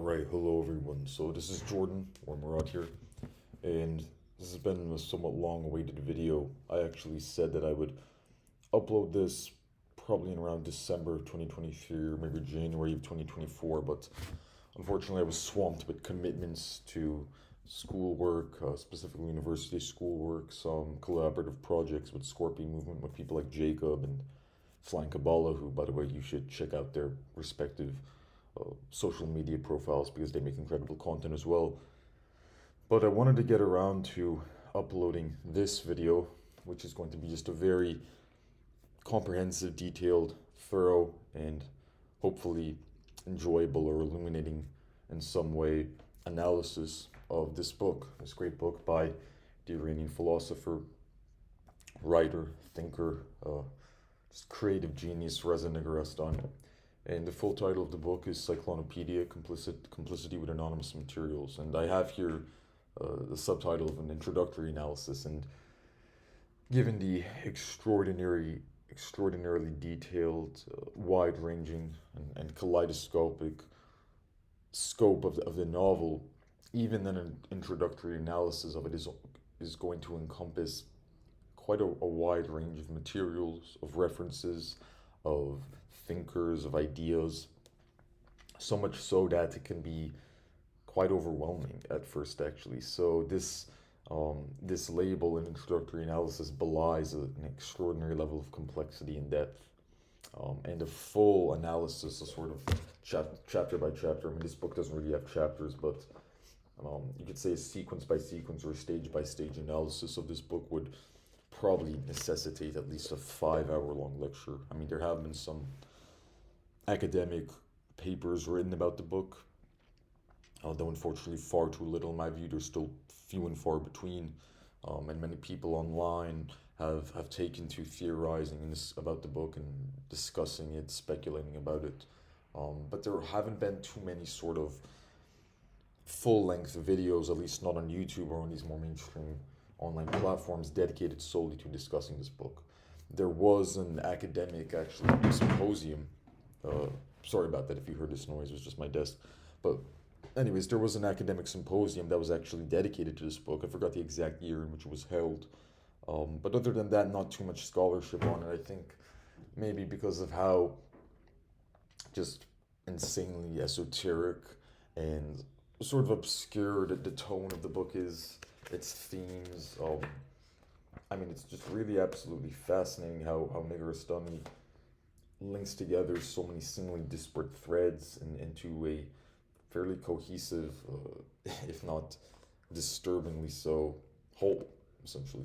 Alright, hello everyone. So this is Jordan, or Murad here, and this has been a somewhat long-awaited video. I actually said that I would upload this probably in around December of 2023 or maybe January of 2024, but unfortunately I was swamped with commitments to schoolwork, specifically university schoolwork, some collaborative projects with Scorpion Movement with people like Jacob and Flying Kabbalah, who, by the way, you should check out their respective social media profiles because they make incredible content as well. But I wanted to get around to uploading this video, which is going to be just a very comprehensive, detailed, thorough, and hopefully enjoyable or illuminating in some way analysis of this book, this great book by the Iranian philosopher, writer, thinker, just creative genius Reza Negarestani. And the full title of the book is Cyclonopedia, Complicity with Anonymous Materials. And I have here the subtitle of an introductory analysis. And given the extraordinarily detailed, wide-ranging, and kaleidoscopic scope of the novel, even an introductory analysis of it is going to encompass quite a wide range of materials, of references, of thinkers, of ideas, so much so that it can be quite overwhelming at first, actually. So this label and introductory analysis belies an extraordinary level of complexity and depth, and a full analysis, a sort of chapter by chapter. I mean, this book doesn't really have chapters, but you could say a sequence by sequence or stage by stage analysis of this book would probably necessitate at least a 5 hour long lecture. I mean, there have been some academic papers written about the book, although unfortunately far too little in my view. There's still few and far between, and many people online have taken to theorizing about the book and discussing it, speculating about it. But there haven't been too many sort of full-length videos, at least not on YouTube or on these more mainstream online platforms dedicated solely to discussing this book. There was an academic, actually, symposium. Sorry about that if you heard this noise, it was just my desk. But anyways, there was an academic symposium that was actually dedicated to this book. I forgot the exact year in which it was held. But other than that, not too much scholarship on it. I think maybe because of how just insanely esoteric and sort of obscure the tone of the book is, its themes. I mean, it's just really absolutely fascinating how Negarestani links together so many seemingly disparate threads into a fairly cohesive, if not disturbingly so, whole, essentially.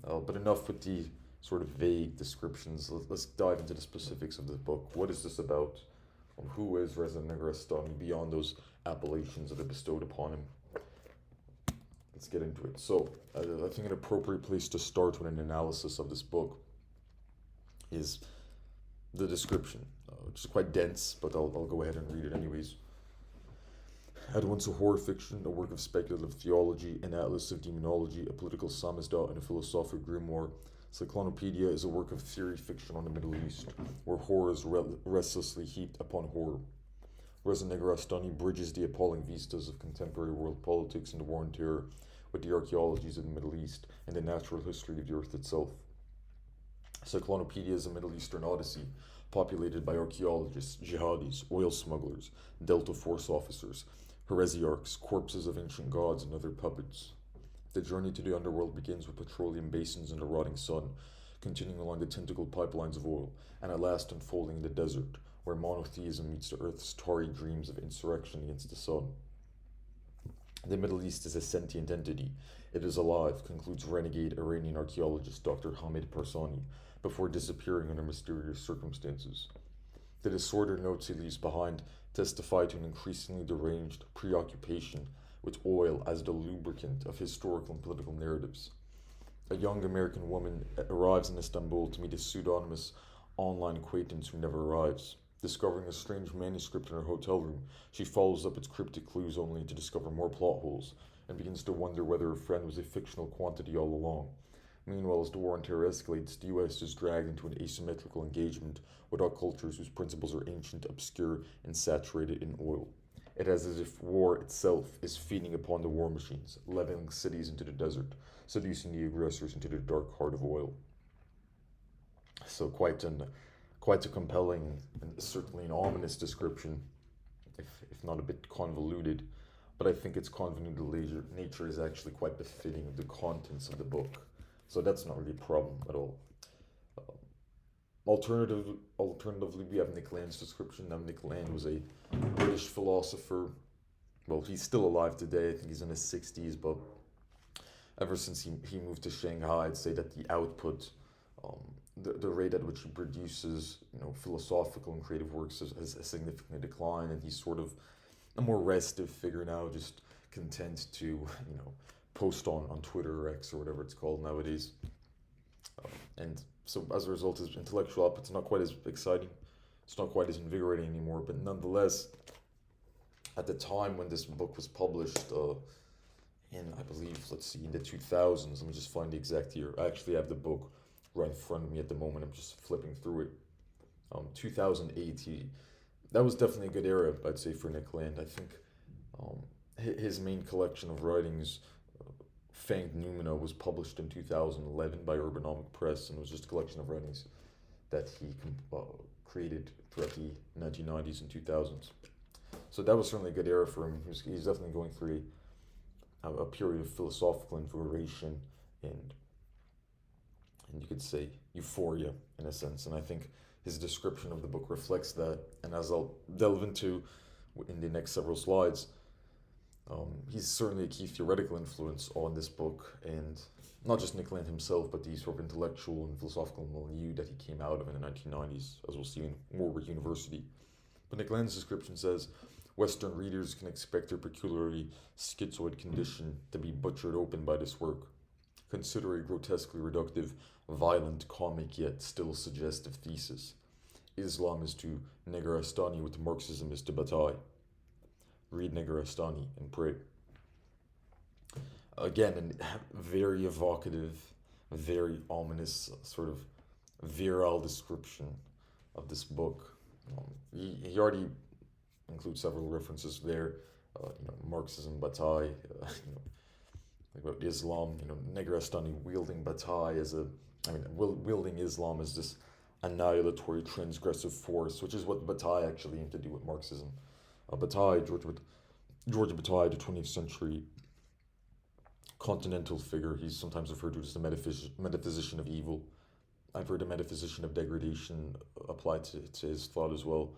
But enough with the sort of vague descriptions. Let's dive into the specifics of the book. What is this about? Who is Reza Negarestani beyond those appellations that are bestowed upon him? Let's get into it. So, I think an appropriate place to start with an analysis of this book is the description, which is quite dense, but I'll go ahead and read it anyways. At once a horror fiction, a work of speculative theology, an atlas of demonology, a political samizdat, and a philosophic grimoire, Cyclonopedia is a work of theory fiction on the Middle East, where horror is restlessly heaped upon horror. Reza Negarestani bridges the appalling vistas of contemporary world politics and the war on terror with the archaeologies of the Middle East and the natural history of the earth itself. Cyclonopedia is a Middle Eastern odyssey, populated by archaeologists, jihadis, oil smugglers, Delta Force officers, heresiarchs, corpses of ancient gods, and other puppets. The journey to the underworld begins with petroleum basins and the rotting sun, continuing along the tentacle pipelines of oil, and at last unfolding in the desert, where monotheism meets the earth's tarry dreams of insurrection against the sun. The Middle East is a sentient entity. It is alive, concludes renegade Iranian archaeologist Dr. Hamid Parsani, before disappearing under mysterious circumstances. The disordered notes he leaves behind testify to an increasingly deranged preoccupation with oil as the lubricant of historical and political narratives. A young American woman arrives in Istanbul to meet a pseudonymous online acquaintance who never arrives. Discovering a strange manuscript in her hotel room, she follows up its cryptic clues only to discover more plot holes, and begins to wonder whether her friend was a fictional quantity all along. Meanwhile, as the war on terror escalates, the US is dragged into an asymmetrical engagement with occult cultures whose principles are ancient, obscure, and saturated in oil. It is as if war itself is feeding upon the war machines, leveling cities into the desert, seducing the aggressors into the dark heart of oil. So quite a compelling and certainly an ominous description, if not a bit convoluted. But I think its convoluted nature is actually quite befitting of the contents of the book. So that's not really a problem at all. Alternatively, we have Nick Land's description. Now, Nick Land was a British philosopher. Well, he's still alive today. I think he's in his 60s, but ever since he moved to Shanghai, I'd say that the output, the rate at which he produces, philosophical and creative works has significantly declined, and he's sort of a more restive figure now, just content to, post on Twitter or X or whatever it's called nowadays. And so as a result, his intellectual output's not quite as exciting. It's not quite as invigorating anymore. But nonetheless, at the time when this book was published, in, I believe, in the 2000s, let me just find the exact year. I actually have the book right in front of me at the moment. I'm just flipping through it. 2008, that was definitely a good era, I'd say, for Nick Land. I think his main collection of writings, Fanged Noumena, was published in 2011 by Urbanomic Press, and it was just a collection of writings that he created throughout the 1990s and 2000s. So that was certainly a good era for him. He's definitely going through a period of philosophical invigoration and you could say euphoria in a sense. And I think his description of the book reflects that. And as I'll delve into in the next several slides, he's certainly a key theoretical influence on this book, and not just Nick Land himself, but the sort of intellectual and philosophical milieu that he came out of in the 1990s, as we'll see in Warwick University. But Nick Land's description says, Western readers can expect their peculiarly schizoid condition to be butchered open by this work. Consider a grotesquely reductive, violent, comic, yet still suggestive thesis. Islam is to Negarestani what Marxism is to Bataille. Read Negarestani and pray. Again, a very evocative, very ominous, sort of virile description of this book. He already includes several references there. Marxism, Bataille, about Islam. Negarestani wielding Bataille wielding Islam as this annihilatory, transgressive force, which is what Bataille actually aimed to do with Marxism. George Bataille, the 20th century continental figure, he's sometimes referred to as the metaphysician of evil. I've heard the metaphysician of degradation applied to his thought as well.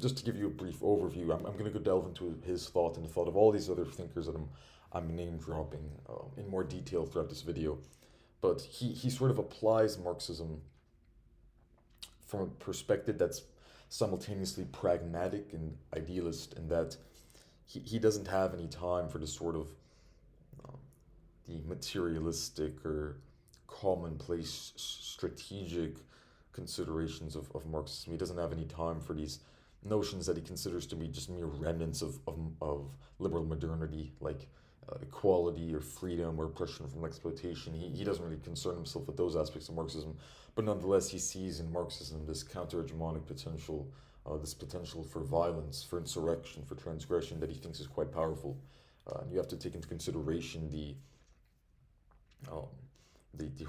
Just to give you a brief overview, I'm going to go delve into his thought and the thought of all these other thinkers that I'm name dropping in more detail throughout this video. But he sort of applies Marxism from a perspective that's simultaneously pragmatic and idealist, in that he doesn't have any time for the sort of the materialistic or commonplace strategic considerations of Marxism. He doesn't have any time for these notions that he considers to be just mere remnants of liberal modernity, like equality or freedom or oppression from exploitation. He doesn't really concern himself with those aspects of Marxism, but nonetheless he sees in Marxism this counter-hegemonic potential, this potential for violence, for insurrection, for transgression that he thinks is quite powerful. And you have to take into consideration the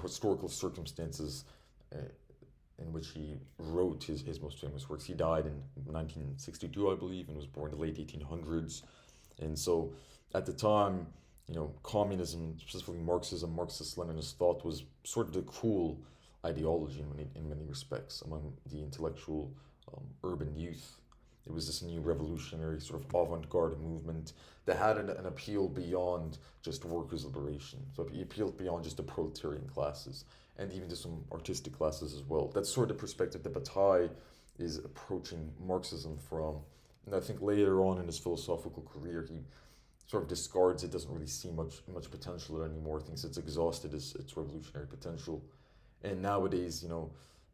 historical circumstances in which he wrote his most famous works. He died in 1962, I believe, and was born in the late 1800s. And so at the time, communism, specifically Marxism, Marxist-Leninist thought was sort of the cool ideology in many respects among the intellectual urban youth. It was this new revolutionary sort of avant-garde movement that had an appeal beyond just workers' liberation. So it appealed beyond just the proletarian classes and even to some artistic classes as well. That's sort of the perspective that Bataille is approaching Marxism from. And I think later on in his philosophical career, he sort of discards it, doesn't really see much potential in it anymore, thinks it's exhausted its revolutionary potential. And nowadays,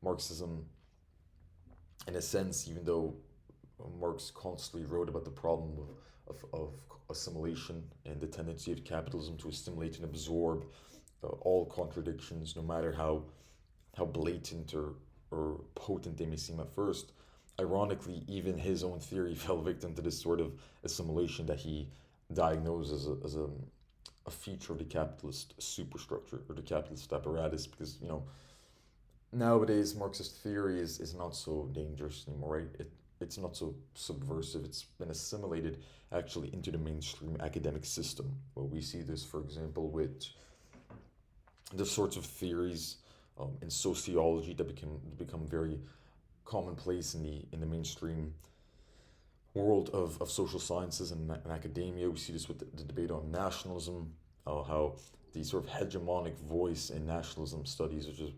Marxism, in a sense, even though Marx constantly wrote about the problem of assimilation and the tendency of capitalism to assimilate and absorb all contradictions, no matter how blatant or potent they may seem at first, ironically, even his own theory fell victim to this sort of assimilation that he diagnosed as a feature of the capitalist superstructure or the capitalist apparatus, because, nowadays Marxist theory is not so dangerous anymore, right? It's not so subversive. It's been assimilated actually into the mainstream academic system. Well, we see this, for example, with the sorts of theories in sociology that become very commonplace in the mainstream world of social sciences and academia. We see this with the debate on nationalism, how the sort of hegemonic voice in nationalism studies, which is a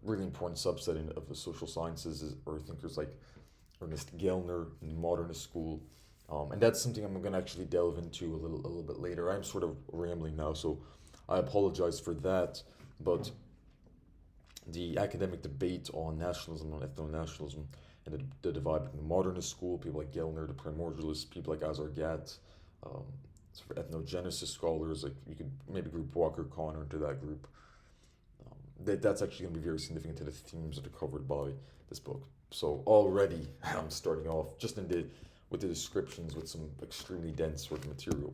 really important subset of the social sciences, or thinkers like Ernest Gellner in the modernist school. And that's something I'm going to actually delve into a little bit later. I'm sort of rambling now, so I apologize for that. But the academic debate on nationalism, on ethno-nationalism, and the divide between the modernist school, people like Gellner, the primordialists, people like Azargat, sort of ethnogenesis scholars, like you could maybe group Walker Connor into that group. That's actually going to be very significant to the themes that are covered by this book. So already I'm starting off just with the descriptions with some extremely dense sort of material.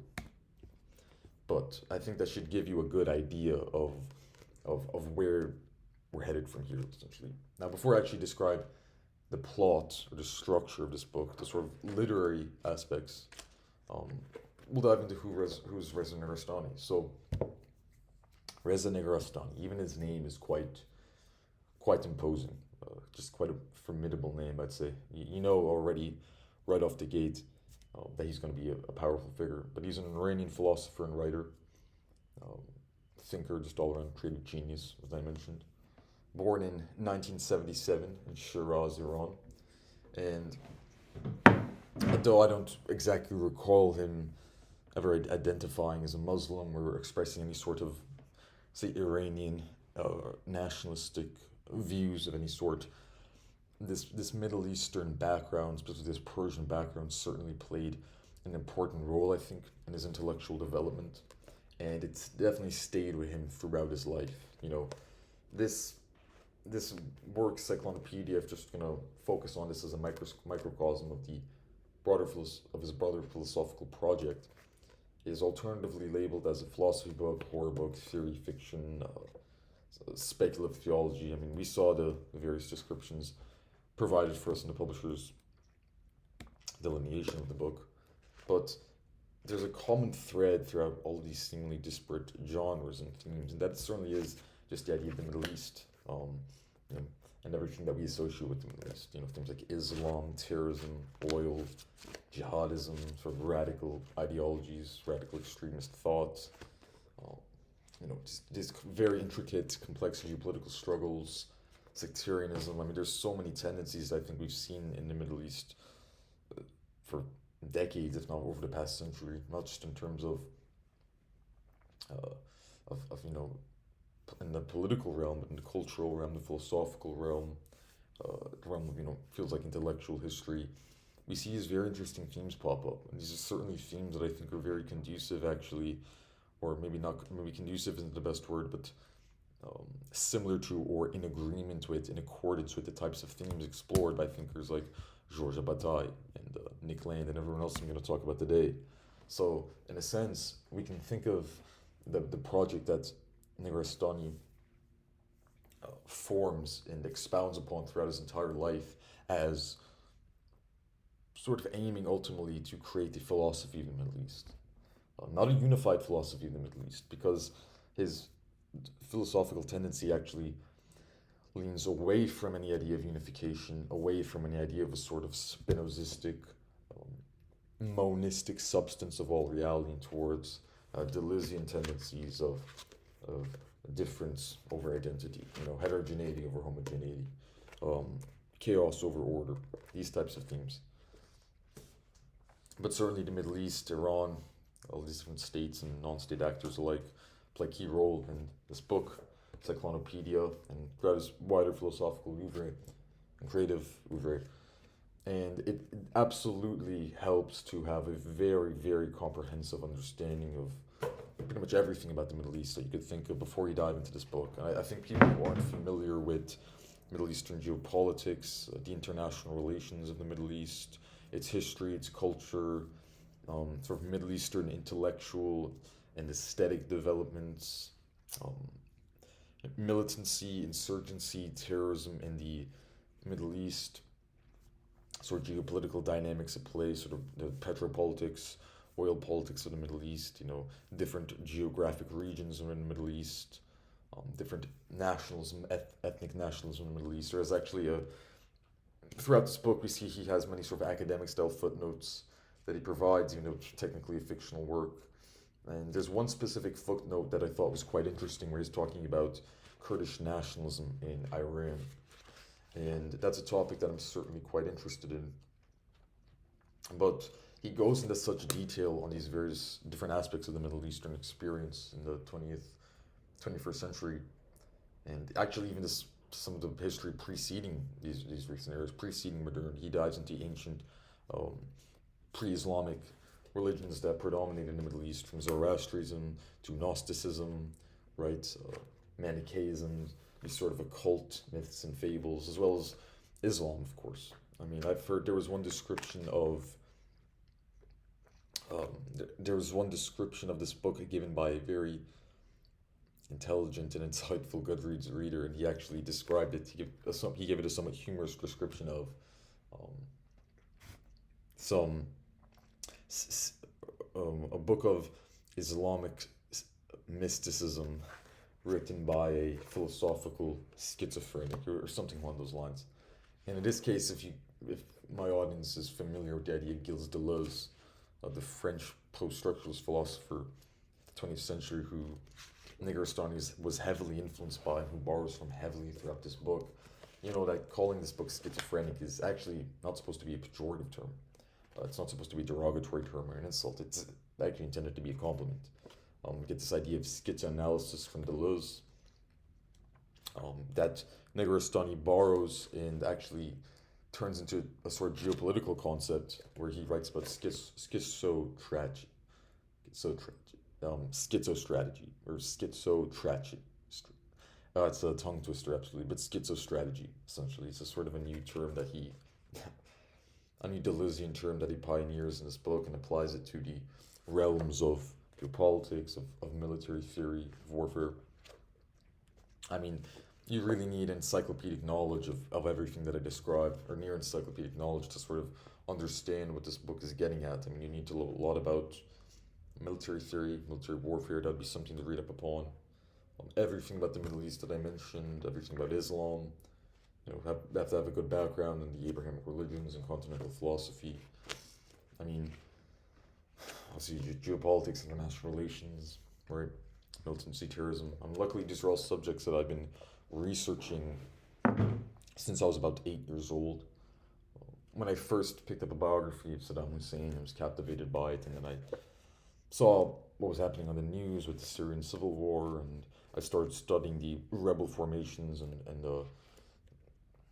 But I think that should give you a good idea of where we're headed from here, essentially. Now, before I actually describe the plot or the structure of this book, the sort of literary aspects, we'll dive into who's Reza Negarestani. So, Reza Negarestani, even his name is quite imposing, just quite a formidable name, I'd say. You know already, right off the gate, that he's going to be a powerful figure. But he's an Iranian philosopher and writer, thinker, just all-around creative genius, as I mentioned. Born in 1977 in Shiraz, Iran. And though I don't exactly recall him ever identifying as a Muslim or expressing any sort of, say, Iranian nationalistic views of any sort, this Middle Eastern background, specifically this Persian background, certainly played an important role, I think, in his intellectual development. And it's definitely stayed with him throughout his life. This work, Cyclonopedia, I'm just going to focus on this as a microcosm of his broader philosophical project, is alternatively labeled as a philosophy book, horror book, theory, fiction, speculative theology. I mean, we saw the various descriptions provided for us in the publisher's delineation of the book, but there's a common thread throughout all these seemingly disparate genres and themes, and that certainly is just the idea of the Middle East, and everything that we associate with the Middle East. Things like Islam, terrorism, oil, jihadism, sort of radical ideologies, radical extremist thoughts. Just these very intricate, complex geopolitical struggles, sectarianism. I mean, there's so many tendencies I think we've seen in the Middle East for decades, if not over the past century, not just in terms of in the political realm, but in the cultural realm, the philosophical realm, the realm of, feels like intellectual history. We see these very interesting themes pop up, and these are certainly themes that I think are very conducive, actually, or maybe conducive isn't the best word, but similar to or in agreement with, in accordance with the types of themes explored by thinkers like Georges Bataille and Nick Land and everyone else I'm going to talk about today. So, in a sense, we can think of the project that Negarestani forms and expounds upon throughout his entire life as sort of aiming ultimately to create a philosophy of the Middle East. Not a unified philosophy of the Middle East, because his philosophical tendency actually leans away from any idea of unification, away from any idea of a sort of Spinozistic, monistic substance of all reality, towards Deleuzian tendencies of difference over identity, heterogeneity over homogeneity, chaos over order, these types of themes. But certainly the Middle East, Iran, all these different states and non-state actors alike play a key role in this book, Cyclonopedia, and throughout his wider philosophical oeuvre and creative oeuvre. And it absolutely helps to have a very, very comprehensive understanding of pretty much everything about the Middle East that you could think of before you dive into this book. And I think people who aren't familiar with Middle Eastern geopolitics, the international relations of the Middle East, its history, its culture, sort of Middle Eastern intellectual and aesthetic developments, um, militancy, insurgency, terrorism in the Middle East, sort of geopolitical dynamics at play, sort of the petropolitics, oil politics of the Middle East, different geographic regions in the Middle East, different nationalism, ethnic nationalism in the Middle East. There is actually throughout this book, we see he has many sort of academic style footnotes that he provides, even though it's technically a fictional work. And there's one specific footnote that I thought was quite interesting where he's talking about Kurdish nationalism in Iran. And that's a topic that I'm certainly quite interested in. But he goes into such detail on these various different aspects of the Middle Eastern experience in the 21st century. And actually even some of the history preceding these recent eras, preceding modernity. He dives into ancient pre-Islamic religions that predominate in the Middle East, from Zoroastrianism to Gnosticism, right? Manichaeism, these sort of occult myths and fables, as well as Islam, of course. I mean, I've heard there was one description of this book given by a very intelligent and insightful Goodreads reader, and he actually described it. He gave it a somewhat humorous description of a book of Islamic mysticism written by a philosophical schizophrenic or something along those lines. And in this case, if my audience is familiar with the idea of Gilles Deleuze, the French post-structuralist philosopher of the 20th century who Negarestani was heavily influenced by and who borrows from heavily throughout this book, that calling this book schizophrenic is actually not supposed to be a pejorative term. It's not supposed to be a derogatory term or an insult. It's actually intended to be a compliment. We get this idea of schizoanalysis from Deleuze that Negarestani borrows and actually turns into a sort of geopolitical concept where he writes about schizostrategy or schizotragy. It's a tongue twister, absolutely, but schizostrategy, essentially. It's a sort of a new term that a new Deleuzian term that he pioneers in this book and applies it to the realms of geopolitics, of military theory, of warfare. I mean, you really need encyclopedic knowledge of everything that I described, or near encyclopedic knowledge, to sort of understand what this book is getting at. I mean, you need to know a lot about military theory, military warfare. That would be something to read up upon. Everything about the Middle East that I mentioned, everything about Islam. Have to have a good background in the Abrahamic religions and continental philosophy. I mean, obviously geopolitics, international relations, right? Militancy, terrorism. Luckily, these are all subjects that I've been researching since I was about 8 years old. When I first picked up a biography of Saddam Hussein, I was captivated by it, and then I saw what was happening on the news with the Syrian civil war, and I started studying the rebel formations and the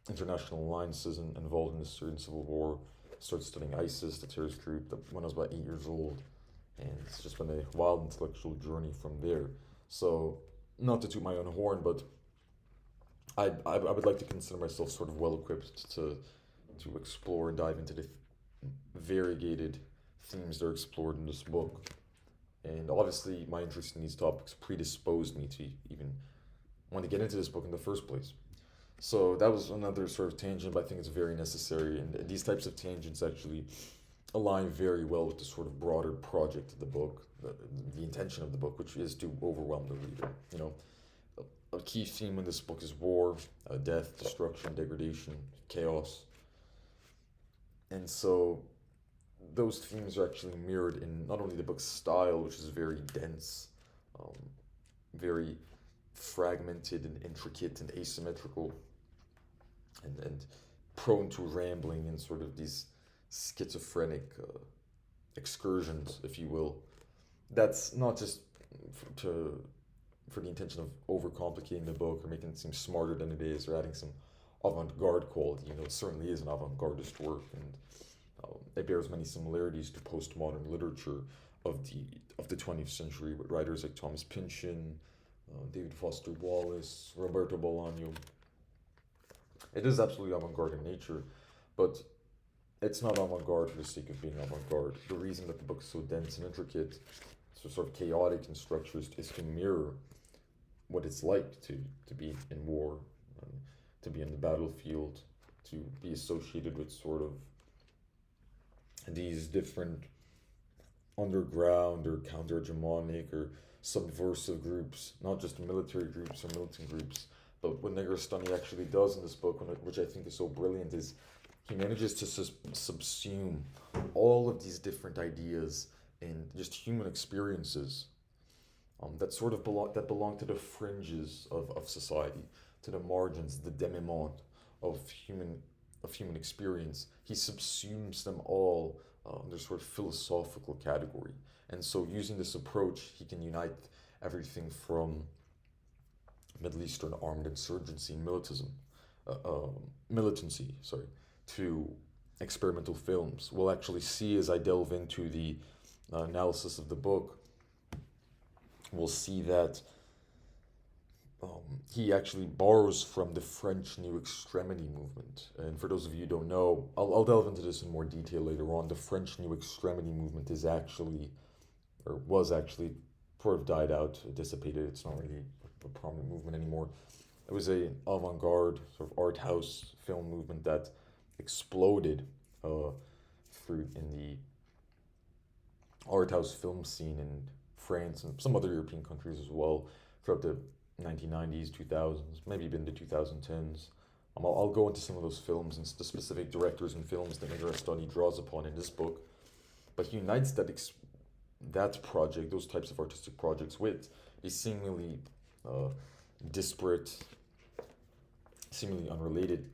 international alliances involved in the Syrian civil war. I started studying ISIS, the terrorist group, when I was about 8 years old. And it's just been a wild intellectual journey from there. So, not to toot my own horn, but I would like to consider myself sort of well equipped to explore and dive into the variegated themes that are explored in this book. And obviously, my interest in these topics predisposed me to even want to get into this book in the first place. So that was another sort of tangent, but I think it's very necessary. And these types of tangents actually align very well with the sort of broader project of the book, the intention of the book, which is to overwhelm the reader. A key theme in this book is war, death, destruction, degradation, chaos. And so those themes are actually mirrored in not only the book's style, which is very dense, very fragmented and intricate and asymmetrical, and prone to rambling and sort of these schizophrenic excursions, if you will. That's not just for the intention of overcomplicating the book or making it seem smarter than it is or adding some avant-garde quality. It certainly is an avant-gardist work, and it bears many similarities to postmodern literature of the 20th century with writers like Thomas Pynchon, David Foster Wallace, Roberto Bolaño. It is absolutely avant-garde in nature, but it's not avant-garde for the sake of being avant-garde. The reason that the book is so dense and intricate, so sort of chaotic in structure, is to mirror what it's like to be in war, to be in the battlefield, to be associated with sort of these different underground or counter-hegemonic or subversive groups, not just military groups or militant groups. But what Negarestani actually does in this book, which I think is so brilliant, is he manages to subsume all of these different ideas in just human experiences that sort of belong to the fringes of society, to the margins, the demi-monde of human experience. He subsumes them all under sort of philosophical category. And so using this approach, he can unite everything from Middle Eastern armed insurgency and militancy, to experimental films. We'll actually see as I delve into the analysis of the book, we'll see that he actually borrows from the French New Extremity movement. And for those of you who don't know, I'll delve into this in more detail later on. The French New Extremity movement is actually, or was actually, sort of died out, dissipated. It's not really a prominent movement anymore. It was a avant-garde, sort of art house film movement that exploded through in the art house film scene in France and some other European countries as well throughout the 1990s, 2000s, maybe even the 2010s. I'll go into some of those films and the specific directors and films that Negarestani draws upon in this book, but he unites that project, those types of artistic projects, with a seemingly disparate, seemingly unrelated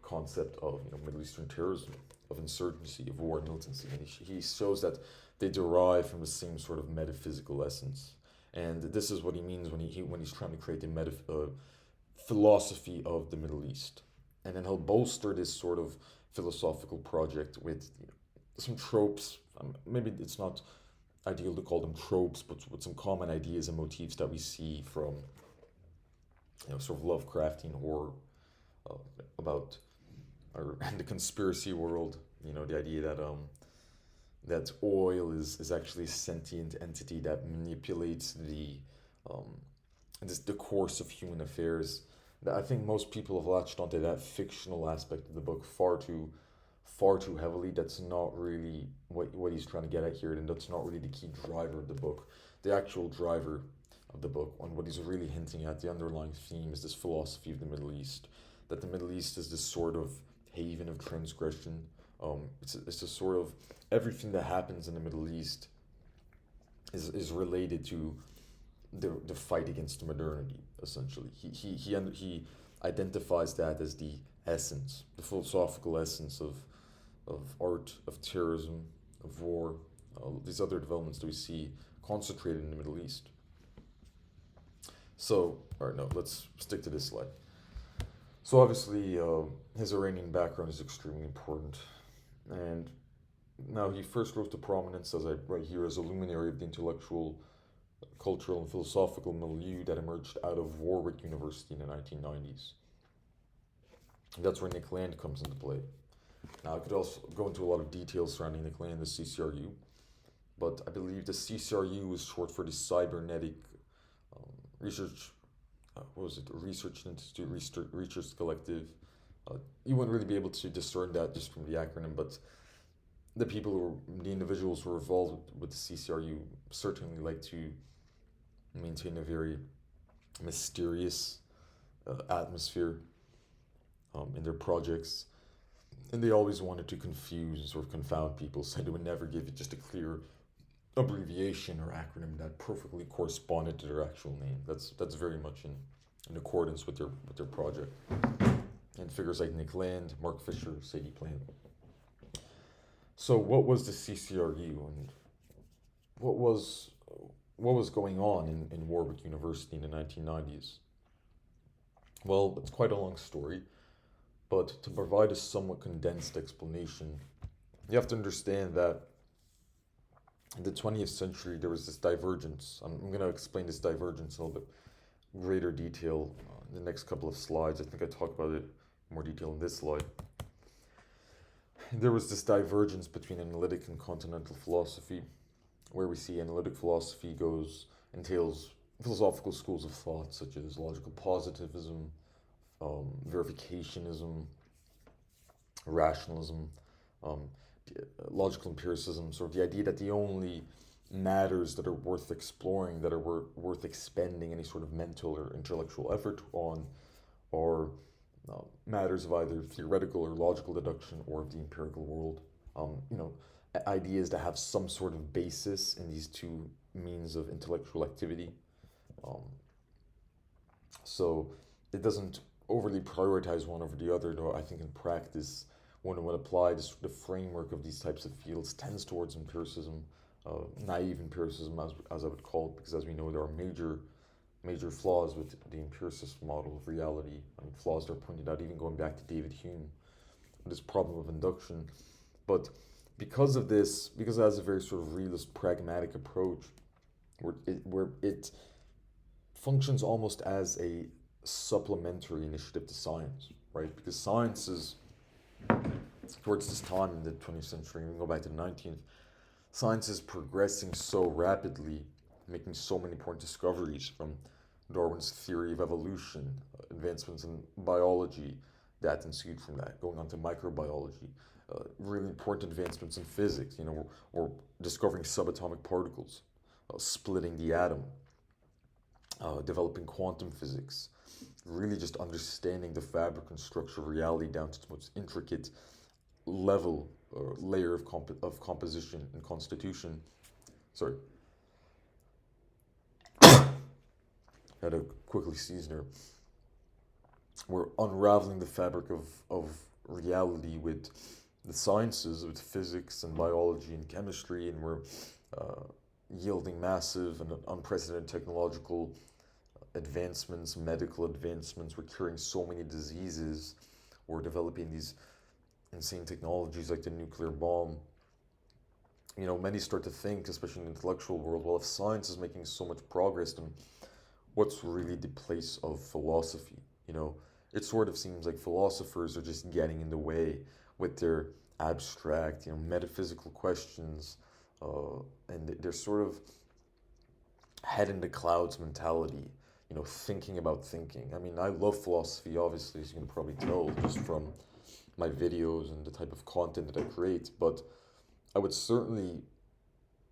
concept of Middle Eastern terrorism, of insurgency, of war, and militancy. And he shows that they derive from the same sort of metaphysical essence. And this is what he means when he's trying to create a philosophy of the Middle East. And then he'll bolster this sort of philosophical project with some tropes. Maybe it's not ideal to call them tropes, but with some common ideas and motifs that we see from sort of Lovecraftian horror about the conspiracy world. The idea that oil is actually a sentient entity that manipulates the course of human affairs. I think most people have latched onto that fictional aspect of the book far too heavily. That's not really what he's trying to get at here, and that's not really the key driver of the book. The actual driver of the book, and what he's really hinting at, the underlying theme, is this philosophy of the Middle East. That the Middle East is this sort of haven of transgression. It's a sort of everything that happens in the Middle East is related to the fight against modernity. Essentially, he identifies that as the essence, the philosophical essence of art, of terrorism, of war, these other developments that we see concentrated in the Middle East. So, all right, no, let's stick to this slide. So obviously, his Iranian background is extremely important, and now he first rose to prominence, as I write here, as a luminary of the intellectual, cultural, and philosophical milieu that emerged out of Warwick University in the 1990s. That's where Nick Land comes into play. Now, I could also go into a lot of details surrounding Nick Land, the CCRU, but I believe the CCRU is short for the Cybernetic Research. Research Institute, Research Collective. You wouldn't really be able to discern that just from the acronym, but the individuals who are involved with the CCRU certainly like to maintain a very mysterious atmosphere in their projects, and they always wanted to confuse and sort of confound people, so they would never give it just a clear abbreviation or acronym that perfectly corresponded to their actual name. That's very much in accordance with their project. And figures like Nick Land, Mark Fisher, Sadie Plant. So what was the CCRU, and what was going on in Warwick University in the 1990s? Well, it's quite a long story, but to provide a somewhat condensed explanation, you have to understand that in the 20th century, there was this divergence. I'm going to explain this divergence in a little bit greater detail the next couple of slides. I think I talk about it in more detail in this slide. There was this divergence between analytic and continental philosophy, where we see analytic philosophy entails philosophical schools of thought such as logical positivism, verificationism, rationalism, logical empiricism, sort of the idea that the only matters that are worth exploring, that are worth expending any sort of mental or intellectual effort on, are matters of either theoretical or logical deduction or of the empirical world. Ideas that have some sort of basis in these two means of intellectual activity. So it doesn't overly prioritize one over the other, though I think in practice, one would apply the framework of these types of fields tends towards empiricism, naive empiricism, as I would call it, because as we know, there are major flaws with the empiricist model of reality. I mean, flaws that are pointed out even going back to David Hume, this problem of induction. But because of this, because it has a very sort of realist, pragmatic approach, where it functions almost as a supplementary initiative to science, right? Because science is, towards this time in the 20th century, we can go back to the 19th, science is progressing so rapidly, making so many important discoveries, from Darwin's theory of evolution, advancements in biology that ensued from that, going on to microbiology, really important advancements in physics, or discovering subatomic particles, splitting the atom, developing quantum physics, really just understanding the fabric and structure of reality down to its most intricate level or layer of composition and constitution. Sorry. Had to quickly sneeze there. We're unraveling the fabric of reality with the sciences, with physics and biology and chemistry, and we're yielding massive and unprecedented technological advancements, medical advancements. We're curing so many diseases. We're developing these insane technologies like the nuclear bomb. Many start to think, especially in the intellectual world, well, if science is making so much progress, then what's really the place of philosophy? It sort of seems like philosophers are just getting in the way with their abstract, metaphysical questions, and they're sort of head in the clouds mentality, thinking about thinking. I mean, I love philosophy, obviously, as you can probably tell just from my videos and the type of content that I create, but I would certainly,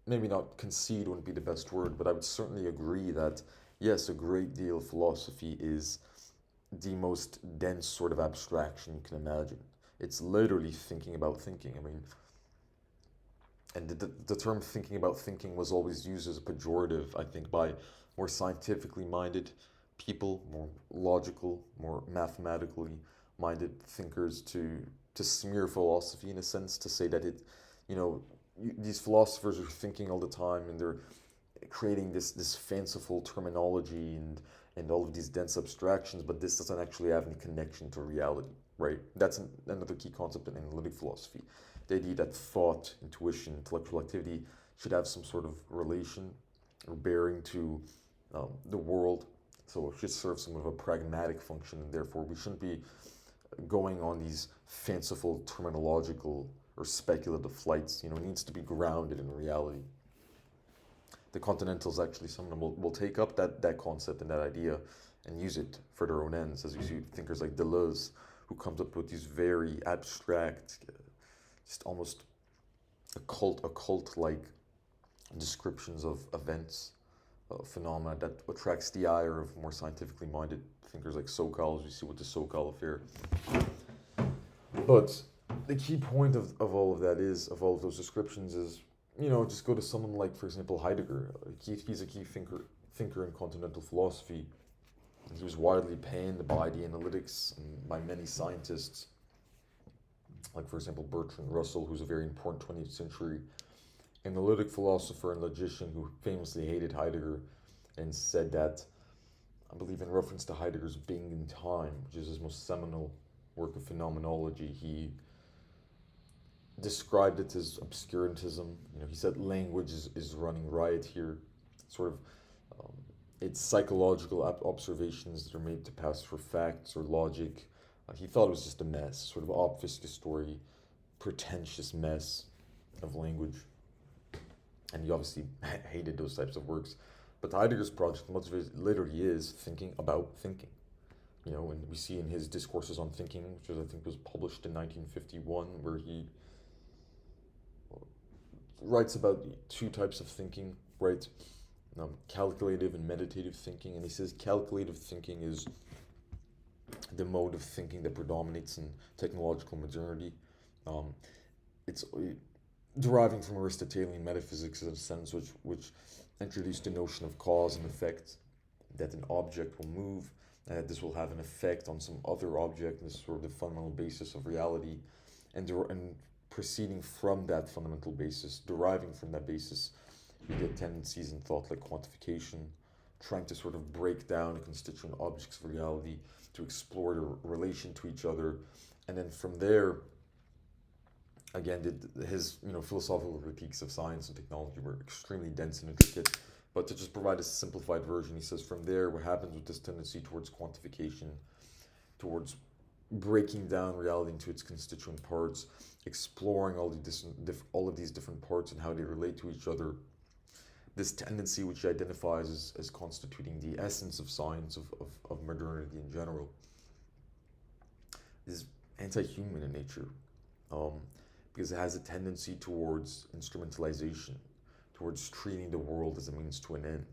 maybe not concede wouldn't be the best word, but I would certainly agree that, yes, a great deal of philosophy is the most dense sort of abstraction you can imagine. It's literally thinking about thinking. I mean, and the term thinking about thinking was always used as a pejorative, I think, by more scientifically minded people, more logical, more mathematically minded thinkers to smear philosophy, in a sense, to say that these philosophers are thinking all the time and they're creating this fanciful terminology and all of these dense abstractions, but this doesn't actually have any connection to reality, right? That's another key concept in analytic philosophy. The idea that thought, intuition, intellectual activity should have some sort of relation or bearing to the world. So it should serve some of a pragmatic function, and therefore we shouldn't be going on these fanciful terminological or speculative flights. It needs to be grounded in reality. The Continentals, actually, some of them will take up that concept and that idea and use it for their own ends, as you see thinkers like Deleuze, who comes up with these very abstract, just almost occult-like descriptions of events, phenomena that attracts the ire of more scientifically minded thinkers like Sokal, as you see with the Sokal affair. But the key point of all of that is, of all of those descriptions is, just go to someone like, for example, Heidegger. He's a key thinker in continental philosophy. He was widely panned by the analytics and by many scientists, like, for example, Bertrand Russell, who's a very important 20th century analytic philosopher and logician who famously hated Heidegger and said that, I believe in reference to Heidegger's Being in Time, which is his most seminal work of phenomenology, he described it as obscurantism. He said language is running riot here, sort of it's psychological observations that are made to pass for facts or logic. He thought it was just a mess, sort of obfuscatory, pretentious mess of language. And he obviously hated those types of works. But Heidegger's project, much of it literally is thinking about thinking. And we see in his Discourses on Thinking, which I think was published in 1951, where he writes about two types of thinking, right? Calculative and meditative thinking. And he says calculative thinking is the mode of thinking that predominates in technological modernity. It's deriving from Aristotelian metaphysics in a sense, which introduced the notion of cause and effect, that an object will move, and that this will have an effect on some other object, and this is sort of the fundamental basis of reality, and proceeding from that fundamental basis, deriving from that basis, you get tendencies in thought like quantification, trying to sort of break down the constituent objects of reality, to explore their relation to each other, and then from there, again, his philosophical critiques of science and technology were extremely dense and intricate. But to just provide a simplified version, he says from there, what happens with this tendency towards quantification, towards breaking down reality into its constituent parts, exploring all of these different parts and how they relate to each other. This tendency, which he identifies as constituting the essence of science, of modernity in general, is anti-human in nature, because it has a tendency towards instrumentalization, towards treating the world as a means to an end.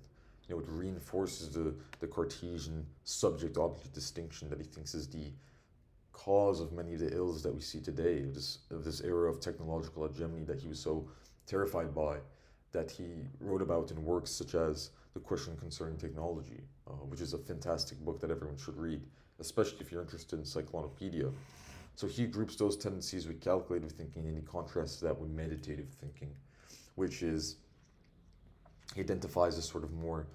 It reinforces the Cartesian subject-object distinction that he thinks is the cause of many of the ills that we see today, of this era of technological hegemony that he was so terrified by, that he wrote about in works such as The Question Concerning Technology, which is a fantastic book that everyone should read, especially if you're interested in Cyclonopedia. So he groups those tendencies with calculative thinking, and he contrasts that with meditative thinking, which is, he identifies as sort of more,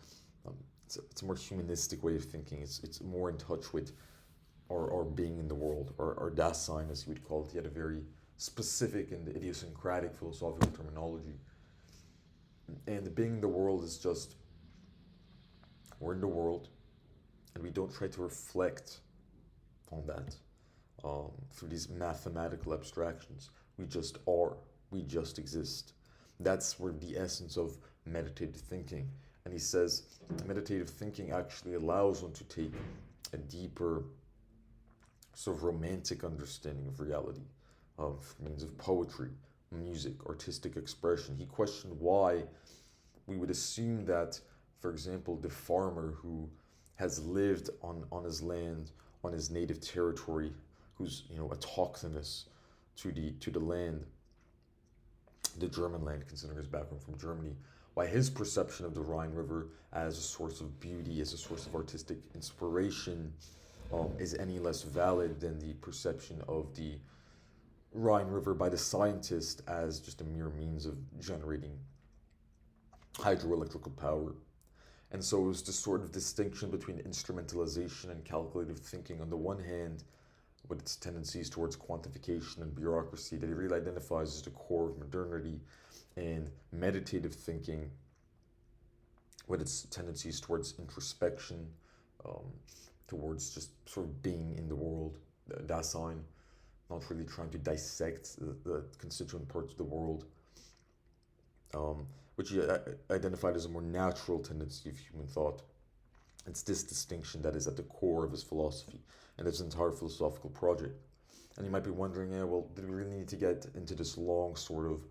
it's a more humanistic way of thinking. It's more in touch with our being in the world, or Dasein, as he would call it. He had a very specific and idiosyncratic philosophical terminology. And the being in the world is just, we're in the world, and we don't try to reflect on that through these mathematical abstractions. We just are. We just exist. That's where the essence of meditative thinking. And he says meditative thinking actually allows one to take a deeper, sort of romantic understanding of reality, of means of poetry, music, artistic expression. He questioned why we would assume that, for example, the farmer who has lived on his land, on his native territory, who's autochthonous to the land, the German land, considering his background from Germany, why his perception of the Rhine River as a source of beauty, as a source of artistic inspiration, is any less valid than the perception of the Rhine River by the scientist as just a mere means of generating hydroelectrical power. And so it was this sort of distinction between instrumentalization and calculative thinking on the one hand, with its tendencies towards quantification and bureaucracy that he really identifies as the core of modernity, and meditative thinking with its tendencies towards introspection, towards just sort of being in the world, Dasein, not really trying to dissect the constituent parts of the world, which he identified as a more natural tendency of human thought. It's this distinction that is at the core of his philosophy and his entire philosophical project. And you might be wondering, well, did we really need to get into this long sort of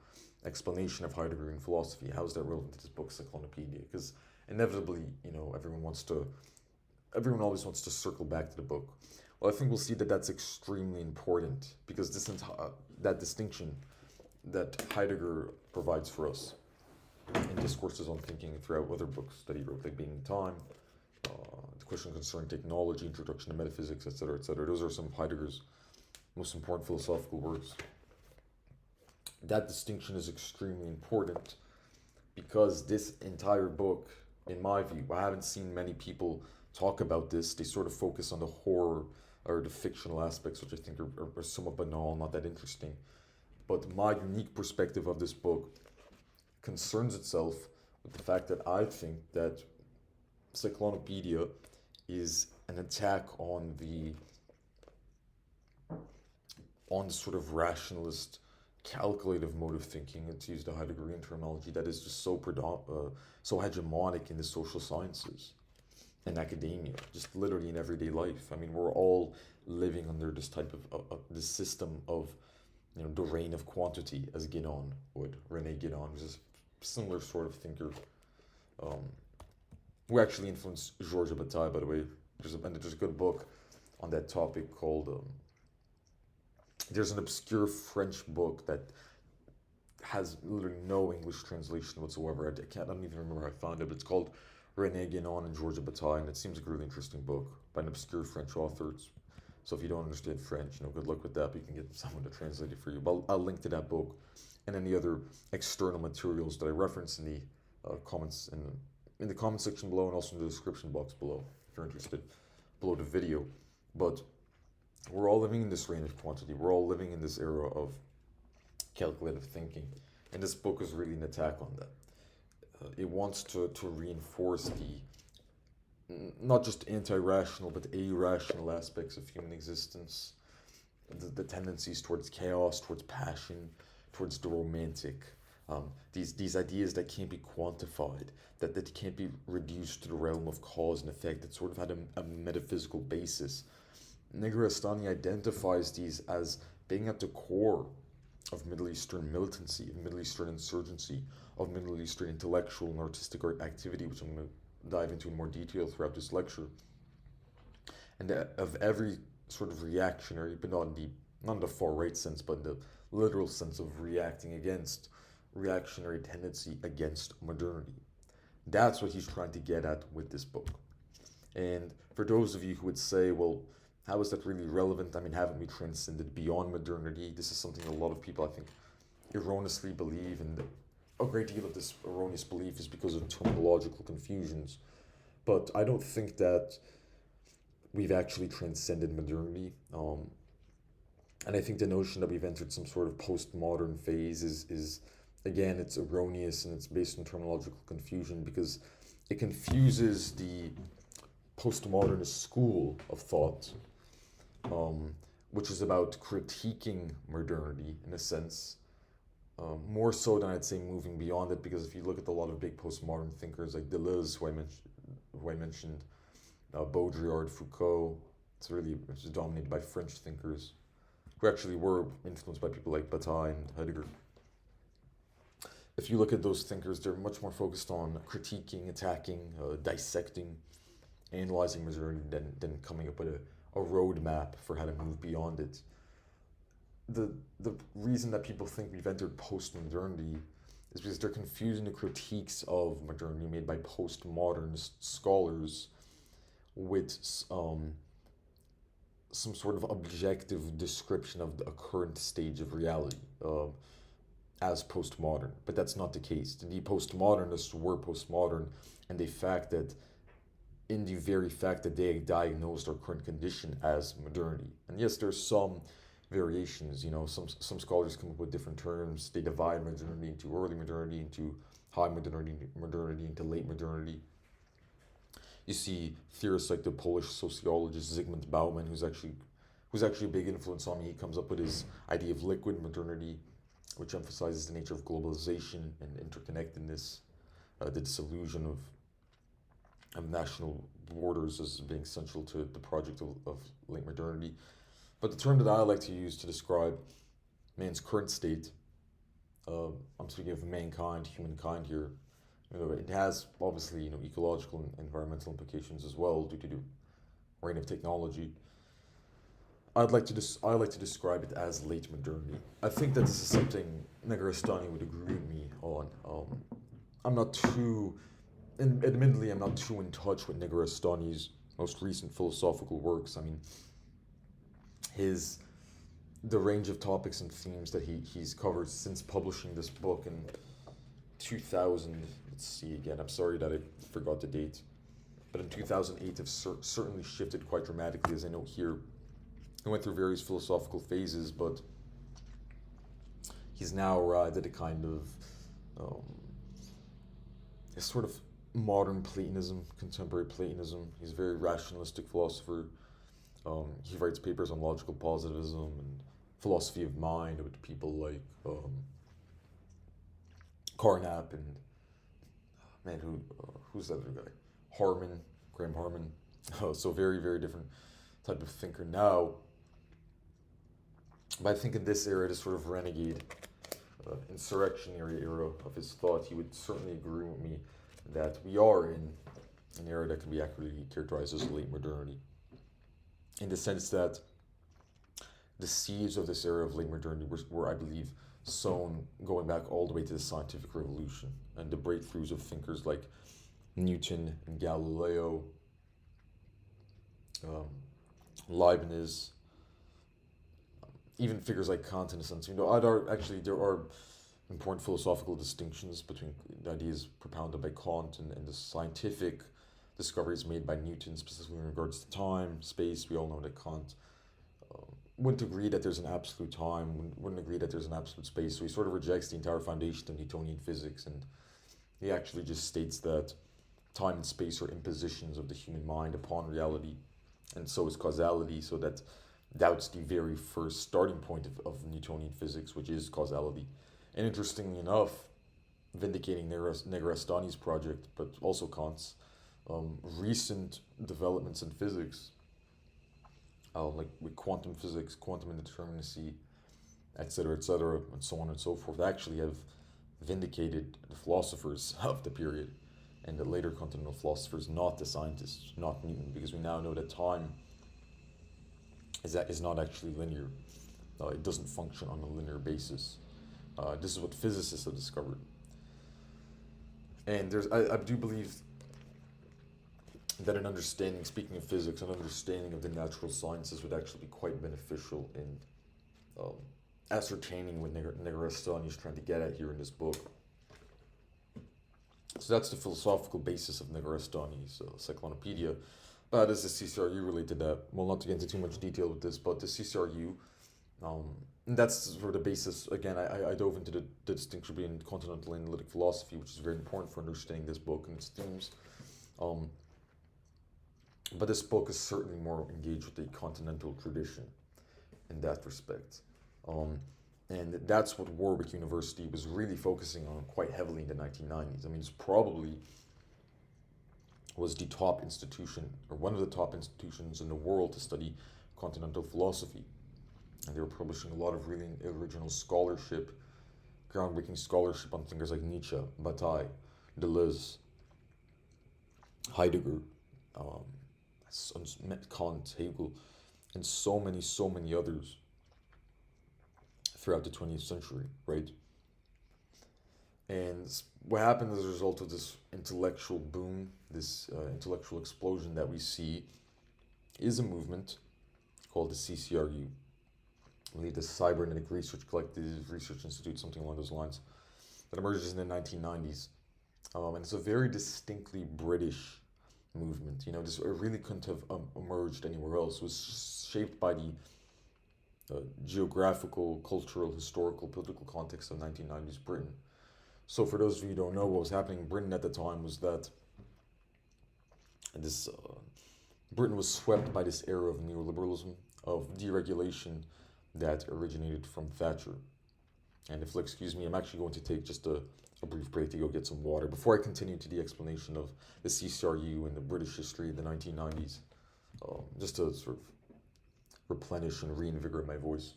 explanation of Heideggerian philosophy? How is that relevant to this book, Cyclonopedia? Because inevitably, everyone always wants to circle back to the book. Well, I think we'll see that that's extremely important, because that distinction that Heidegger provides for us in Discourses on Thinking and throughout other books that he wrote, like Being and Time, The Question Concerning Technology, Introduction to Metaphysics, etc., etc. Those are some of Heidegger's most important philosophical works. That distinction is extremely important because this entire book, in my view, I haven't seen many people talk about this. They sort of focus on the horror or the fictional aspects, which I think are somewhat banal, not that interesting. But my unique perspective of this book concerns itself with the fact that I think that Cyclonopedia is an attack on the sort of rationalist, calculative mode of thinking. It's used a Heideggerian terminology that is just so hegemonic in the social sciences and academia, just literally in everyday life. I mean, we're all living under this type of this system of, the reign of quantity, as Guénon would, René Guénon, who's a similar sort of thinker, who actually influenced Georges Bataille, by the way. There's a good book on that topic called, there's an obscure French book that has literally no English translation whatsoever. I don't even remember how I found it, but it's called René Guénon and Georges Bataille, and it seems like a really interesting book by an obscure French author. So if you don't understand French, good luck with that, but you can get someone to translate it for you. But I'll link to that book and any other external materials that I reference in the comments, in the comment section below, and also in the description box below, if you're interested, below the video. But we're all living in this reign of quantity. We're all living in this era of calculative thinking. And this book is really an attack on that. It wants to reinforce not just anti-rational, but irrational aspects of human existence. The tendencies towards chaos, towards passion, towards the romantic. These ideas that can't be quantified, that can't be reduced to the realm of cause and effect, that sort of had a metaphysical basis. Negarestani identifies these as being at the core of Middle Eastern militancy, of Middle Eastern insurgency, of Middle Eastern intellectual and artistic activity, which I'm going to dive into in more detail throughout this lecture, and of every sort of reactionary, but not in the far right sense, but in the literal sense of reacting against reactionary tendency against modernity. That's what he's trying to get at with this book. And for those of you who would say, well, how is that really relevant? I mean, haven't we transcended beyond modernity? This is something a lot of people, I think, erroneously believe, and a great deal of this erroneous belief is because of terminological confusions. But I don't think that we've actually transcended modernity. And I think the notion that we've entered some sort of postmodern phase is again, it's erroneous, and it's based on terminological confusion because it confuses the postmodernist school of thought, which is about critiquing modernity in a sense, more so than I'd say moving beyond it. Because if you look at a lot of big postmodern thinkers like Deleuze, who I mentioned, Baudrillard, Foucault, it's dominated by French thinkers who actually were influenced by people like Bataille and Heidegger. If you look at those thinkers, they're much more focused on critiquing, attacking, dissecting, analyzing modernity than coming up with a roadmap for how to move beyond it. The reason that people think we've entered post-modernity is because they're confusing the critiques of modernity made by postmodernist scholars with some sort of objective description of a current stage of reality as postmodern. But that's not the case. The postmodernists were postmodern, and they fact that in the very fact that they diagnosed our current condition as modernity. And yes, there's some variations, some scholars come up with different terms. They divide modernity into early modernity, into high modernity, into late modernity. You see theorists like the Polish sociologist Zygmunt Bauman, who's actually a big influence on me. He comes up with his idea of liquid modernity, which emphasizes the nature of globalization and interconnectedness, the disillusion of national borders as being central to the project of late modernity. But the term that I like to use to describe man's current state, I'm speaking of mankind, humankind here. It has obviously ecological and environmental implications as well due to the reign of technology. I like to describe it as late modernity. I think that this is something Negarestani would agree with me on. Admittedly, I'm not too in touch with Negarestani's most recent philosophical works. I mean, the range of topics and themes that he's covered since publishing this book in 2000. Let's see again. I'm sorry that I forgot the date, but in 2008, have certainly shifted quite dramatically, as I note here. He went through various philosophical phases, but he's now arrived at a kind of a sort of modern Platonism, contemporary Platonism. He's a very rationalistic philosopher. He writes papers on logical positivism and philosophy of mind with people like Carnap and who's the other guy? Graham Harman. So very, very different type of thinker now. But I think in this era, this sort of renegade, insurrectionary era of his thought, he would certainly agree with me that we are in an era that can be accurately characterized as late modernity. In the sense that the seeds of this era of late modernity were I believe, sown going back all the way to the scientific revolution and the breakthroughs of thinkers like Newton and Galileo, Leibniz, even figures like Kant in a sense. There are important philosophical distinctions between the ideas propounded by Kant and the scientific discoveries made by Newton, specifically in regards to time, space. We all know that Kant wouldn't agree that there's an absolute time, wouldn't agree that there's an absolute space, so he sort of rejects the entire foundation of Newtonian physics, and he actually just states that time and space are impositions of the human mind upon reality, and so is causality, so that doubts the very first starting point of Newtonian physics, which is causality. And interestingly enough, vindicating Negarestani's project, but also Kant's, recent developments in physics, like with quantum physics, quantum indeterminacy, etc., and so on and so forth, actually have vindicated the philosophers of the period and the later continental philosophers, not the scientists, not Newton, because we now know that time is not actually linear. It doesn't function on a linear basis. This is what physicists have discovered. And I do believe that an understanding, speaking of physics, an understanding of the natural sciences would actually be quite beneficial in ascertaining what Negarestani is trying to get at here in this book. So that's the philosophical basis of Negarestani's Cyclonopedia. But as the CCRU related to that, well, not to get into too much detail with this, but the CCRU, and that's sort of the basis. Again, I dove into the distinction between continental analytic philosophy, which is very important for understanding this book and its themes. But this book is certainly more engaged with the continental tradition in that respect. And that's what Warwick University was really focusing on quite heavily in the 1990s. I mean, it's probably was the top institution, or one of the top institutions in the world to study continental philosophy. And they were publishing a lot of really original scholarship, groundbreaking scholarship on thinkers like Nietzsche, Bataille, Deleuze, Heidegger, Kant, Hegel, and so many others throughout the 20th century, right? And what happened as a result of this intellectual boom, this intellectual explosion that we see, is a movement called the CCRU. I believe the Cybernetic Research Collective Research Institute, something along those lines, that emerges in the 1990s. And it's a very distinctly British movement. This really couldn't have emerged anywhere else. It was shaped by the geographical, cultural, historical, political context of 1990s Britain. So for those of you who don't know, what was happening in Britain at the time was that Britain was swept by this era of neoliberalism, of deregulation that originated from Thatcher. And if you'll excuse me, I'm actually going to take just a brief break to go get some water before I continue to the explanation of the CCRU and the British history of the 1990s, just to sort of replenish and reinvigorate my voice.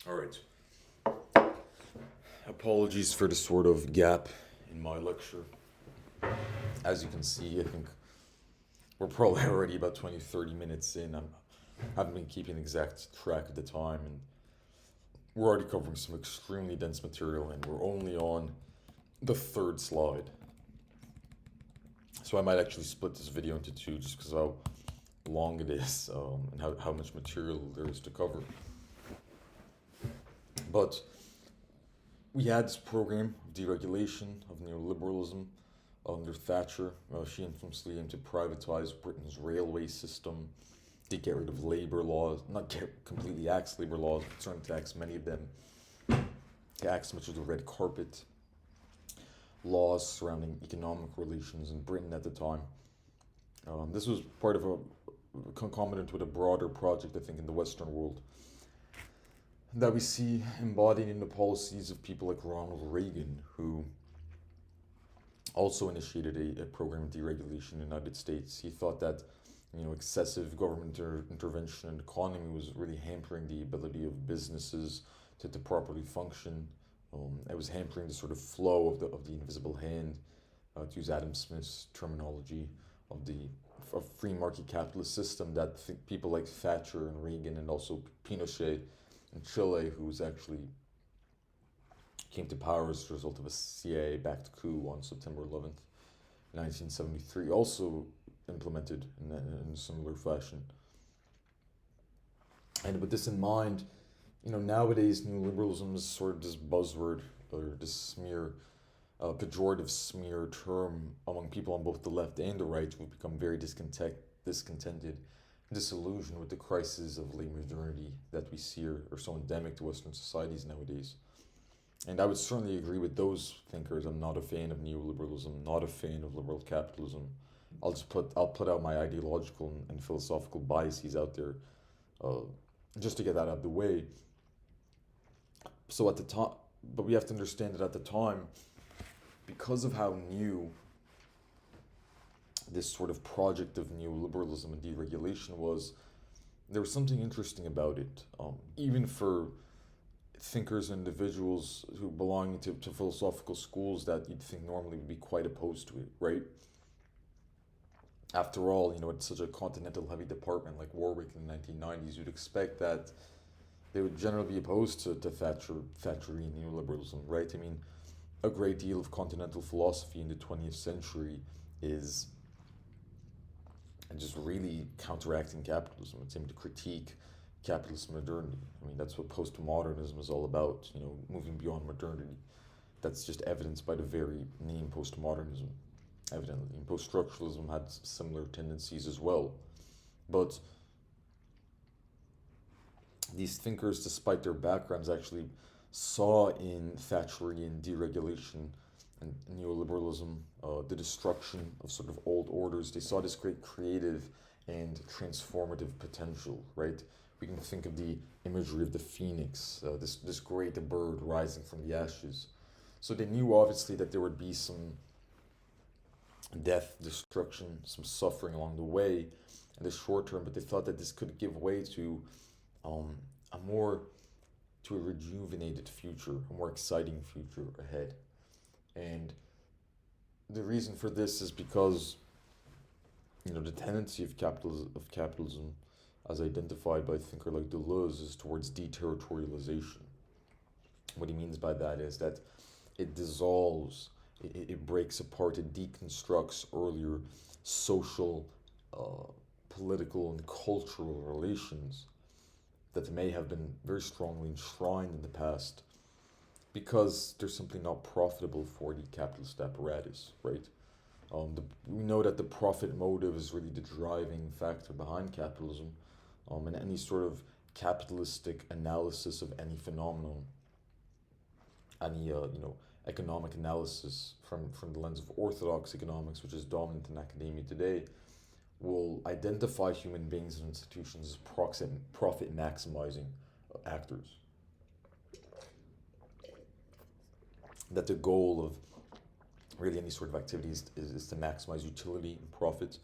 All right. Apologies for the sort of gap in my lecture. As you can see, I think we're probably already about 20-30 minutes in. I haven't been keeping exact track of the time, and we're already covering some extremely dense material, and we're only on the third slide. So I might actually split this video into two just because how long it is and how much material there is to cover. But we had this program of deregulation of neoliberalism under Thatcher. She infamously aimed to privatize Britain's railway system, to get rid of labor laws, not completely axe labor laws, but certainly to axe many of them, to axe much of the red carpet laws surrounding economic relations in Britain at the time. This was part of a concomitant with a broader project, I think, in the Western world that we see embodied in the policies of people like Ronald Reagan, who also initiated a program of deregulation in the United States. He thought that excessive government intervention in the economy was really hampering the ability of businesses to properly function. It was hampering the sort of flow of the invisible hand, to use Adam Smith's terminology, of the free market capitalist system that people like Thatcher and Reagan and also Pinochet in Chile, who was actually came to power as a result of a CIA-backed coup on September 11th, 1973, also implemented in a similar fashion. And with this in mind, nowadays neoliberalism is sort of this buzzword or this smear, pejorative smear term among people on both the left and the right who have become very discontented, disillusioned with the crisis of late modernity that we see are so endemic to Western societies nowadays. And I would certainly agree with those thinkers. I'm not a fan of neoliberalism, not a fan of liberal capitalism. I'll put out my ideological and philosophical biases out there, just to get that out of the way. So at the time, but we have to understand that at the time, because of how new this sort of project of neoliberalism and deregulation was, there was something interesting about it, even for thinkers and individuals who belong to philosophical schools that you'd think normally would be quite opposed to it, right? After all, it's such a continental heavy department like Warwick in the 1990s, you'd expect that they would generally be opposed to Thatcherian neoliberalism, right? I mean, a great deal of continental philosophy in the 20th century is just really counteracting capitalism. It's aimed to critique capitalist modernity. I mean, that's what postmodernism is all about, moving beyond modernity. That's just evidenced by the very name postmodernism, evidently. And post-structuralism had similar tendencies as well. But these thinkers, despite their backgrounds, actually saw in Thatcherian deregulation and neoliberalism the destruction of sort of old orders. They saw this great creative and transformative potential, right? We can think of the imagery of the phoenix, this great bird rising from the ashes. So they knew obviously that there would be some death, destruction, some suffering along the way in the short term, but they thought that this could give way to a rejuvenated future, a more exciting future ahead. And the reason for this is because the tendency of capitalism as identified by a thinker like Deleuze is towards deterritorialization. What he means by that is that it dissolves, it breaks apart, it deconstructs earlier social, political, and cultural relations that may have been very strongly enshrined in the past because they're simply not profitable for the capitalist apparatus, right? We know that the profit motive is really the driving factor behind capitalism, and any sort of capitalistic analysis of any phenomenon, any economic analysis from the lens of orthodox economics, which is dominant in academia today, will identify human beings and institutions as profit maximizing actors. That the goal of really any sort of activities is to maximize utility and profit.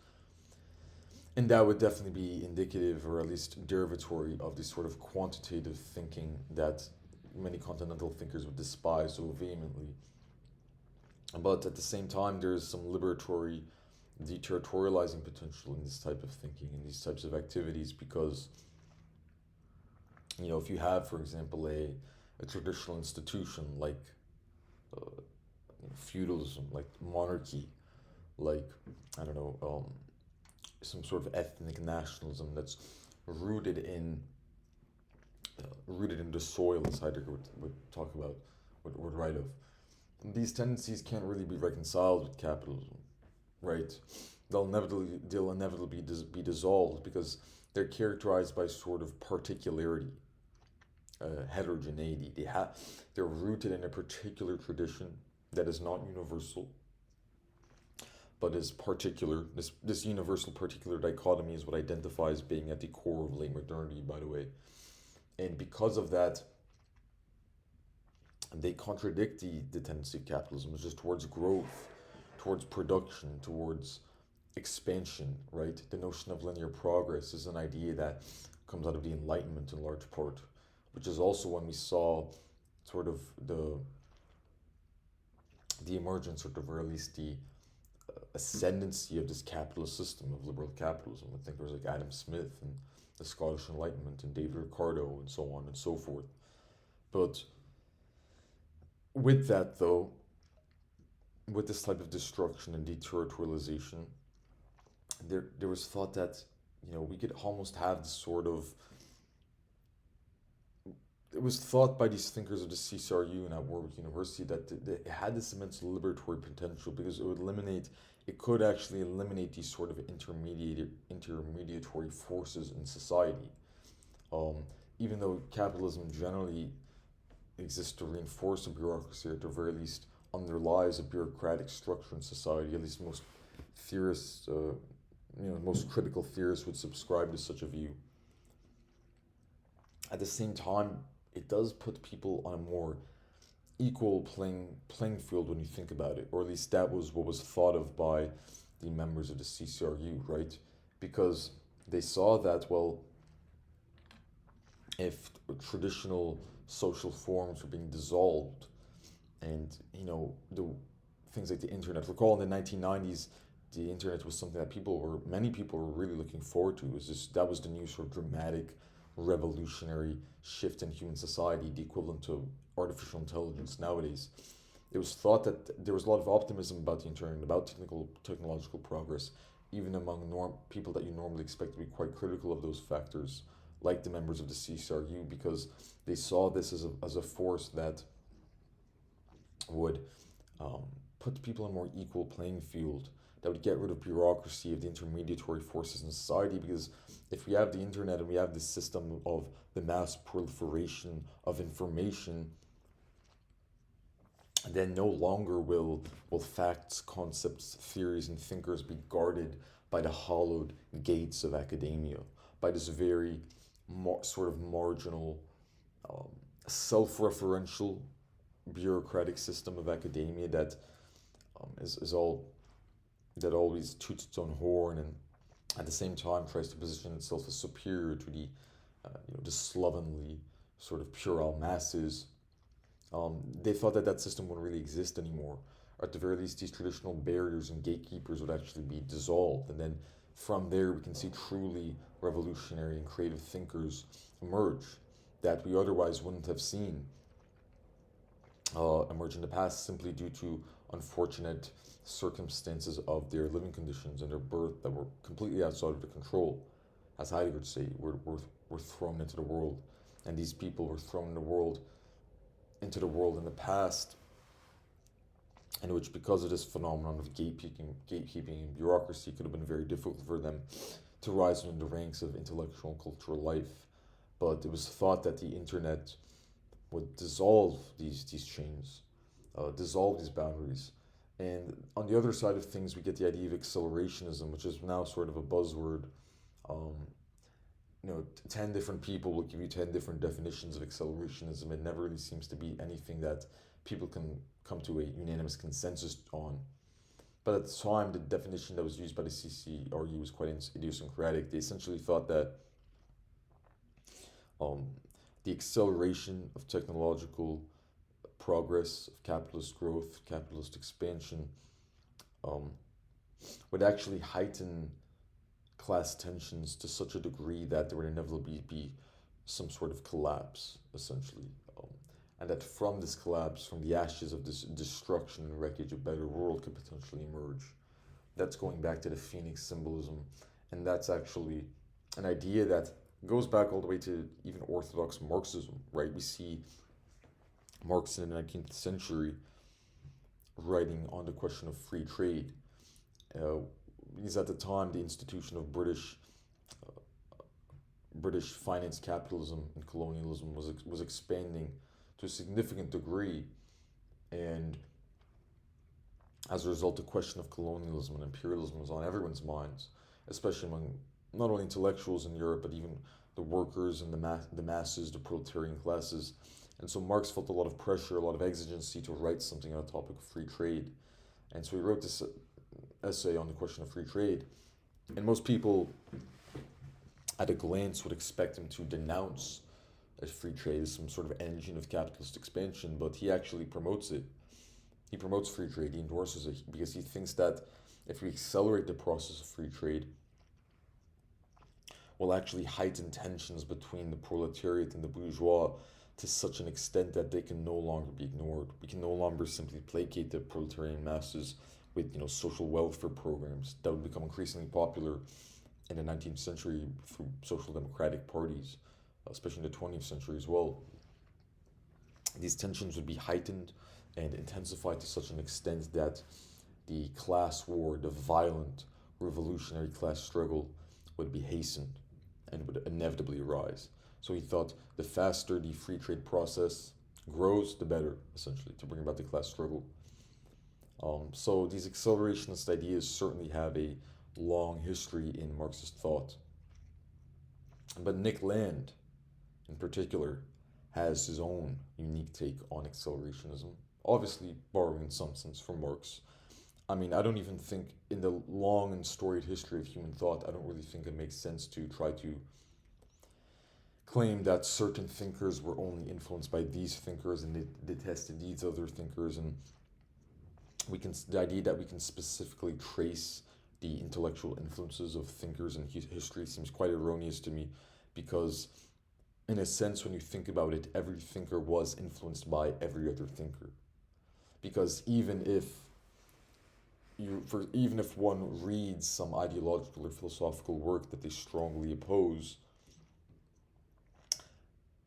And that would definitely be indicative or at least derivatory of this sort of quantitative thinking that many continental thinkers would despise so vehemently. But at the same time, there is some liberatory, deterritorializing potential in this type of thinking, in these types of activities, because, if you have, for example, a traditional institution like feudalism, like monarchy, like, I don't know, some sort of ethnic nationalism that's rooted in the soil, as Heidegger would talk about, would write of. These tendencies can't really be reconciled with capitalism, right? They'll inevitably be dissolved because they're characterized by sort of particularity, heterogeneity. They're rooted in a particular tradition that is not universal, but is particular. This universal particular dichotomy is what identifies being at the core of late modernity, by the way. And because of that, they contradict the tendency of capitalism, which is towards growth, towards production, towards expansion, right? The notion of linear progress is an idea that comes out of the Enlightenment in large part, which is also when we saw sort of the emergence, or at least the ascendancy of this capitalist system of liberal capitalism. I think there was like Adam Smith and the Scottish Enlightenment and David Ricardo and so on and so forth. But with that, though, with this type of destruction and deterritorialization, there was thought that we could almost have this sort of. It was thought by these thinkers of the CCRU and at Warwick University that it had this immense liberatory potential because it could actually eliminate these sort of intermediatory forces in society. Even though capitalism generally exists to reinforce a bureaucracy, or at the very least underlies a bureaucratic structure in society, at least most theorists, most critical theorists would subscribe to such a view. At the same time, it does put people on a more equal playing field when you think about it, or at least that was what was thought of by the members of the CCRU, right? Because they saw that, well, if traditional social forms were being dissolved, and the things like the internet. Recall in the 1990s, the internet was something that many people were really looking forward to. That was the new sort of dramatic, revolutionary shift in human society, the equivalent to artificial intelligence nowadays. It was thought that there was a lot of optimism about the internet, about technological progress, even among people that you normally expect to be quite critical of those factors, like the members of the CCRU, because they saw this as a force that would put people on a more equal playing field, that would get rid of bureaucracy, of the intermediatory forces in society, because if we have the internet and we have this system of the mass proliferation of information, then no longer will facts, concepts, theories, and thinkers be guarded by the hollowed gates of academia, by this very sort of marginal, self-referential bureaucratic system of academia that always toots its own horn and at the same time tries to position itself as superior to the slovenly sort of puerile masses. They thought that system wouldn't really exist anymore. Or at the very least, these traditional barriers and gatekeepers would actually be dissolved, and then from there we can see truly revolutionary and creative thinkers emerge that we otherwise wouldn't have seen emerge in the past, simply due to unfortunate circumstances of their living conditions and their birth that were completely outside of their control. As Heidegger would say, were thrown into the world, and these people were thrown into the world in the past, in which, because of this phenomenon of gatekeeping and bureaucracy, could have been very difficult for them to rise in the ranks of intellectual and cultural life. But it was thought that the internet would dissolve these chains, dissolve these boundaries. And on the other side of things, we get the idea of accelerationism, which is now sort of a buzzword. 10 different people will give you 10 different definitions of accelerationism. It never really seems to be anything that people can come to a unanimous consensus on. But at the time, the definition that was used by the CCRU was quite idiosyncratic. They essentially thought that the acceleration of technological progress, of capitalist growth, capitalist expansion, um, would actually heighten class tensions to such a degree that there would inevitably be some sort of collapse, essentially. And that from this collapse, from the ashes of this destruction and wreckage, a better world could potentially emerge. That's going back to the phoenix symbolism, and that's actually an idea that goes back all the way to even orthodox Marxism, right? We see Marx in the 19th century writing on the question of free trade. Because at the time, the institution of British finance capitalism and colonialism was expanding to a significant degree, and as a result, the question of colonialism and imperialism was on everyone's minds, especially among not only intellectuals in Europe, but even the workers and the masses, the proletarian classes. And so Marx felt a lot of pressure, a lot of exigency to write something on the topic of free trade. And so he wrote this essay on the question of free trade. And most people, at a glance, would expect him to denounce free trade as some sort of engine of capitalist expansion, but he actually promotes it. He promotes free trade, he endorses it, because he thinks that if we accelerate the process of free trade, we'll actually heighten tensions between the proletariat and the bourgeois to such an extent that they can no longer be ignored. We can no longer simply placate the proletarian masses with, social welfare programs that would become increasingly popular in the 19th century through social democratic parties, especially in the 20th century as well. These tensions would be heightened and intensified to such an extent that the class war, the violent revolutionary class struggle, would be hastened and would inevitably arise. So he thought the faster the free trade process grows, the better, essentially, to bring about the class struggle. So these accelerationist ideas certainly have a long history in Marxist thought. But Nick Land, in particular, has his own unique take on accelerationism, obviously borrowing in some sense from Marx. I mean, I don't even think, in the long and storied history of human thought, I don't really think it makes sense to try to claim that certain thinkers were only influenced by these thinkers and they detested these other thinkers. And the idea that we can specifically trace the intellectual influences of thinkers in history seems quite erroneous to me, because in a sense, when you think about it, every thinker was influenced by every other thinker. Because even if one reads some ideological or philosophical work that they strongly oppose,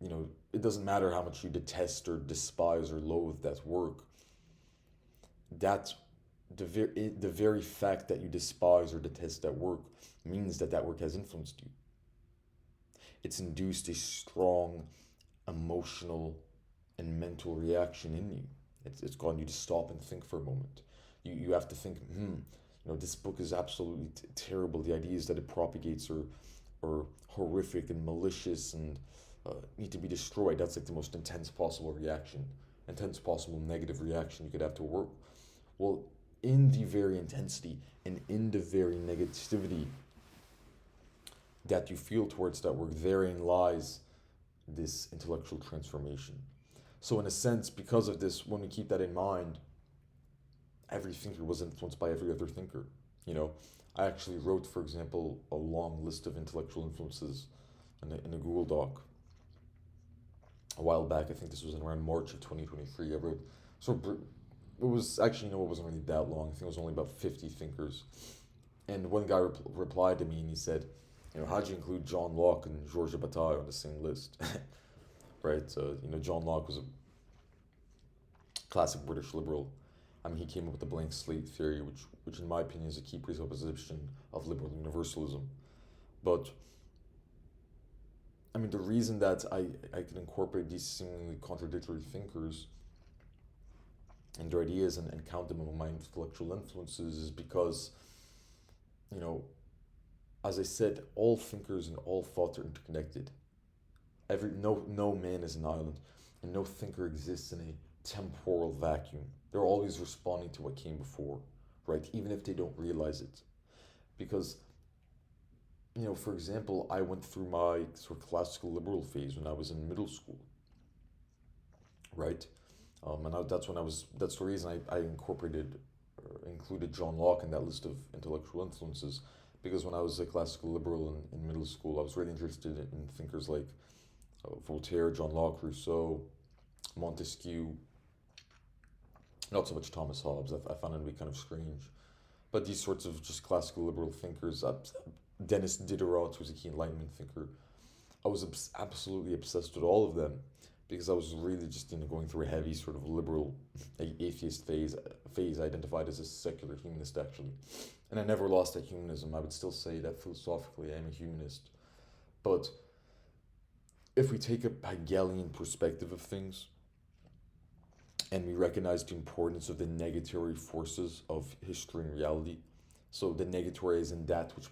it doesn't matter how much you detest or despise or loathe that work. That the very fact that you despise or detest that work means that work has influenced you. It's induced a strong emotional and mental reaction in you. It's gotten you to stop and think for a moment. You have to think, this book is absolutely terrible. The ideas that it propagates are horrific and malicious and need to be destroyed. That's like the most intense possible negative reaction you could have to work. Well, in the very intensity and in the very negativity that you feel towards that work, therein lies this intellectual transformation. So in a sense, because of this, when we keep that in mind, every thinker was influenced by every other thinker. I actually wrote, for example, a long list of intellectual influences in a Google Doc a while back. I think this was in around March of 2023. I wrote, it was actually, it wasn't really that long. I think it was only about 50 thinkers. And one guy replied to me and he said, how'd you include John Locke and Georges Bataille on the same list? Right? John Locke was a classic British liberal. I mean, he came up with the blank slate theory, which in my opinion is a key presupposition of liberal universalism. But, I mean, the reason that I can incorporate these seemingly contradictory thinkers and their ideas and count them among my intellectual influences is because, as I said, all thinkers and all thoughts are interconnected. No man is an island, and no thinker exists in a temporal vacuum. They're always responding to what came before, right? Even if they don't realize it. Because For example, I went through my sort of classical liberal phase when I was in middle school, right? That's the reason I incorporated, or included John Locke in that list of intellectual influences, because when I was a classical liberal in middle school, I was really interested in thinkers like Voltaire, John Locke, Rousseau, Montesquieu, not so much Thomas Hobbes. I found him to be kind of strange. But these sorts of just classical liberal thinkers, Denis Diderot, who's a key Enlightenment thinker, I was absolutely obsessed with all of them because I was really just going through a heavy sort of liberal atheist phase. I identified as a secular humanist actually, and I never lost that humanism. I would still say that philosophically I am a humanist, but if we take a Hegelian perspective of things and we recognize the importance of the negatory forces of history and reality. So the negatory is in that which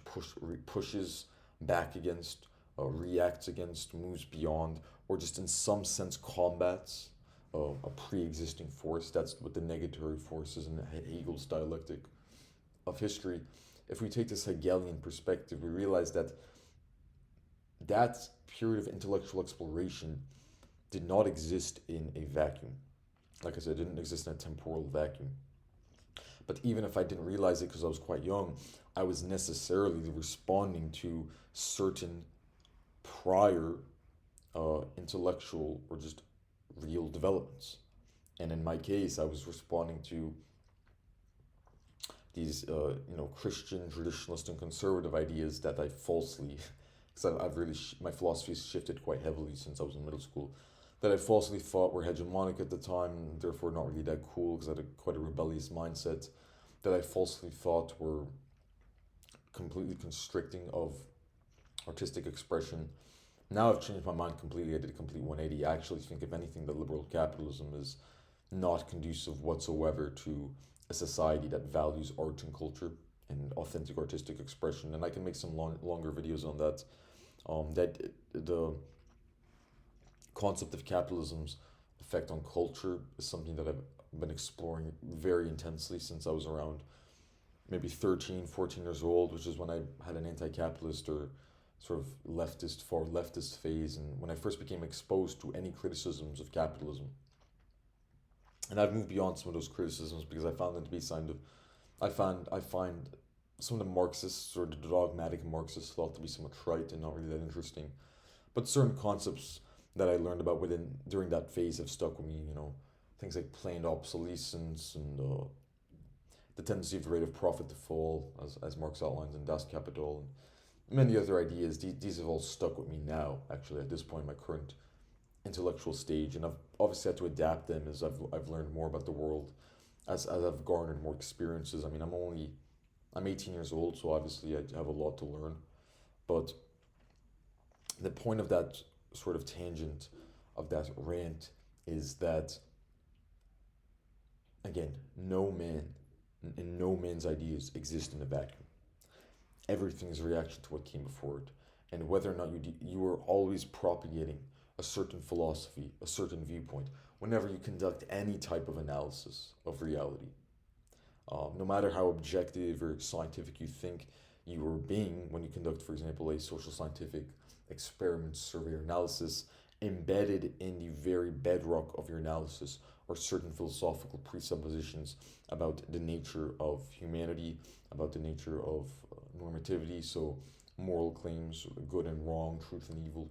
pushes back against, reacts against, moves beyond, or just in some sense combats a pre-existing force. That's what the negatory force is in Hegel's dialectic of history. If we take this Hegelian perspective, we realize that that period of intellectual exploration did not exist in a vacuum. Like I said, it didn't exist in a temporal vacuum. But even if I didn't realize it because I was quite young, I was necessarily responding to certain prior intellectual or just real developments. And in my case, I was responding to these, Christian, traditionalist, and conservative ideas that I falsely, because I've really, my philosophy has shifted quite heavily since I was in middle school, that I falsely thought were hegemonic at the time, and therefore not really that cool because I had quite a rebellious mindset, that I falsely thought were completely constricting of artistic expression. Now I've changed my mind completely. I did a complete 180. I actually think, if anything, that liberal capitalism is not conducive whatsoever to a society that values art and culture and authentic artistic expression. And I can make some longer videos on that. That the concept of capitalism's effect on culture is something that I've been exploring very intensely since I was around maybe 13, 14 years old, which is when I had an anti-capitalist or sort of leftist, far leftist phase, and when I first became exposed to any criticisms of capitalism. And I've moved beyond some of those criticisms because I found them to be I find some of the Marxists or the dogmatic Marxist thought to be somewhat trite and not really that interesting. But certain concepts that I learned about during that phase have stuck with me. Things like planned obsolescence and the tendency of the rate of profit to fall, as Marx outlines in Das Kapital, and many other ideas. These have all stuck with me now, actually, at this point in my current intellectual stage, and I've obviously had to adapt them as I've learned more about the world, as I've garnered more experiences. I mean, I'm 18 years old, so obviously I have a lot to learn, but the point of that sort of tangent, of that rant, is that, again, no man and no man's ideas exist in a vacuum. Everything is a reaction to what came before it, and whether or not you are always propagating a certain philosophy, a certain viewpoint, whenever you conduct any type of analysis of reality. No matter how objective or scientific you think you are being when you conduct, for example, a social scientific experiment, survey, or analysis, embedded in the very bedrock of your analysis are certain philosophical presuppositions about the nature of humanity, about the nature of normativity, so moral claims, good and wrong, truth and evil.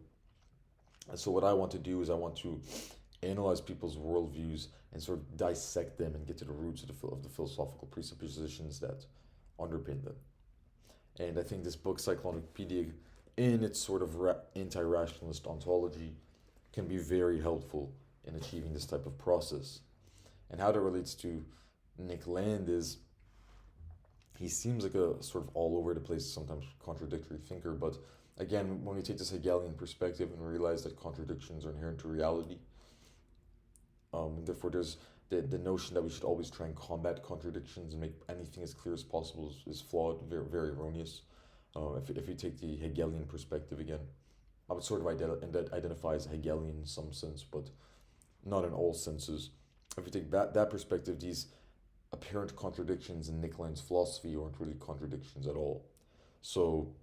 And so what I want to do is I want to analyze people's worldviews and sort of dissect them and get to the roots of the philosophical presuppositions that underpin them. And I think this book, Cyclonopedia, in its sort of anti-rationalist ontology, can be very helpful in achieving this type of process. And how that relates to Nick Land is, he seems like a sort of all over the place, sometimes contradictory thinker, but again, when we take this Hegelian perspective and realize that contradictions are inherent to reality, therefore there's the notion that we should always try and combat contradictions and make anything as clear as possible is flawed, very, very erroneous. If you take the Hegelian perspective again, I would sort of identify as Hegelian in some sense, but not in all senses. If you take that perspective, these apparent contradictions in Nick Land's philosophy aren't really contradictions at all. So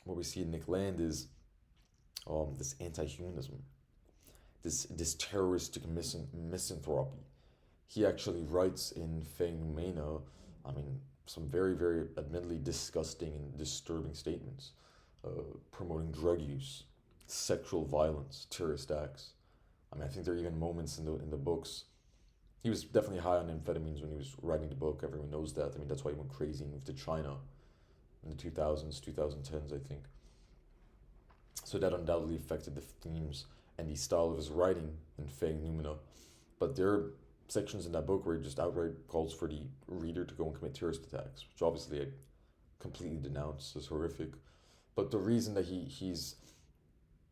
what we see in Nick Land is this anti-humanism, this terroristic misanthropy. He actually writes in Feng Numena, some very, very admittedly disgusting and disturbing statements, promoting drug use, sexual violence, terrorist acts. I think there are even moments in the books. He was definitely high on amphetamines when he was writing the book. Everyone knows that. That's why he went crazy and moved to China in the 2000s, 2010s, I think. So that undoubtedly affected the themes and the style of his writing in Feng Numena. But there are sections in that book where he just outright calls for the reader to go and commit terrorist attacks, which obviously I completely denounce as horrific. But the reason that he's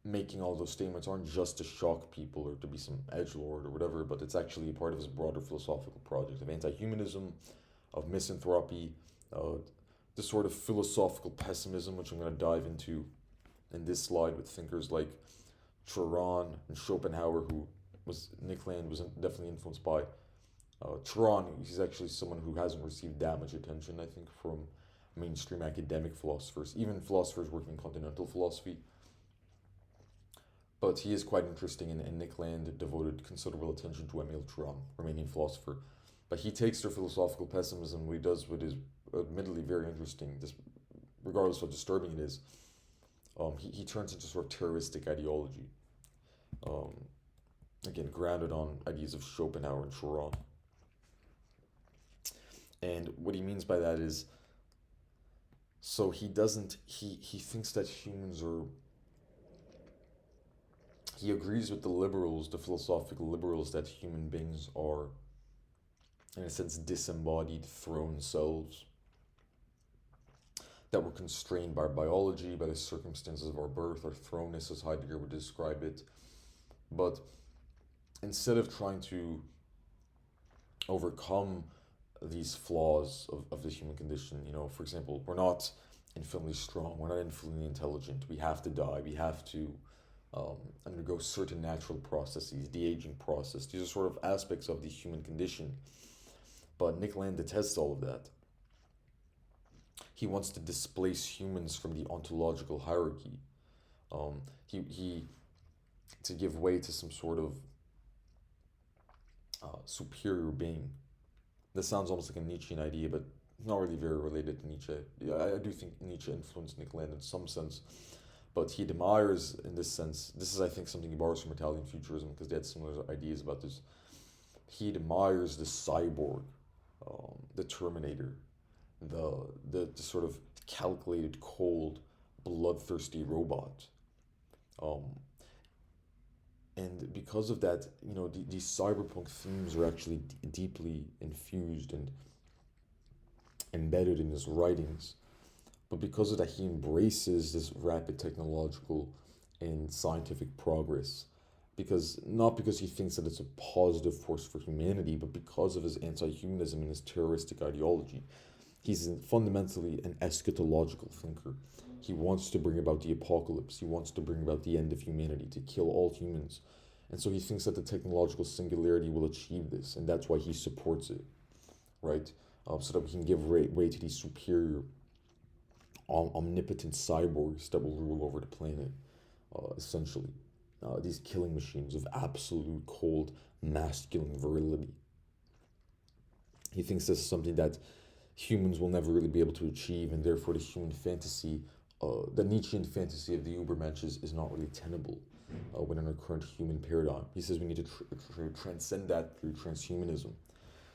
making all those statements aren't just to shock people or to be some edgelord or whatever, but it's actually a part of his broader philosophical project of anti-humanism, of misanthropy, the sort of philosophical pessimism, which I'm going to dive into in this slide with thinkers like Turan and Schopenhauer, who Nick Land was definitely influenced by. Turan, he's actually someone who hasn't received that much attention, I think, from mainstream academic philosophers, even philosophers working in continental philosophy. But he is quite interesting, and Nick Land devoted considerable attention to Emile Turan, Romanian philosopher. But he takes their philosophical pessimism, what he does what is admittedly very interesting, regardless of how disturbing it is. He turns into sort of terroristic ideology. Again, grounded on ideas of Schopenhauer and Turan. And what he means by that is, so he thinks that humans are, he agrees with the liberals, the philosophical liberals, that human beings are, in a sense, disembodied, thrown selves that were constrained by biology, by the circumstances of our birth, or thrownness, as Heidegger would describe it. But instead of trying to overcome these flaws of the human condition, for example, we're not infinitely strong, we're not infinitely intelligent, we have to die, we have to undergo certain natural processes, the aging process. These are sort of aspects of the human condition. But Nick Land detests all of that. He wants to displace humans from the ontological hierarchy. He to give way to some sort of superior being. This sounds almost like a Nietzschean idea, but not really very related to Nietzsche. Yeah, I do think Nietzsche influenced Nick Land in some sense, but he admires, in this sense, this is, I think, something he borrows from Italian futurism, because they had similar ideas about this. He admires the cyborg, the Terminator, the sort of calculated, cold, bloodthirsty robot. And because of that, these cyberpunk themes are actually deeply infused and embedded in his writings. But because of that, he embraces this rapid technological and scientific progress. Not because he thinks that it's a positive force for humanity, but because of his anti-humanism and his terroristic ideology. He's fundamentally an eschatological thinker. He wants to bring about the apocalypse. He wants to bring about the end of humanity, to kill all humans. And so he thinks that the technological singularity will achieve this, and that's why he supports it, right? So that we can give way to these superior, omnipotent cyborgs that will rule over the planet, essentially. These killing machines of absolute cold, masculine virility. He thinks this is something that humans will never really be able to achieve, and therefore the human fantasy, the Nietzschean fantasy of the Übermensch is not really tenable within our current human paradigm. He says we need to transcend that through transhumanism.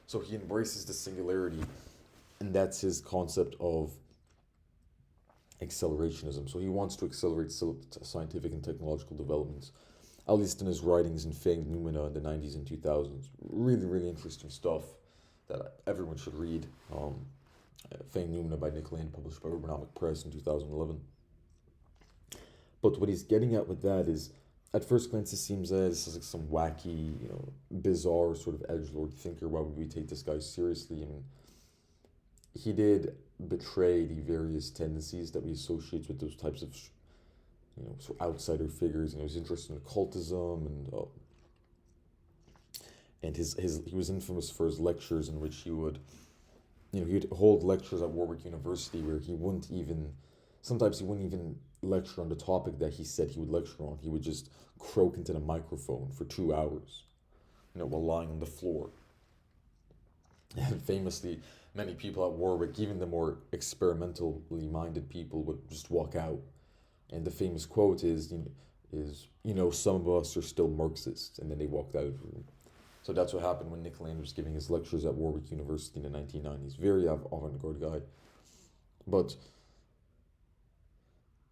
So he embraces the singularity, and that's his concept of accelerationism. So he wants to accelerate scientific and technological developments, at least in his writings in Feng Numena in the 90s and 2000s. Really, really interesting stuff that everyone should read. Feng Numena by Nick Land, published by Urbanomic Press in 2011. But what he's getting at with that is, at first glance, it seems that this is like some wacky, bizarre sort of edgelord thinker. Why would we take this guy seriously? He did betray the various tendencies that we associate with those types of, sort of outsider figures. He's interested in occultism, and he was infamous for his lectures in which he would, he'd hold lectures at Warwick University where he wouldn't even sometimes he wouldn't even lecture on the topic that he said he would lecture on. He would just croak into the microphone for 2 hours, while lying on the floor. And famously, many people at Warwick, even the more experimentally minded people, would just walk out. And the famous quote is, some of us are still Marxists, and then they walked out of the room. So that's what happened when Nick Land was giving his lectures at Warwick University in the 1990s. Very avant-garde guy. But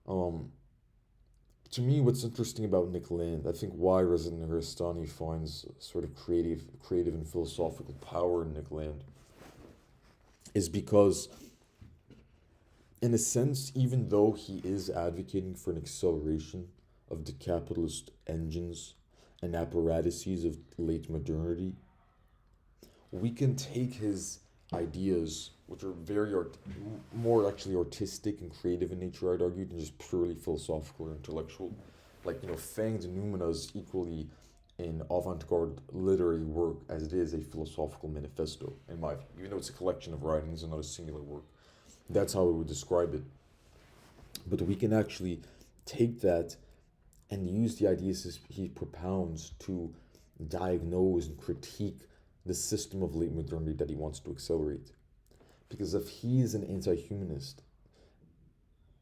to me, what's interesting about Nick Land, I think why Reza Negarestani finds sort of creative and philosophical power in Nick Land, is because, in a sense, even though he is advocating for an acceleration of the capitalist engines and apparatuses of late modernity, we can take his ideas, which are very more actually artistic and creative in nature, I'd argue, than just purely philosophical or intellectual. Like, Fang's Noumena is equally an avant-garde literary work as it is a philosophical manifesto, in my view. Even though it's a collection of writings and not a singular work. That's how I would describe it. But we can actually take that and use the ideas he propounds to diagnose and critique the system of late modernity that he wants to accelerate. Because if he is an anti-humanist,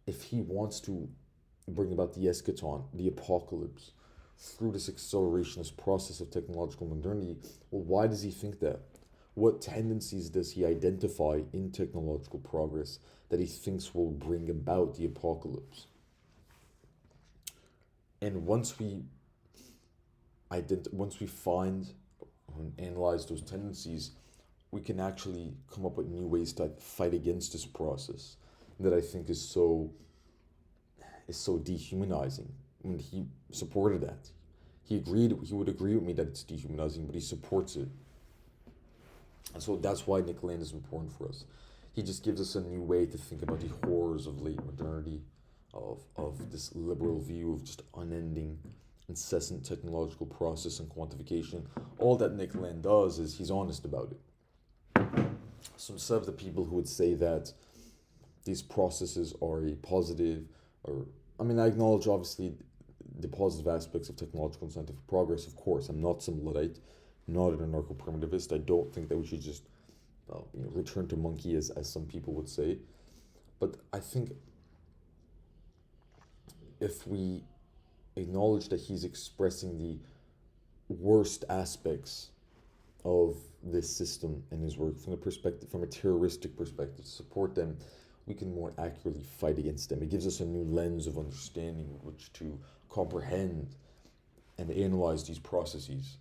if he wants to bring about the eschaton, the apocalypse, through this accelerationist process of technological modernity, well, why does he think that? What tendencies does he identify in technological progress that he thinks will bring about the apocalypse? And once we find and analyze those tendencies, we can actually come up with new ways to fight against this process that I think is so dehumanizing. I mean, he supported that. He would agree with me that it's dehumanizing, but he supports it. And so that's why Nick Land is important for us. He just gives us a new way to think about the horrors of late modernity, of this liberal view of just unending, incessant technological process and quantification. All that Nick Land does is he's honest about it. So instead of the people who would say that these processes are a positive, I acknowledge obviously the positive aspects of technological and scientific progress, of course. I'm not some Luddite, not an anarcho-primitivist. I don't think that we should just return to monkey, as some people would say. But I think if we acknowledge that he's expressing the worst aspects of this system in his work from a terroristic perspective, to support them, we can more accurately fight against them. It gives us a new lens of understanding with which to comprehend and analyze these processes.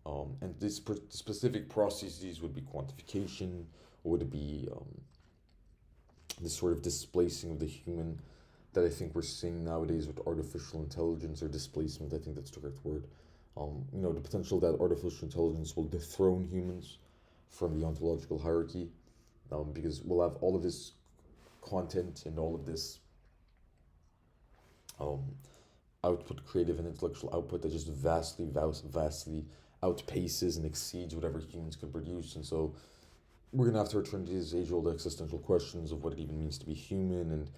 And this specific processes would be quantification, or would it be this sort of displacing of the human that I think we're seeing nowadays with artificial intelligence, or displacement, I think that's the correct word. The potential that artificial intelligence will dethrone humans from the ontological hierarchy, because we'll have all of this content and all of this output, creative and intellectual output, that just vastly outpaces and exceeds whatever humans can produce. And so we're going to have to return to these age-old existential questions of what it even means to be human, and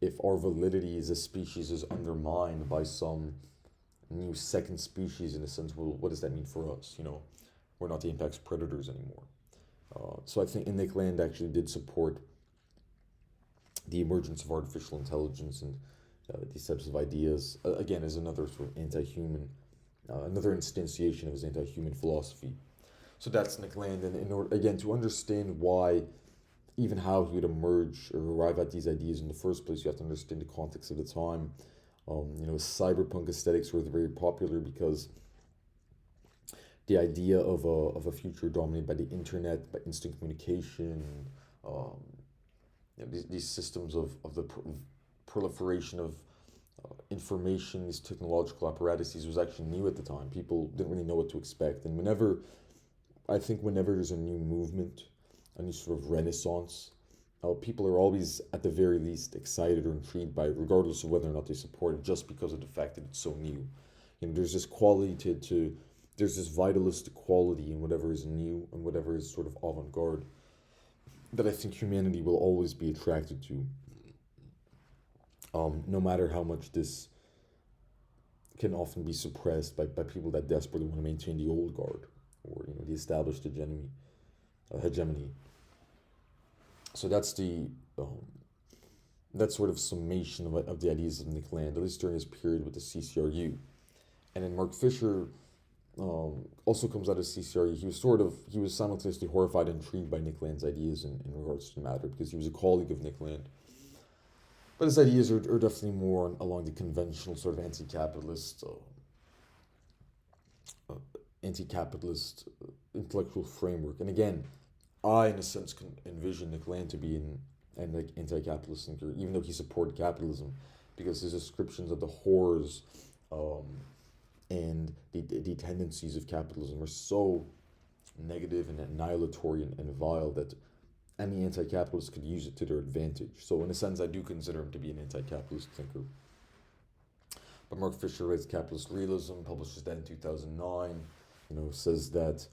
if our validity as a species is undermined by some new second species, in a sense, well, what does that mean for us? We're not the apex predators anymore. So I think Nick Land actually did support the emergence of artificial intelligence and these types of ideas, again, as another sort of anti-human, another instantiation of his anti-human philosophy. So that's Nick Land, and in order, again, to understand why, even how he would emerge or arrive at these ideas in the first place, you have to understand the context of the time. Cyberpunk aesthetics were very popular because the idea of a future dominated by the internet, by instant communication, these systems of the proliferation of information, these technological apparatuses, was actually new at the time. People didn't really know what to expect. And whenever there's a new movement, a new sort of renaissance, people are always, at the very least, excited or intrigued by it, regardless of whether or not they support it, just because of the fact that it's so new. There's this quality there's this vitalistic quality in whatever is new and whatever is sort of avant-garde that I think humanity will always be attracted to. no matter how much this can often be suppressed by people that desperately want to maintain the old guard, or the established hegemony. So that's the that sort of summation of the ideas of Nick Land, at least during his period with the CCRU. And then Mark Fisher also comes out of CCRU. He was simultaneously horrified and intrigued by Nick Land's ideas in regards to matter, because he was a colleague of Nick Land. But his ideas are definitely more along the conventional sort of anti-capitalist intellectual framework. And again, I, in a sense, can envision Nick Land to be an like anti-capitalist thinker, even though he supported capitalism, because his descriptions of the horrors and the tendencies of capitalism are so negative and annihilatory and vile that any anti-capitalist could use it to their advantage. So in a sense, I do consider him to be an anti-capitalist thinker. But Mark Fisher writes Capitalist Realism, publishes that in 2009, says that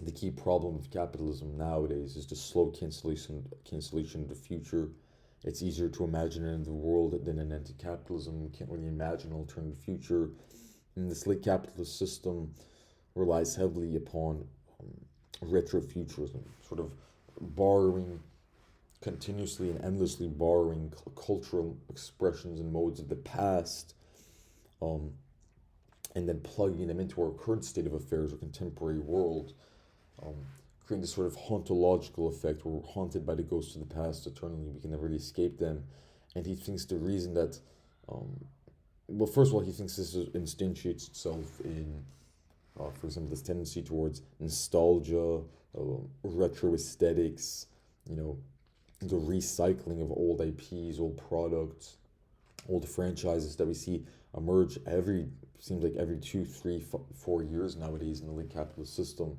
the key problem of capitalism nowadays is the slow cancellation of the future. It's easier to imagine an end of the world than an end to capitalism. We can't really imagine an alternative future. And this late capitalist system relies heavily upon retrofuturism, sort of continuously and endlessly borrowing cultural expressions and modes of the past, and then plugging them into our current state of affairs or contemporary world, creating this sort of hauntological effect where we're haunted by the ghosts of the past eternally. We can never really escape them. And he thinks the reason that, well, first of all, he thinks this instantiates itself in, for example, this tendency towards nostalgia, retro aesthetics, the recycling of old IPs, old products, old franchises that we see emerge seems like every 2, 3, 4 years nowadays in the late capitalist system.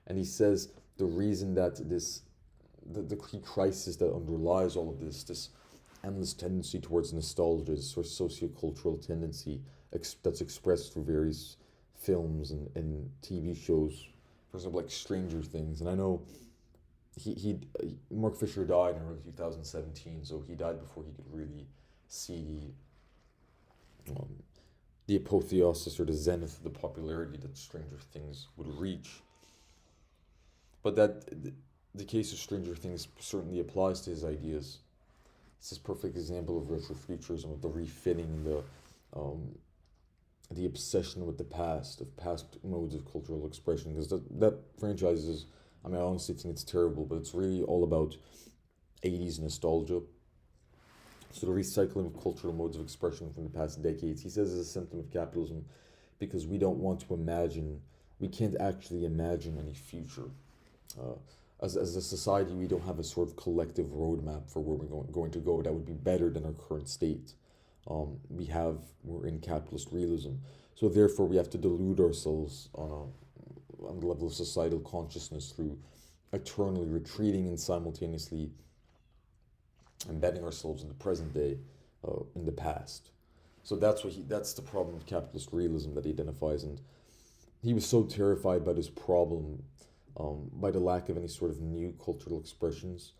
And he says the reason that the key crisis that underlies all of this endless tendency towards nostalgia, this sort of sociocultural tendency that's expressed through various films and TV shows, for example, like Stranger Things. And I know Mark Fisher died in early 2017, so he died before he could really see the apotheosis or the zenith of the popularity that Stranger Things would reach. But the case of Stranger Things certainly applies to his ideas. It's this perfect example of retrofuturism, of the refitting, the obsession with the past, of past modes of cultural expression, because that franchise is, I honestly think it's terrible, but it's really all about 80s nostalgia. So the recycling of cultural modes of expression from the past decades, he says, is a symptom of capitalism, because we can't actually imagine any future. As a society, we don't have a sort of collective roadmap for where we're going to go that would be better than our current state. We're in capitalist realism, so therefore we have to delude ourselves on the level of societal consciousness through eternally retreating and simultaneously embedding ourselves in the present day, in the past. So that's the problem of capitalist realism that he identifies, and he was so terrified by this problem, by the lack of any sort of new cultural expressions,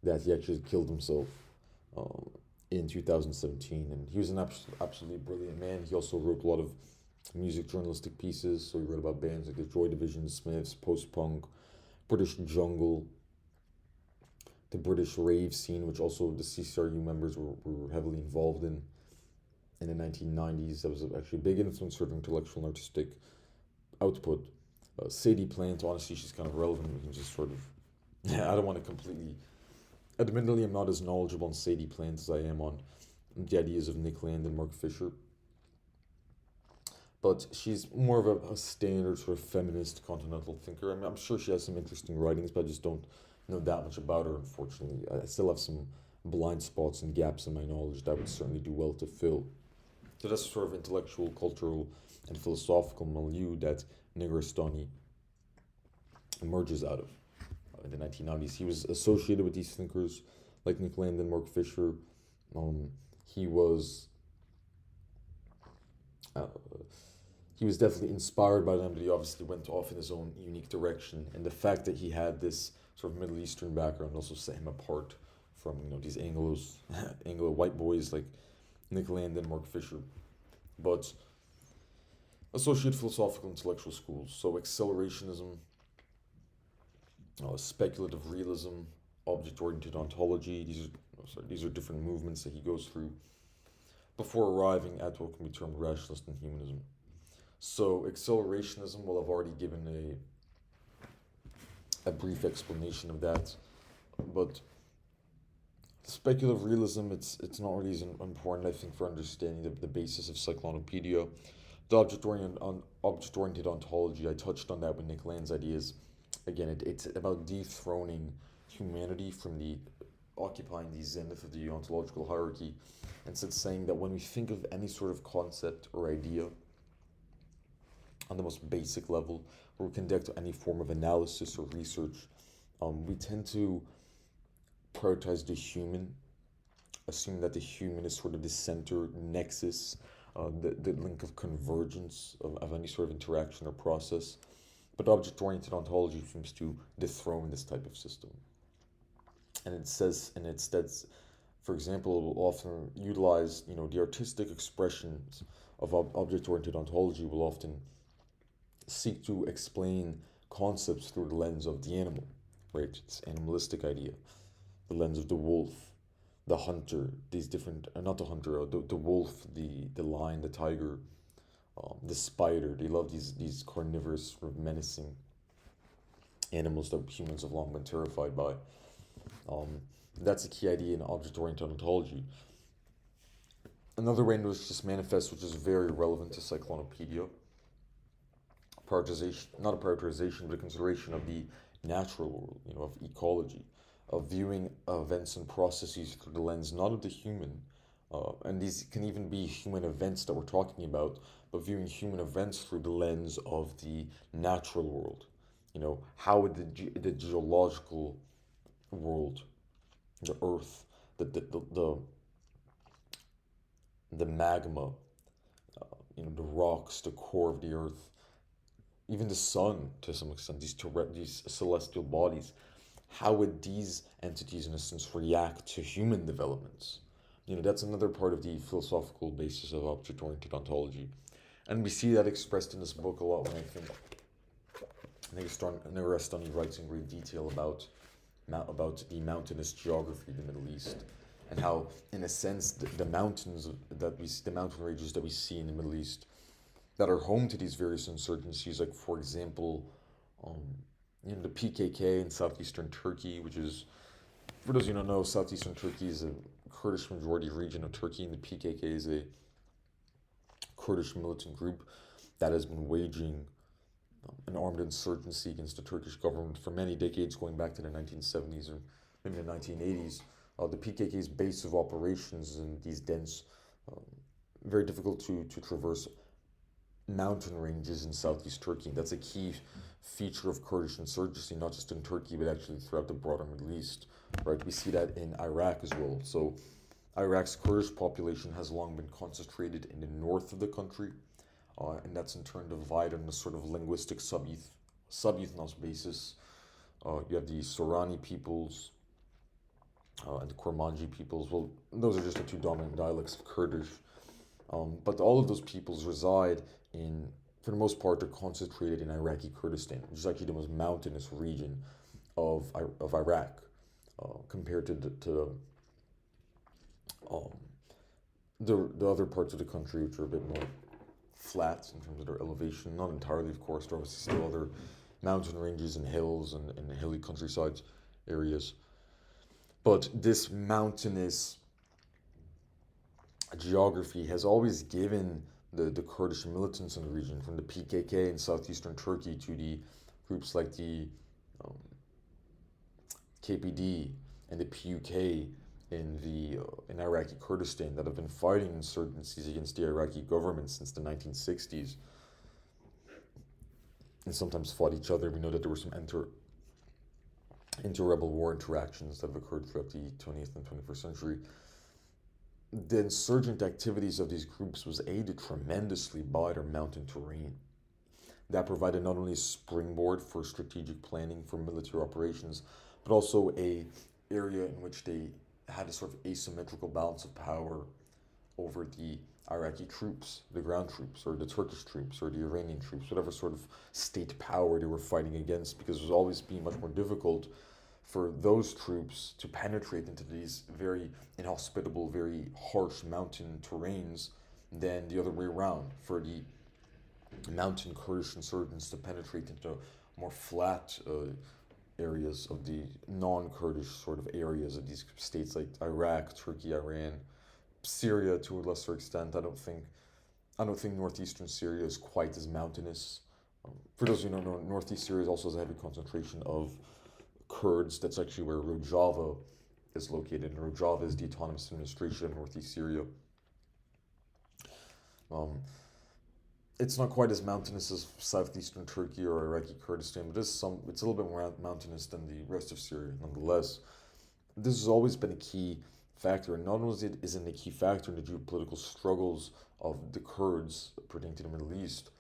that he actually killed himself in 2017. And he was an absolutely brilliant man. He also wrote a lot of music journalistic pieces. So he wrote about bands like the Joy Division, Smiths, post-punk, British jungle, the British rave scene, which also the CCRU members were heavily involved in the 1990s. That was actually a big influence for intellectual and artistic output. Sadie Plant, honestly, she's kind of relevant. We can just sort of, I don't want to completely, admittedly, I'm not as knowledgeable on Sadie Plant as I am on the ideas of Nick Land and Mark Fisher. But she's more of a standard sort of feminist continental thinker. I'm sure she has some interesting writings, but I just don't know that much about her, unfortunately. I still have some blind spots and gaps in my knowledge that I would certainly do well to fill. So that's sort of intellectual, cultural, and philosophical milieu that Negarestani emerges out of in the 1990s. He was associated with these thinkers like Nick Land and Mark Fisher. He was definitely inspired by them, but he obviously went off in his own unique direction. And the fact that he had this sort of Middle Eastern background also set him apart from these Anglo white boys like Nick Land and Mark Fisher, but associate philosophical intellectual schools. So accelerationism, speculative realism, object-oriented ontology. These are different movements that he goes through before arriving at what can be termed rationalist and humanism. So accelerationism, well, I've already given a brief explanation of that, but speculative realism, it's not really as important, I think, for understanding the basis of Cyclonopedia. The object-oriented ontology, I touched on that with Nick Land's ideas. Again, it's about dethroning humanity from occupying the zenith of the ontological hierarchy, and instead saying that when we think of any sort of concept or idea on the most basic level, or we conduct any form of analysis or research, we tend to prioritize the human, assuming that the human is sort of the center nexus, the link of convergence of any sort of interaction or process. But object-oriented ontology seems to dethrone this type of system. And it says, and instead, for example, it will often utilize, the artistic expressions of object-oriented ontology will often seek to explain concepts through the lens of the animal, right? It's animalistic idea. The lens of the wolf, the hunter, these different, not the hunter, the wolf, the lion, the tiger, the spider. They love these carnivorous, sort of menacing animals that humans have long been terrified by. That's a key idea in object-oriented ontology. Another way in which this manifests, which is very relevant to Cyclonopedia, not a prioritization, but a consideration of the natural world, of ecology, of viewing events and processes through the lens not of the human, and these can even be human events that we're talking about, but viewing human events through the lens of the natural world. How would the geological world, the earth, the magma, the rocks, the core of the earth, even the sun to some extent, these celestial bodies, how would these entities in a sense react to human developments? That's another part of the philosophical basis of object-oriented ontology. And we see that expressed in this book a lot when I think Negarestani writes in great detail about the mountainous geography of the Middle East, and how, in a sense, the mountain ranges that we see in the Middle East that are home to these various insurgencies, like, for example, the PKK in southeastern Turkey, which is, for those of you who don't know, southeastern Turkey is a Kurdish majority region of Turkey, and the PKK is a Kurdish militant group that has been waging an armed insurgency against the Turkish government for many decades, going back to the 1970s or maybe the 1980s. The PKK's base of operations is in these dense, very difficult to traverse mountain ranges in southeast Turkey. That's a key feature of Kurdish insurgency, not just in Turkey, but actually throughout the broader Middle East. Right? We see that in Iraq as well. So Iraq's Kurdish population has long been concentrated in the north of the country, and that's in turn divided on a sort of linguistic sub-ethnos basis. You have the Sorani peoples and the Kurmanji peoples. Well, those are just the two dominant dialects of Kurdish. But all of those peoples reside in, for the most part, they're concentrated in Iraqi Kurdistan, which is actually the most mountainous region of Iraq, compared to the other parts of the country, which are a bit more flat in terms of their elevation. Not entirely, of course. There are obviously still other mountain ranges and hills and hilly countryside areas. But this mountainous geography has always given the Kurdish militants in the region, from the PKK in southeastern Turkey to the groups like the KPD and the PUK in Iraqi Kurdistan, that have been fighting insurgencies against the Iraqi government since the 1960s, and sometimes fought each other. We know that there were some inter-rebel war interactions that have occurred throughout the 20th and 21st century. The insurgent activities of these groups was aided tremendously by their mountain terrain. That provided not only a springboard for strategic planning for military operations, but also a area in which they had a sort of asymmetrical balance of power over the Iraqi troops, the ground troops, or the Turkish troops, or the Iranian troops, whatever sort of state power they were fighting against, because it was always being much more difficult for those troops to penetrate into these very inhospitable, very harsh mountain terrains than the other way around, for the mountain Kurdish insurgents to penetrate into more flat areas of the non-Kurdish sort of areas of these states like Iraq, Turkey, Iran, Syria to a lesser extent. I don't think northeastern Syria is quite as mountainous. For those who don't know, northeast Syria also has a heavy concentration of Kurds. That's actually where Rojava is located. And Rojava is the autonomous administration of northeast Syria. It's not quite as mountainous as southeastern Turkey or Iraqi Kurdistan, but it's a little bit more mountainous than the rest of Syria. Nonetheless, this has always been a key factor, and not only is it a key factor in the geopolitical struggles of the Kurds pertaining to the Middle East,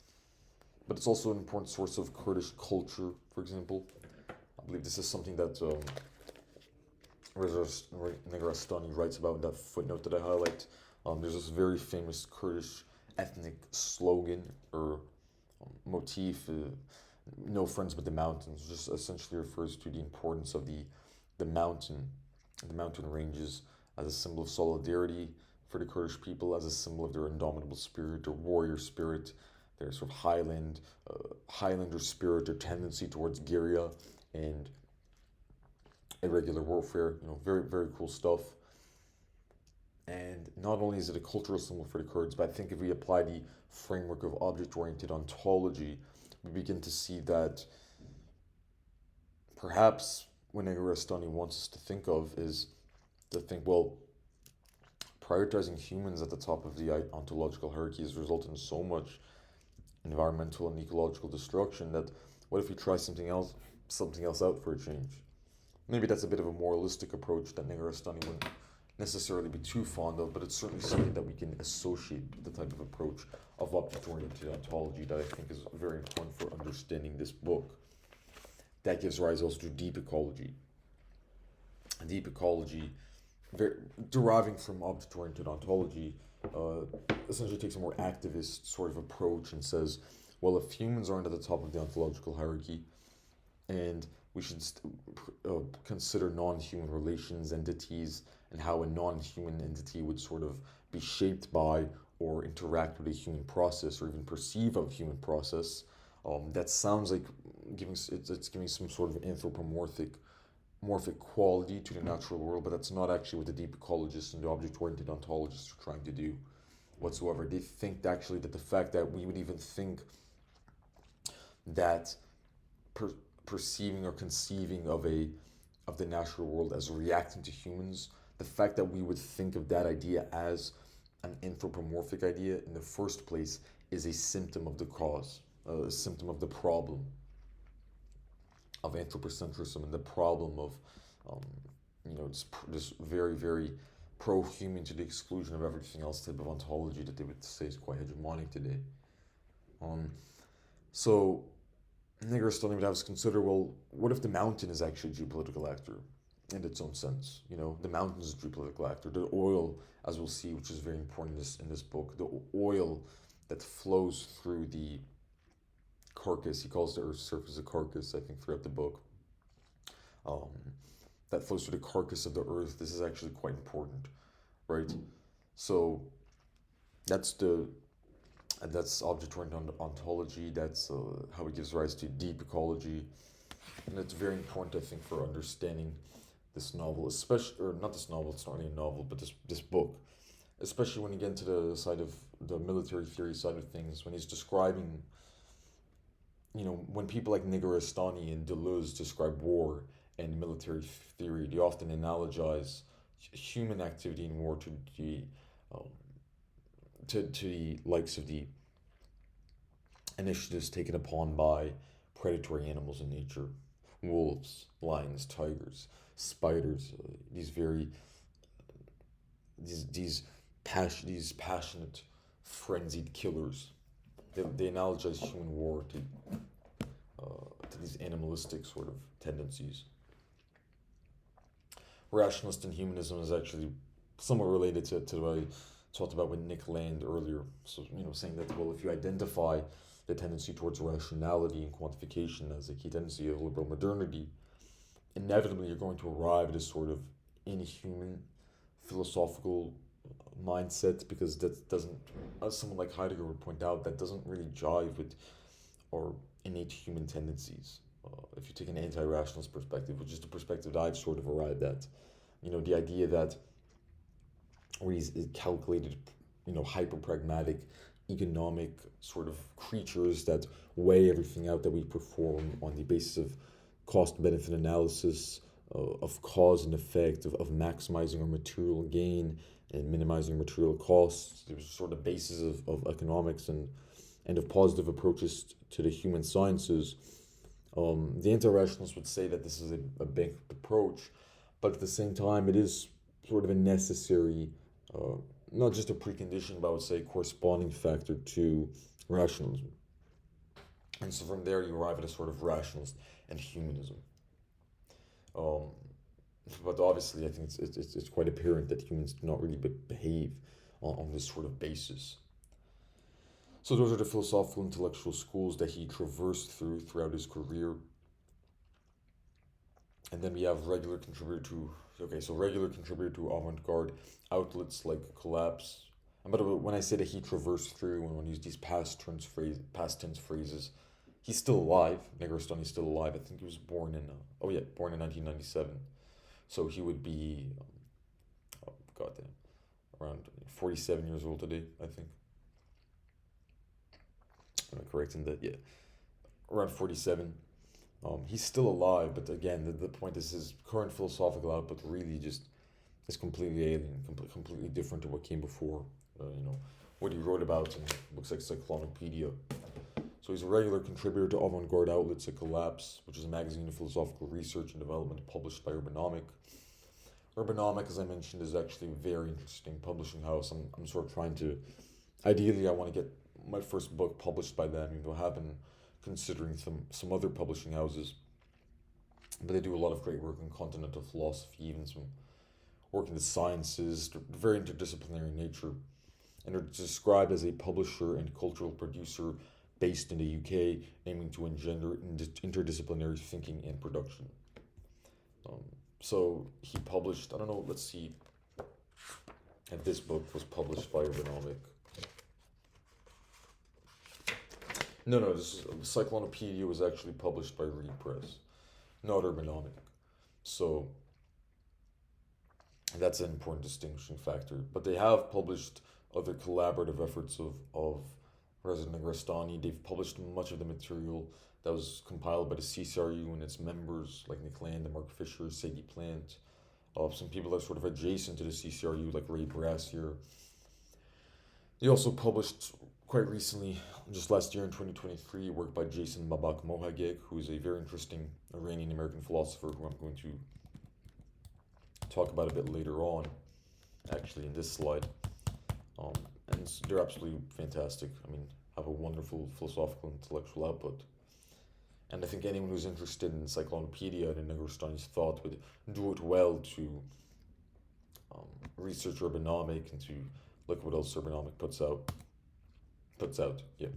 but it's also an important source of Kurdish culture, for example. I believe this is something that Reza Negarestani writes about in that footnote that I highlight. There's this very famous Kurdish ethnic slogan or motif, no friends but the mountains, just essentially refers to the importance of the mountain ranges as a symbol of solidarity for the Kurdish people, as a symbol of their indomitable spirit, their warrior spirit, their sort of Highlander spirit, their tendency towards guerrilla and irregular warfare. Very, very cool stuff. And not only is it a cultural symbol for the Kurds, but I think if we apply the framework of object-oriented ontology, we begin to see that perhaps what Negarestani wants us to think of is to think, well, prioritizing humans at the top of the ontological hierarchy has resulted in so much environmental and ecological destruction that what if we try something else out for a change? Maybe that's a bit of a moralistic approach that Negarestani wouldn't necessarily be too fond of, but it's certainly something that we can associate with the type of approach of object-oriented ontology that I think is very important for understanding this book. That gives rise also to deep ecology. Deep ecology, deriving from object-oriented ontology, essentially takes a more activist sort of approach and says, well, if humans aren't at the top of the ontological hierarchy, and we should consider non-human relations, entities, and how a non-human entity would sort of be shaped by or interact with a human process or even perceive a human process. That sounds like it's giving some sort of anthropomorphic quality to the natural world, but that's not actually what the deep ecologists and the object-oriented ontologists are trying to do whatsoever. They think actually that the fact that we would even think that perceiving or conceiving of the natural world as reacting to humans, the fact that we would think of that idea as an anthropomorphic idea in the first place is a symptom of the cause, a symptom of the problem of anthropocentrism and the problem of this very, very pro-human to the exclusion of everything else type of ontology that they would say is quite hegemonic today. So Negarestani would have us consider, well, what if the mountain is actually a geopolitical actor in its own sense? The mountain is a geopolitical actor. The oil, as we'll see, which is very important in this book, the oil that flows through the carcass, he calls the Earth's surface a carcass, I think, throughout the book, that flows through the carcass of the Earth, this is actually quite important, right? So that's object-oriented ontology. That's how it gives rise to deep ecology, and it's very important, I think, for understanding this novel, especially, or not this novel, it's not really a novel, but this book, especially when you get into the side of the military theory side of things, when he's describing, when people like Negarestani and Deleuze describe war and military theory, they often analogize human activity in war to the likes of the initiatives taken upon by predatory animals in nature, wolves, lions, tigers, spiders, these passionate, frenzied killers. They analogize human war to these animalistic sort of tendencies. rationalist and humanism is actually somewhat related to what I talked about with Nick Land earlier. So, saying that, well, if you identify the tendency towards rationality and quantification as a key tendency of liberal modernity, inevitably you're going to arrive at a sort of inhuman philosophical mindset, because that doesn't, as someone like Heidegger would point out, that doesn't really jive with our innate human tendencies. If you take an anti-rationalist perspective, which is the perspective that I've sort of arrived at, the idea that these calculated, hyper-pragmatic, economic sort of creatures that weigh everything out that we perform on the basis of cost-benefit analysis, of cause and effect, of maximizing our material gain and minimizing material costs. There's sort of basis of economics and of positive approaches to the human sciences. The anti-rationalists would say that this is a bankrupt approach, but at the same time, it is sort of a necessary, not just a precondition, but I would say corresponding factor to rationalism. And so from there, you arrive at a sort of rationalist and humanism. But obviously, I think it's quite apparent that humans do not really behave on this sort of basis. So those are the philosophical intellectual schools that he traversed throughout his career. And then we have regular contributor to avant-garde outlets like Collapse. And by the way, when I say that he traversed through, when I use these past tense phrases, he's still alive. Negarestani is still alive. I think he was born in 1997. So he would be, around 47 years old today, I think. Am I correct in that? Yeah, around 47. He's still alive, but again, the point is his current philosophical output really just is completely alien, completely different to what came before. What he wrote about in books like Cyclonopedia. So he's a regular contributor to avant-garde outlets like Collapse, which is a magazine of philosophical research and development published by Urbanomic. Urbanomic, as I mentioned, is actually a very interesting publishing house. I'm sort of trying to, ideally, I want to get my first book published by them, even though I have been considering some other publishing houses. But they do a lot of great work in continental philosophy, even some work in the sciences, very interdisciplinary nature, and are described as a publisher and cultural producer based in the UK, aiming to engender interdisciplinary thinking and production. So he published, let's see if this book was published by Urbanomic. No, this Cyclonopedia was actually published by Reed Press, not Urbanomic. So that's an important distinguishing factor. But they have published other collaborative efforts of Reza Negarestani. They've published much of the material that was compiled by the CCRU and its members, like Nick Land and Mark Fisher, Sadie Plant. Some people that are sort of adjacent to the CCRU, like Ray Brassier. They also published quite recently, just last year in 2023, work by Jason Babak Mohageg, who is a very interesting Iranian-American philosopher who I'm going to talk about a bit later on, actually, in this slide. And they're absolutely fantastic. Have a wonderful philosophical intellectual output. And I think anyone who's interested in Cyclonopedia and in Negarestani's thought would do it well to research Urbanomic and to look at what else Urbanomic puts out. Yeah.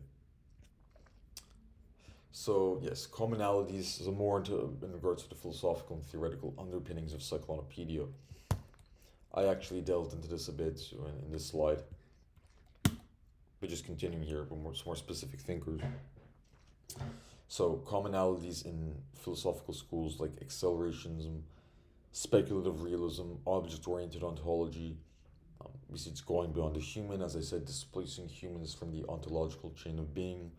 So yes, commonalities is more in regards to the philosophical and theoretical underpinnings of Cyclonopedia. I actually delved into this a bit in this slide, but just continuing here with some more specific thinkers. So commonalities in philosophical schools like accelerationism, speculative realism, object-oriented ontology. We see it's going beyond the human, as I said, displacing humans from the ontological chain of being,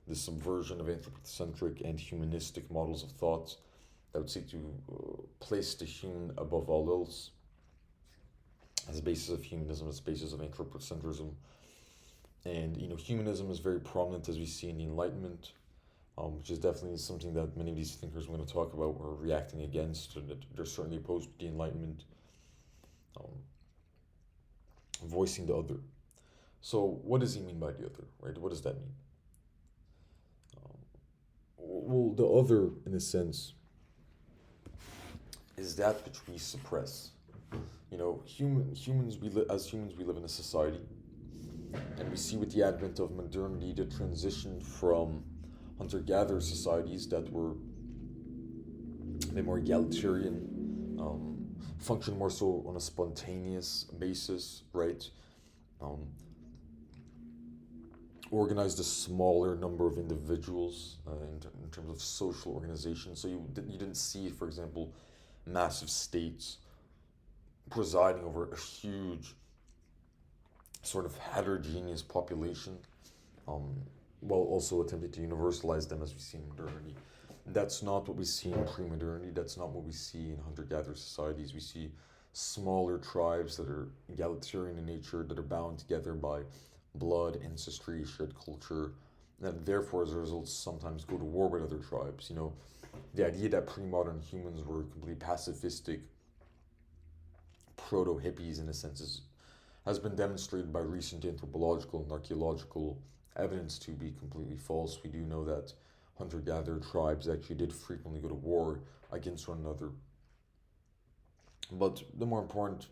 the subversion of anthropocentric and humanistic models of thought that would seek to place the human above all else, as a basis of humanism, as a basis of anthropocentrism. And humanism is very prominent, as we see in the Enlightenment, which is definitely something that many of these thinkers we're going to talk about were reacting against, and they're certainly opposed to the Enlightenment. Voicing the other. So what does he mean by the other, right? What does that mean? Well, the other, in a sense, is that which we suppress. As humans, we live in a society, and we see with the advent of modernity the transition from hunter-gatherer societies that were a bit more egalitarian, function more so on a spontaneous basis, right? Um, Organized a smaller number of individuals in terms of social organization. So you didn't see, for example, massive states presiding over a huge sort of heterogeneous population, um, while also attempting to universalize them as we see in modernity. That's not what we see in pre-modernity. That's not what we see in hunter-gatherer societies. We see smaller tribes that are egalitarian in nature, that are bound together by blood, ancestry, shared culture, and therefore, as a result, sometimes go to war with other tribes. The idea that pre-modern humans were completely pacifistic, proto-hippies in a sense, has been demonstrated by recent anthropological and archaeological evidence to be completely false. We do know that hunter-gatherer tribes actually did frequently go to war against one another. But the more important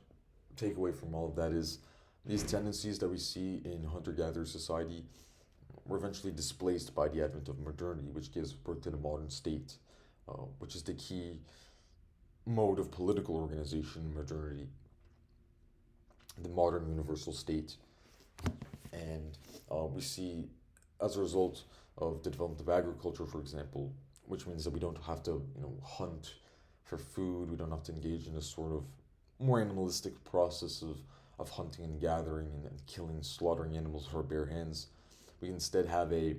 takeaway from all of that is these tendencies that we see in hunter-gatherer society were eventually displaced by the advent of modernity, which gives birth to the modern state, which is the key mode of political organization in modernity, the modern universal state. And we see, as a result of the development of agriculture, for example, which means that we don't have to, hunt for food. We don't have to engage in a sort of more animalistic process of hunting and gathering and killing, slaughtering animals with our bare hands. We instead have a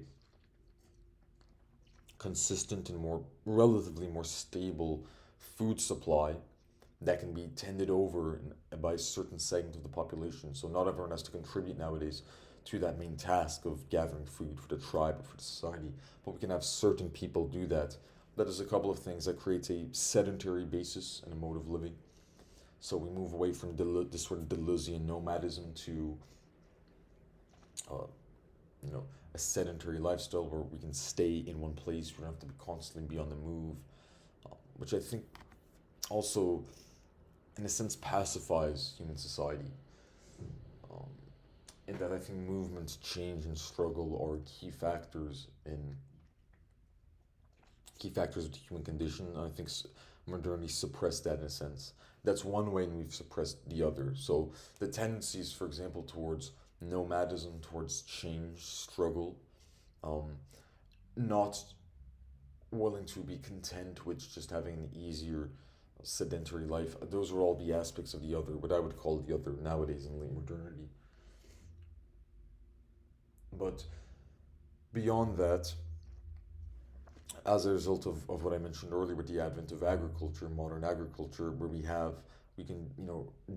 consistent and relatively more stable food supply that can be tended over by a certain segment of the population. So not everyone has to contribute nowadays to that main task of gathering food for the tribe or for the society, but we can have certain people do that. That is a couple of things that creates a sedentary basis and a mode of living. So we move away from this sort of Deleuzian nomadism to, a sedentary lifestyle where we can stay in one place. We don't have to constantly be on the move, which I think also, in a sense, pacifies human society. Um, in that I think movement, change, and struggle are key factors of the human condition. And I think modernity suppressed that in a sense. That's one way, and we've suppressed the other. So the tendencies, for example, towards nomadism, towards change, struggle, um, not willing to be content with just having an easier sedentary life. Those are all the aspects of the other, what I would call the other nowadays in late modernity. But beyond that, as a result of what I mentioned earlier with the advent of agriculture, modern agriculture, where we can,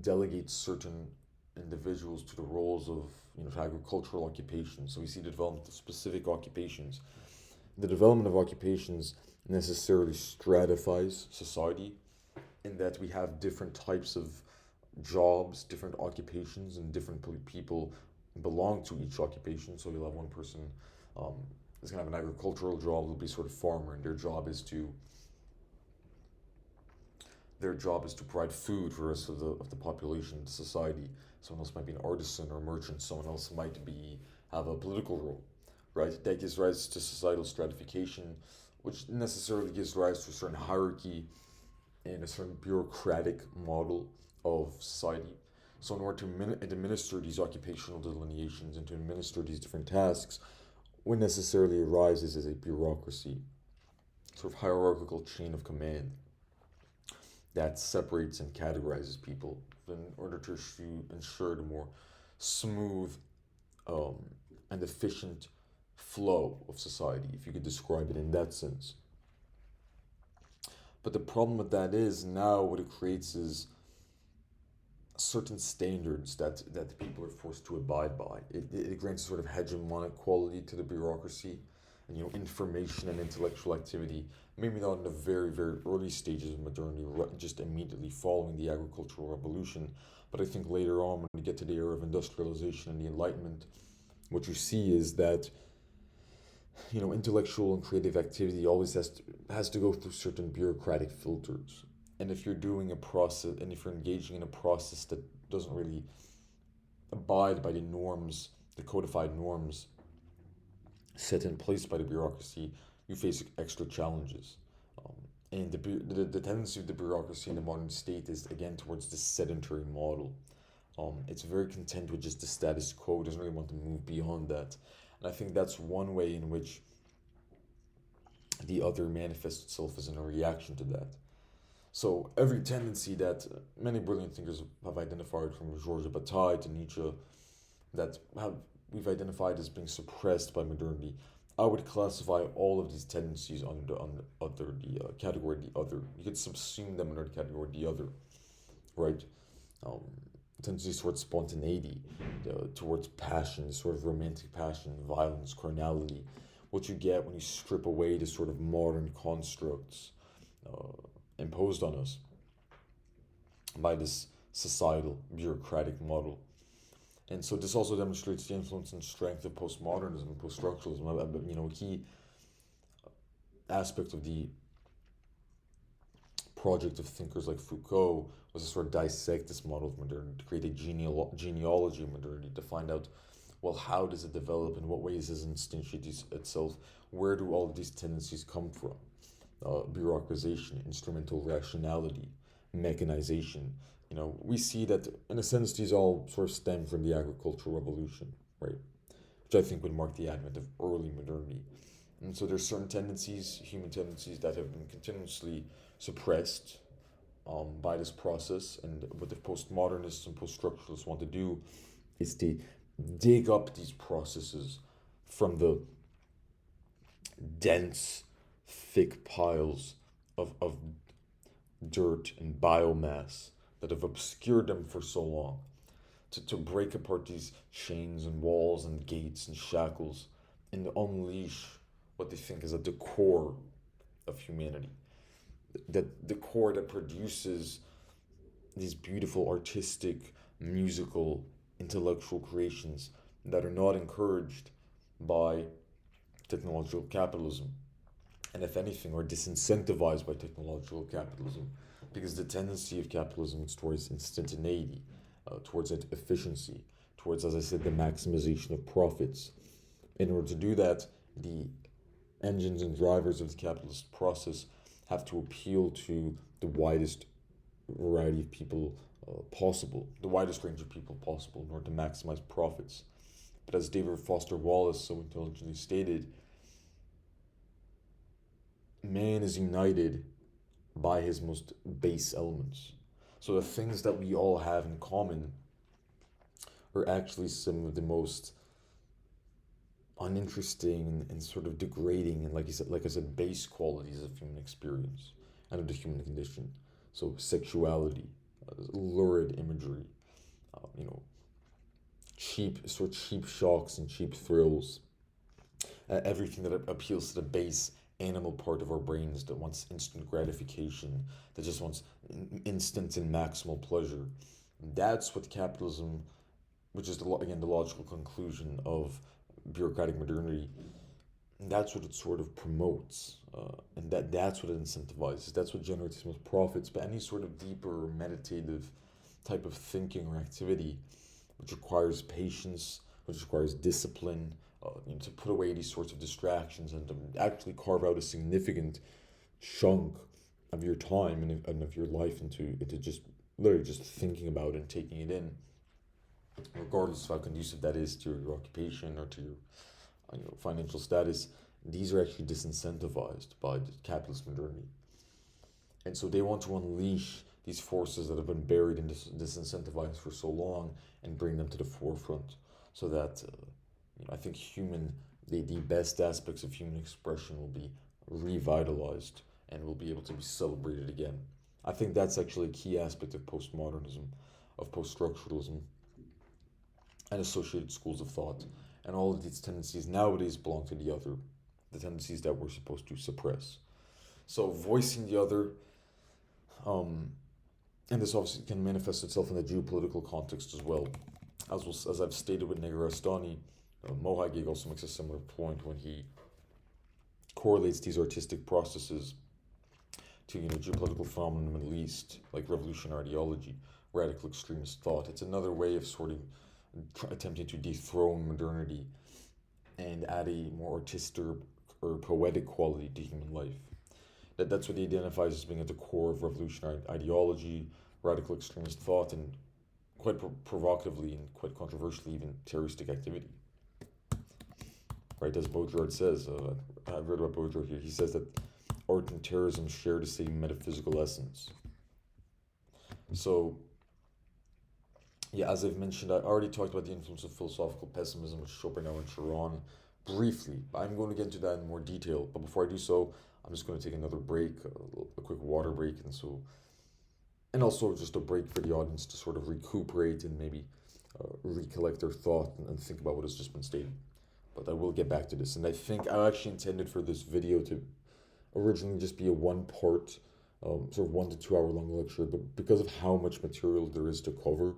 delegate certain individuals to the roles of, to agricultural occupations. So we see the development of specific occupations. The development of occupations necessarily stratifies society in that we have different types of jobs, different occupations, and different people belong to each occupation. So you'll have one person is going to have an agricultural job, will be sort of farmer, and their job is to provide food for the rest of the population, the society. Someone else might be an artisan or merchant. Someone else might have a political role, right? That gives rise to societal stratification, which necessarily gives rise to a certain hierarchy and a certain bureaucratic model of society. So in order to administer these occupational delineations and to administer these different tasks, what necessarily arises is a bureaucracy, sort of hierarchical chain of command that separates and categorizes people in order to ensure the more smooth and efficient flow of society, if you could describe it in that sense. But the problem with that is now what it creates is certain standards that the people are forced to abide by. It grants a sort of hegemonic quality to the bureaucracy, and information and intellectual activity, maybe not in the very, very early stages of modernity, just immediately following the agricultural revolution, but I think later on, when we get to the era of industrialization and the Enlightenment, what you see is that intellectual and creative activity always has to go through certain bureaucratic filters. And if you're doing a process, and if you're engaging in a process that doesn't really abide by the norms, the codified norms set in place by the bureaucracy, you face extra challenges. And the tendency of the bureaucracy in the modern state is again towards this sedentary model. It's very content with just the status quo, doesn't really want to move beyond that. And I think that's one way in which the other manifests itself as in a reaction to that. So every tendency that many brilliant thinkers have identified, from Georges Bataille to Nietzsche, that we've identified as being suppressed by modernity, I would classify all of these tendencies under the category the other. You could subsume them under the category the other, right? Um, Tendencies towards spontaneity, towards passion, sort of romantic passion, violence, carnality. What you get when you strip away the sort of modern constructs uh, imposed on us by this societal bureaucratic model. And so this also demonstrates the influence and strength of postmodernism and post-structuralism. A key aspect of the project of thinkers like Foucault was to sort of dissect this model of modernity, to create a genealogy of modernity, to find out, well, how does it develop, in what ways does it instantiate itself, where do all of these tendencies come from? Bureaucratization, instrumental rationality, mechanization. We see that, in a sense, these all sort of stem from the agricultural revolution, right? Which I think would mark the advent of early modernity. And so there's certain tendencies, human tendencies, that have been continuously suppressed by this process. And what the postmodernists and post-structuralists want to do is to dig up these processes from the dense, thick piles of dirt and biomass that have obscured them for so long, to break apart these chains and walls and gates and shackles, and unleash what they think is at the core of humanity. That the core that produces these beautiful artistic, musical, intellectual creations that are not encouraged by technological capitalism, and if anything are disincentivized by technological capitalism, because the tendency of capitalism is towards instantaneity, towards efficiency, towards, as I said, the maximization of profits. In order to do that, the engines and drivers of the capitalist process have to appeal to the widest variety of people possible, the widest range of people possible, in order to maximize profits. But as David Foster Wallace so intelligently stated, man is united by his most base elements. So the things that we all have in common are actually some of the most uninteresting and sort of degrading and, like I said, base qualities of human experience and of the human condition. So sexuality, lurid imagery, cheap shocks and cheap thrills, everything that appeals to the base animal part of our brains that wants instant gratification, that just wants instant and maximal pleasure. That's what capitalism, which is the logical conclusion of bureaucratic modernity, that's what it sort of promotes, and that's what it incentivizes. That's what generates the most profits. But any sort of deeper meditative type of thinking or activity, which requires patience, which requires discipline, to put away these sorts of distractions and to actually carve out a significant chunk of your time and of your life into just literally just thinking about it and taking it in, regardless of how conducive that is to your occupation or to your financial status. These are actually disincentivized by the capitalist modernity. And so they want to unleash these forces that have been buried and disincentivized for so long and bring them to the forefront, so that I think the best aspects of human expression will be revitalized and will be able to be celebrated again. I think that's actually a key aspect of postmodernism, of post-structuralism, and associated schools of thought. And all of these tendencies nowadays belong to the other, the tendencies that we're supposed to suppress. So voicing the other, and this obviously can manifest itself in the geopolitical context as well. As I've stated with Negarestani, Mohagig also makes a similar point when he correlates these artistic processes to geopolitical phenomena in the Middle East, like revolutionary ideology, radical extremist thought. It's another way of sort of attempting to dethrone modernity and add a more artistic or poetic quality to human life. That's what he identifies as being at the core of revolutionary ideology, radical extremist thought, and quite provocatively and quite controversially, even terroristic activity. Right, as Baudrillard says, I've read about Baudrillard here. He says that art and terrorism share the same metaphysical essence. So, yeah, as I've mentioned, I already talked about the influence of philosophical pessimism with Schopenhauer and Chiron briefly. I'm going to get into that in more detail, but before I do so, I'm just going to take another break, a quick water break, and also just a break for the audience to sort of recuperate and maybe recollect their thought and think about what has just been stated. But I will get back to this, and I think I actually intended for this video to originally just be a one-part, sort of 1 to 2 hour long lecture, but because of how much material there is to cover,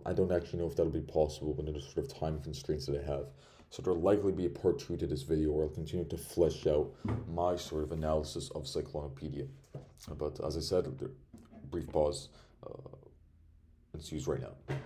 I don't actually know if that'll be possible within the sort of time constraints that I have. So there'll likely be a part 2 to this video where I'll continue to flesh out my sort of analysis of Cyclonopedia. But as I said, brief pause ensues right now.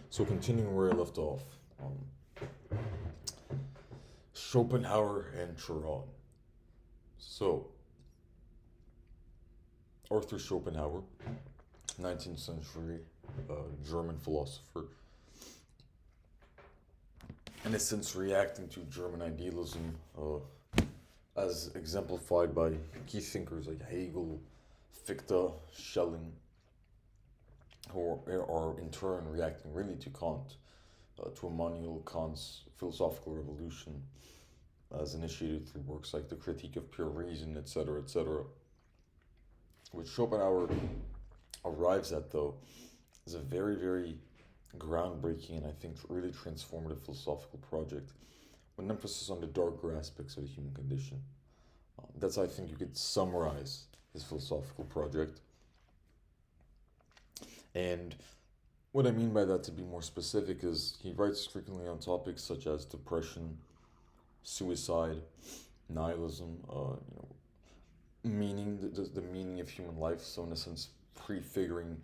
So continuing where I left off, Schopenhauer and Chiron. So, Arthur Schopenhauer, 19th century German philosopher, in a sense reacting to German idealism as exemplified by key thinkers like Hegel, Fichte, Schelling, who are in turn reacting really to Kant, to Immanuel Kant's philosophical revolution as initiated through works like the Critique of Pure Reason, etc., etc. What Schopenhauer arrives at, though, is a very, very groundbreaking and I think really transformative philosophical project with an emphasis on the darker aspects of the human condition. That's how I think you could summarize his philosophical project. And what I mean by that, to be more specific, is he writes frequently on topics such as depression, suicide, nihilism, meaning, the meaning of human life. So in a sense, prefiguring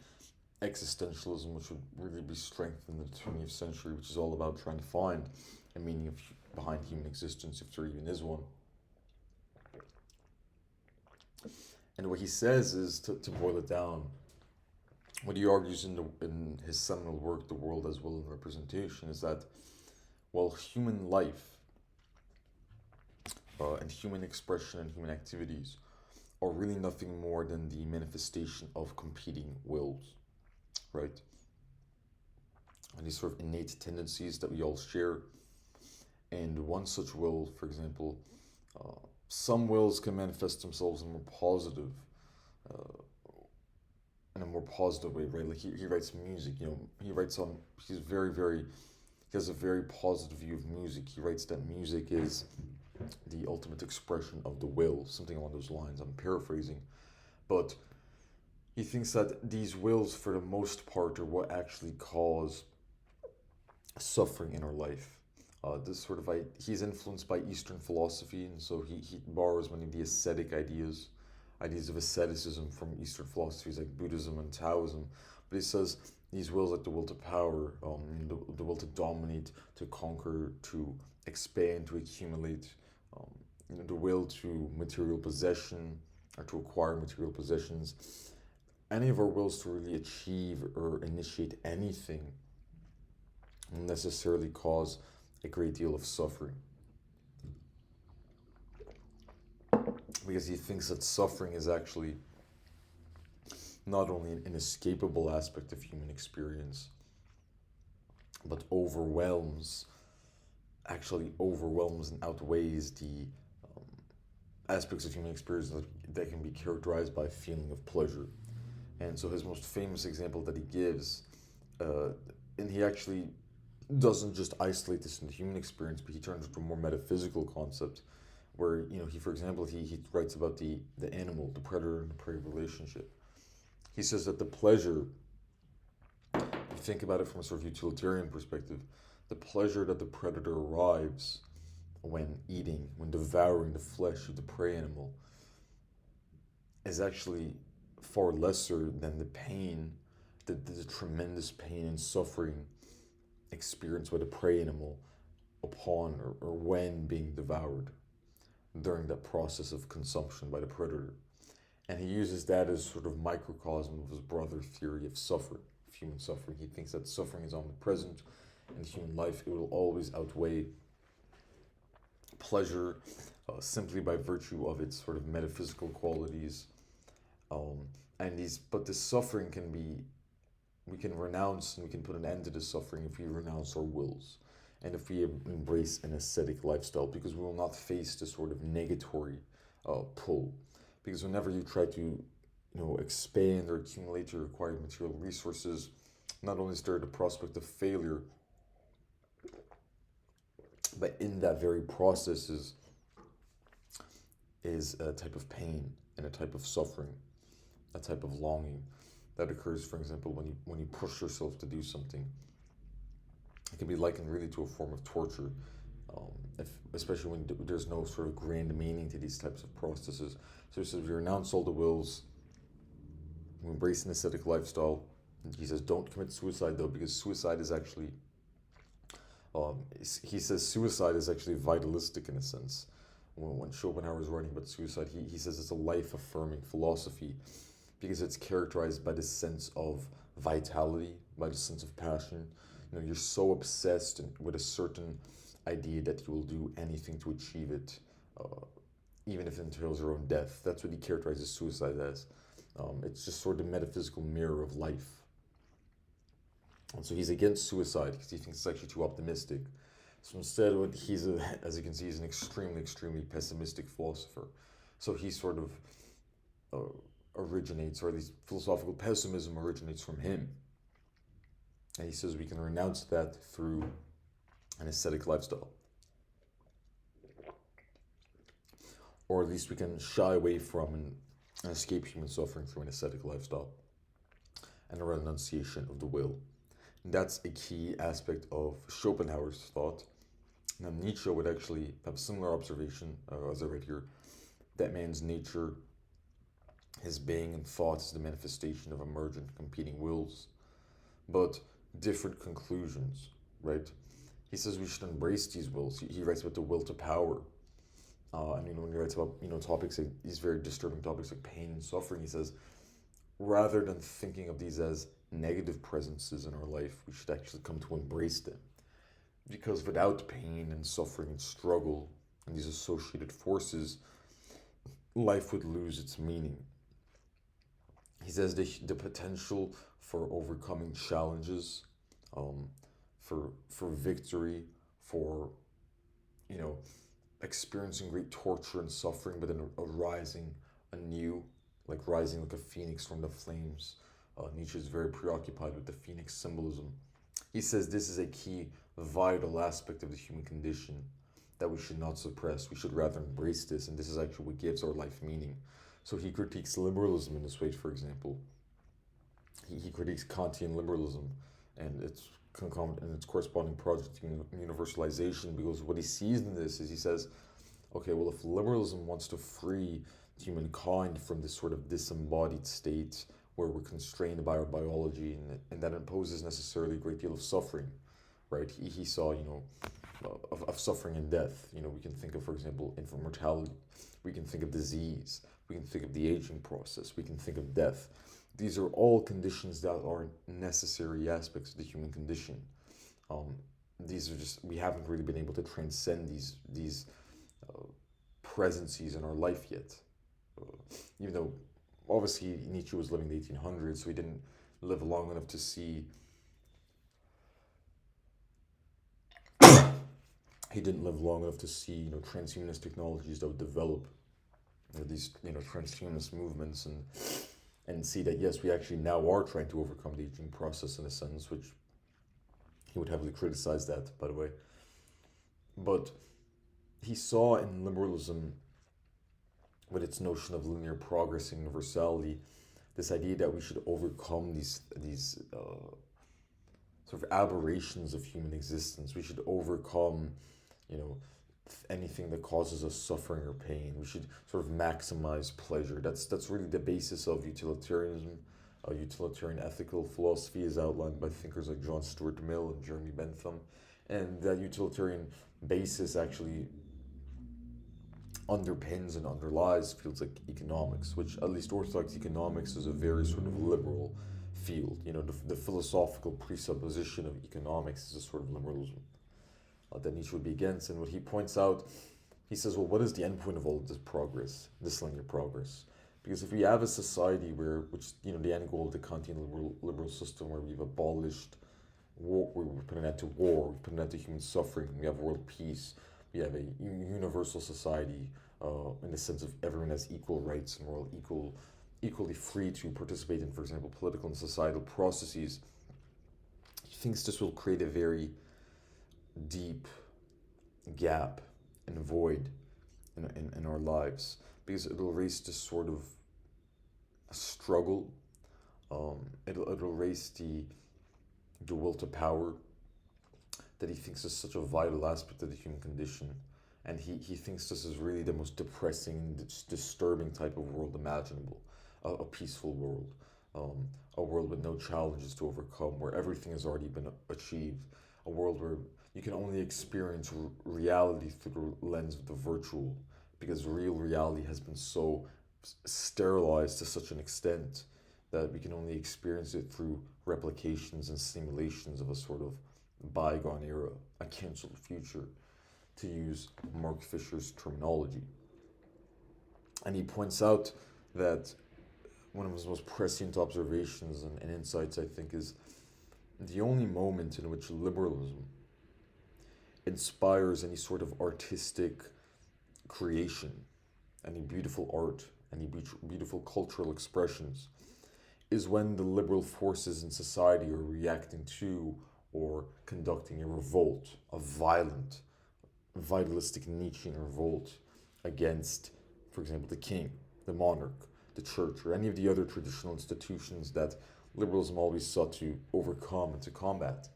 existentialism, which would really be strengthened in the 20th century, which is all about trying to find a meaning behind human existence, if there even is one. And what he says is, to boil it down, what he argues in his seminal work, The World as Will and Representation, is that while human life and human expression and human activities are really nothing more than the manifestation of competing wills, right? And these sort of innate tendencies that we all share. And one such will, for example, some wills can manifest themselves in uh, a more positive way, right? Like he writes music, he has a very positive view of music. He writes that music is the ultimate expression of the will, something along those lines. I'm paraphrasing, but he thinks that these wills, for the most part, are what actually cause suffering in our life. This sort of he's influenced by Eastern philosophy, and so he borrows many of the ascetic ideas of asceticism from Eastern philosophies like Buddhism and Taoism. But he says these wills, like the will to power, the will to dominate, to conquer, to expand, to accumulate, the will to material possession or to acquire material possessions, any of our wills to really achieve or initiate anything will necessarily cause a great deal of suffering. Because he thinks that suffering is actually not only an inescapable aspect of human experience, but actually overwhelms and outweighs the aspects of human experience that can be characterized by a feeling of pleasure. And so his most famous example that he gives, and he actually doesn't just isolate this into human experience, but he turns it to a more metaphysical concept, where he, for example, he writes about the animal, the predator and the prey relationship. He says that the pleasure, if you think about it from a sort of utilitarian perspective, the pleasure that the predator arrives when eating, when devouring the flesh of the prey animal, is actually far lesser than the pain, the tremendous pain and suffering experienced by the prey animal upon or when being devoured during that process of consumption by the predator. And he uses that as sort of microcosm of his broader theory of suffering, of human suffering. He thinks that suffering is omnipresent in human life. It will always outweigh pleasure simply by virtue of its sort of metaphysical qualities. But this suffering we can renounce and we can put an end to this suffering if we renounce our wills and if we embrace an ascetic lifestyle, because we will not face this sort of negatory pull. Because whenever you try to, expand or accumulate or acquire material resources, not only is there the prospect of failure, but in that very process is a type of pain and a type of suffering, a type of longing that occurs, for example, when you push yourself to do something. It can be likened really to a form of torture, especially when there's no sort of grand meaning to these types of processes. So he says, we renounce all the wills, we embrace an ascetic lifestyle. He says, don't commit suicide though, because suicide is actually, he says suicide is actually vitalistic in a sense. When Schopenhauer is writing about suicide, he says it's a life-affirming philosophy because it's characterized by this sense of vitality, by the sense of passion. You're so obsessed with a certain idea that you will do anything to achieve it, even if it entails your own death. That's what he characterizes suicide as. It's just sort of the metaphysical mirror of life. And so he's against suicide because he thinks it's actually too optimistic. So instead, as you can see, he's an extremely, extremely pessimistic philosopher. So he sort of originates, or at least philosophical pessimism originates from him. And he says we can renounce that through an ascetic lifestyle. Or at least we can shy away from and escape human suffering through an ascetic lifestyle and a renunciation of the will. And that's a key aspect of Schopenhauer's thought. Now Nietzsche would actually have a similar observation, as I read here, that man's nature, his being and thought is the manifestation of emergent competing wills, but different conclusions, right? He says we should embrace these wills. He writes about the will to power. When he writes about, topics like these very disturbing topics like pain and suffering, he says, rather than thinking of these as negative presences in our life, we should actually come to embrace them. Because without pain and suffering and struggle and these associated forces, life would lose its meaning. He says the potential for overcoming challenges, um, for victory, for, you know, experiencing great torture and suffering, but then arising anew, like rising like a phoenix from the flames. Nietzsche is very preoccupied with the phoenix symbolism. He says this is a key, vital aspect of the human condition that we should not suppress. We should rather embrace this, and this is actually what gives our life meaning. So he critiques liberalism in this way, for example. He critiques Kantian liberalism and its concomitant and its corresponding project universalization, because what he sees in this is he says, okay, well, if liberalism wants to free humankind from this sort of disembodied state where we're constrained by our biology, and that imposes necessarily a great deal of suffering, right? He saw, of suffering and death. We can think of, for example, infant mortality. We can think of disease. We can think of the aging process. We can think of death. These are all conditions that are necessary aspects of the human condition. These are just, we haven't really been able to transcend these presences in our life yet. Even though, obviously, Nietzsche was living in the 1800s, so he didn't live long enough to see. He didn't live long enough to see, transhumanist technologies that would develop, these, transhumanist movements, and see that, yes, we actually now are trying to overcome the aging process in a sense, which he would heavily criticize that, by the way. But he saw in liberalism, with its notion of linear progress and universality, this idea that we should overcome these sort of aberrations of human existence. We should overcome, anything that causes us suffering or pain. We should sort of maximize pleasure. That's really the basis of utilitarianism. Utilitarian ethical philosophy is outlined by thinkers like John Stuart Mill and Jeremy Bentham, and that utilitarian basis actually underpins and underlies fields like economics, which, at least orthodox economics, is a very sort of liberal field. The philosophical presupposition of economics is a sort of liberalism that Nietzsche would be against. And what he points out, he says, well, what is the end point of all of this progress, this linear progress? Because if we have a society the end goal of the Kantian liberal system, where we've abolished war, we've put an end to war, we've put an end to human suffering, we have world peace, we have a universal society, in the sense of everyone has equal rights and we're all equally free to participate in, for example, political and societal processes. He thinks this will create a very deep gap and void in our lives, because it'll raise this sort of struggle. It'll raise the will to power that he thinks is such a vital aspect of the human condition. And he thinks this is really the most depressing and disturbing type of world imaginable. A peaceful world. A world with no challenges to overcome, where everything has already been achieved. A world where you can only experience reality through the lens of the virtual, because real reality has been so sterilized to such an extent that we can only experience it through replications and simulations of a sort of bygone era, a cancelled future, to use Mark Fisher's terminology. And he points out that one of his most prescient observations and insights, I think, is the only moment in which liberalism inspires any sort of artistic creation, any beautiful art, any beautiful cultural expressions, is when the liberal forces in society are reacting to or conducting a revolt, a violent, vitalistic Nietzschean revolt against, for example, the king, the monarch, the church, or any of the other traditional institutions that liberalism always sought to overcome and to combat.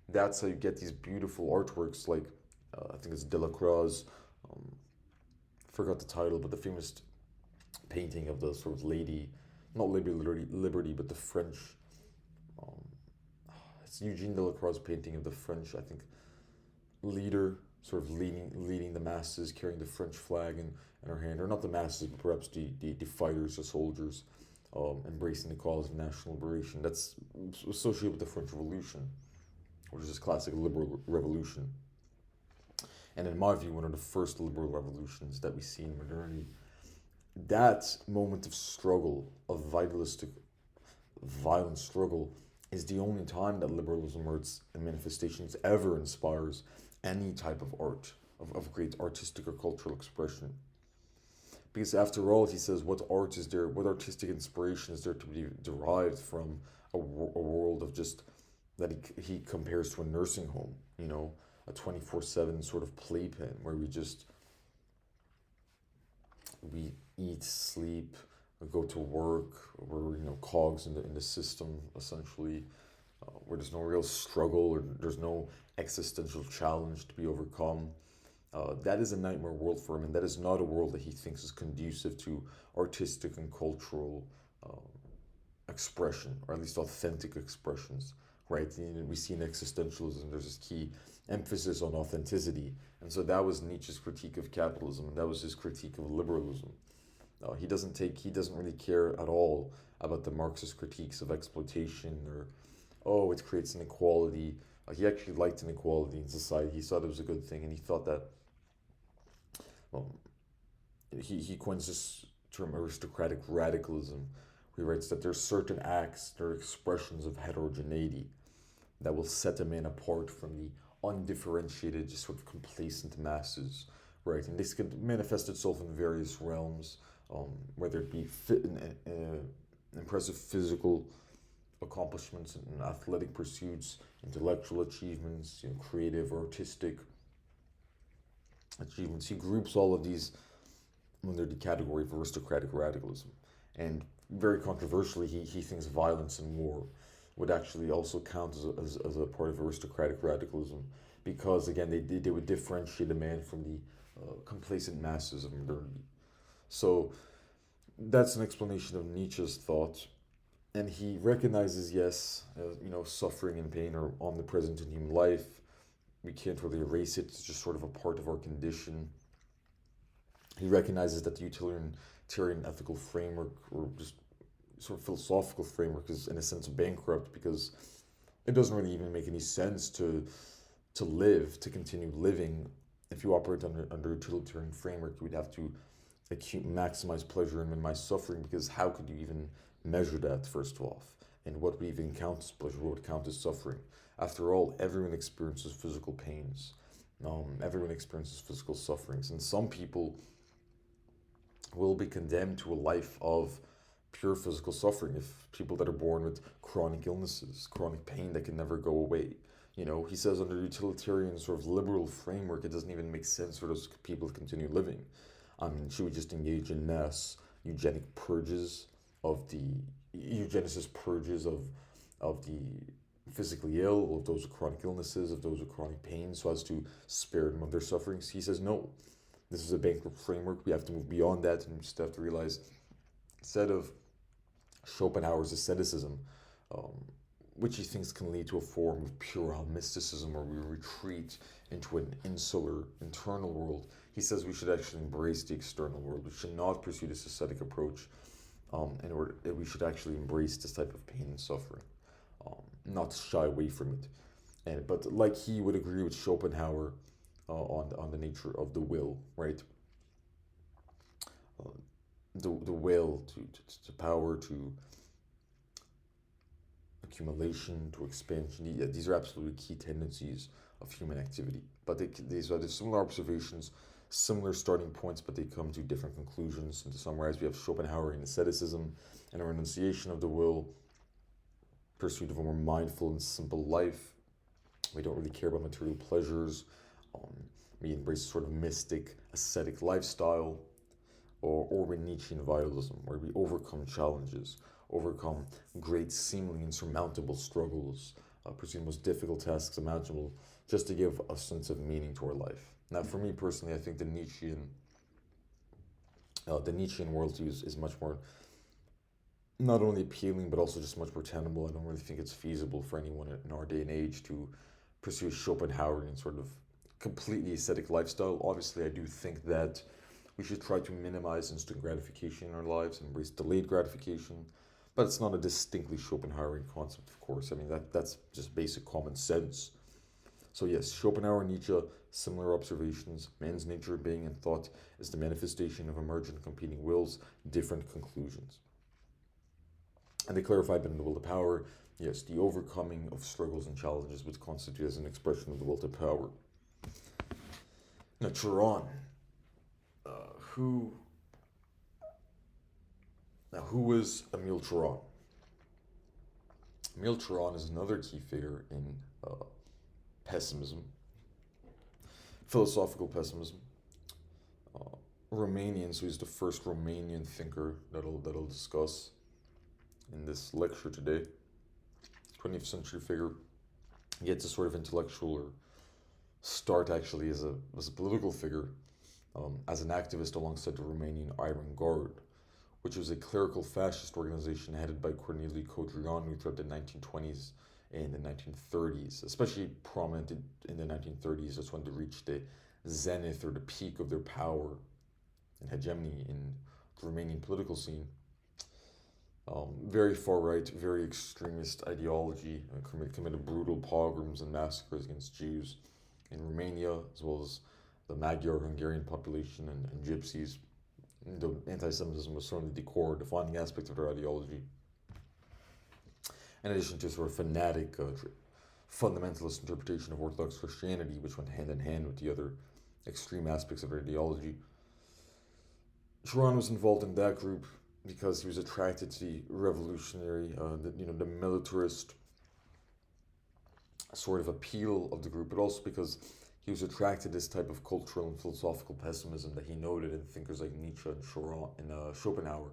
That's how you get these beautiful artworks like, I think it's Delacroix's, forgot the title, but the famous painting of the sort of lady, not Liberty, but the French, it's Eugene Delacroix's painting of the French, I think, leader, sort of leading the masses, carrying the French flag in her hand, or not the masses, but perhaps the fighters, the soldiers, embracing the cause of national liberation. That's associated with the French Revolution, which is this classic liberal revolution. And in my view, one of the first liberal revolutions that we see in modernity. that moment of struggle, of vitalistic, violent struggle, is the only time that liberalism or its manifestations ever inspires any type of art, of great artistic or cultural expression. Because after all, he says, what art is there, what artistic inspiration is there to be derived from a world of just, that he compares to a nursing home, a 24/7 sort of playpen where we eat, sleep, go to work, we're, cogs in the system, essentially, where there's no real struggle or there's no existential challenge to be overcome. That is a nightmare world for him, and that is not a world that he thinks is conducive to artistic and cultural expression, or at least authentic expressions, right? We see in existentialism there's this key emphasis on authenticity, and so that was Nietzsche's critique of capitalism, and that was his critique of liberalism. He doesn't really care at all about the Marxist critiques of exploitation or, oh, it creates inequality. He actually liked inequality in society. He thought it was a good thing, and he thought that, well, he coins this term aristocratic radicalism. He writes that there's certain acts, there are expressions of heterogeneity that will set a man apart from the undifferentiated, just sort of complacent masses, right? And this could manifest itself in various realms, whether it be impressive physical accomplishments and athletic pursuits, intellectual achievements, creative or artistic achievements. He groups all of these under the category of aristocratic radicalism. And very controversially, he thinks violence and war would actually also count as a part of aristocratic radicalism, because again they would differentiate a man from the complacent masses of modernity. So that's an explanation of Nietzsche's thought, and he recognizes, yes, suffering and pain are omnipresent in human life. We can't really erase it. It's just sort of a part of our condition. He recognizes that the utilitarian ethical framework, or just sort of philosophical framework, is in a sense bankrupt, because it doesn't really even make any sense to continue living. If you operate under utilitarian framework, you would have to maximize pleasure and minimize suffering, because how could you even measure that, first off? And what would even count as pleasure? What would count as suffering? After all, everyone experiences physical pains. Everyone experiences physical sufferings, and some people will be condemned to a life of pure physical suffering. If people that are born with chronic illnesses, chronic pain that can never go away. He says under utilitarian sort of liberal framework, it doesn't even make sense for those people to continue living. I mean, should we just engage in mass eugenic purges of the eugenicist purges of the physically ill, of those with chronic illnesses, of those with chronic pain, so as to spare them of their sufferings? He says no. This is a bankrupt framework. We have to move beyond that, and we just have to realize, instead of Schopenhauer's asceticism, which he thinks can lead to a form of puerile mysticism where we retreat into an insular, internal world, he says we should actually embrace the external world. We should not pursue this ascetic approach, we should actually embrace this type of pain and suffering, not shy away from it. But like he would agree with Schopenhauer on the nature of the will, right? The will to power, to accumulation, to expansion. These are absolutely key tendencies of human activity. But these are the similar observations, similar starting points, but they come to different conclusions. And to summarize, we have Schopenhauerian asceticism and a renunciation of the will, pursuit of a more mindful and simple life. We don't really care about material pleasures. We embrace a sort of mystic, ascetic lifestyle, or Nietzschean vitalism, where we overcome challenges, overcome great, seemingly insurmountable struggles, pursue the most difficult tasks imaginable, just to give a sense of meaning to our life. Now, for me personally, I think the Nietzschean worldview is much more not only appealing, but also just much more tenable. I don't really think it's feasible for anyone in our day and age to pursue a Schopenhauerian sort of completely ascetic lifestyle. Obviously, I do think that we should try to minimize instant gratification in our lives and embrace delayed gratification, but it's not a distinctly Schopenhauerian concept, of course. I mean, that's just basic common sense. So yes, Schopenhauer and Nietzsche, similar observations. Man's nature, being, and thought is the manifestation of emergent competing wills, different conclusions. And they clarified that in the will to power, yes, the overcoming of struggles and challenges would constitute as an expression of the will to power. Now, Turan, who was Emile Turan? Emile Turan is another key figure in pessimism, philosophical pessimism. Romanian, so he's the first Romanian thinker that'll discuss in this lecture today. 20th century figure. He gets a sort of intellectual or start actually as a political figure, as an activist alongside the Romanian Iron Guard, which was a clerical fascist organization headed by Corneliu Codreanu throughout the 1920s and the 1930s, especially prominent in the 1930s. That's when they reached the zenith or the peak of their power and hegemony in the Romanian political scene. Very far right, very extremist ideology, committed brutal pogroms and massacres against Jews in Romania, as well as the Magyar Hungarian population and gypsies. The anti-Semitism was certainly the core defining aspect of their ideology. In addition to sort of fanatic, fundamentalist interpretation of Orthodox Christianity, which went hand in hand with the other extreme aspects of their ideology. Turan was involved in that group because he was attracted to the revolutionary, the militarist sort of appeal of the group, but also because he was attracted to this type of cultural and philosophical pessimism that he noted in thinkers like Nietzsche and Schopenhauer.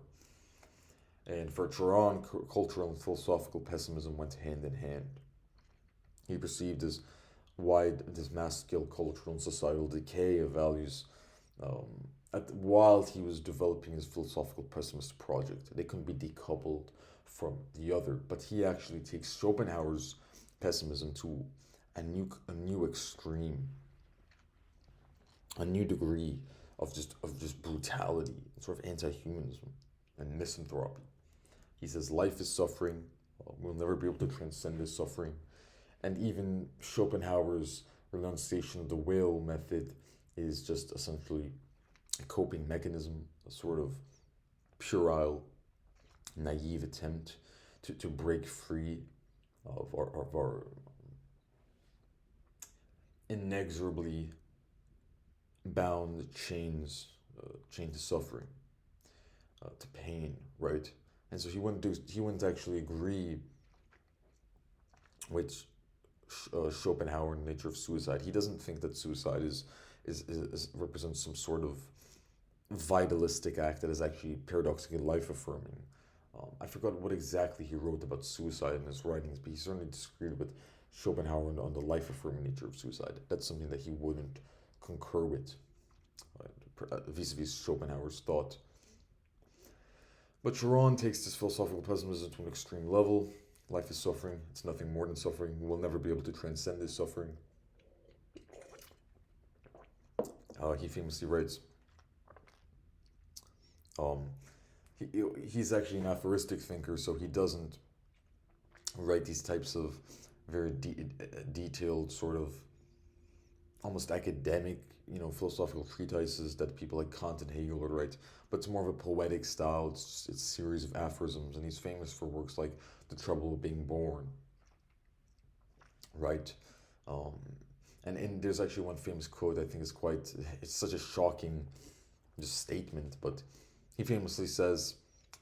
And for Turan, cultural and philosophical pessimism went hand in hand. He perceived this mass-scale cultural and societal decay of values while he was developing his philosophical pessimist project. They couldn't be decoupled from the other. But he actually takes Schopenhauer's pessimism to a new extreme, a new degree of just brutality, sort of anti-humanism and misanthropy. He says life is suffering. We'll never be able to transcend this suffering. And even Schopenhauer's renunciation of the will method is just essentially a coping mechanism, a sort of puerile, naive attempt to break free of our inexorably bound chains to suffering, to pain, right? And so he wouldn't actually agree with Schopenhauer in the nature of suicide. He doesn't think that suicide is represents some sort of vitalistic act that is actually paradoxically life-affirming. I forgot what exactly he wrote about suicide in his writings, but he certainly disagreed with Schopenhauer on the life-affirming nature of suicide. That's something that he wouldn't concur with, vis-a-vis Schopenhauer's thought. But Turan takes this philosophical pessimism to an extreme level. Life is suffering. It's nothing more than suffering. We will never be able to transcend this suffering. He famously writes, he's actually an aphoristic thinker, so he doesn't write these types of very detailed, sort of almost academic, philosophical treatises that people like Kant and Hegel would write, but it's more of a poetic style. It's a series of aphorisms, and he's famous for works like The Trouble of Being Born, right? And there's actually one famous quote I think is it's such a shocking just statement, but he famously says,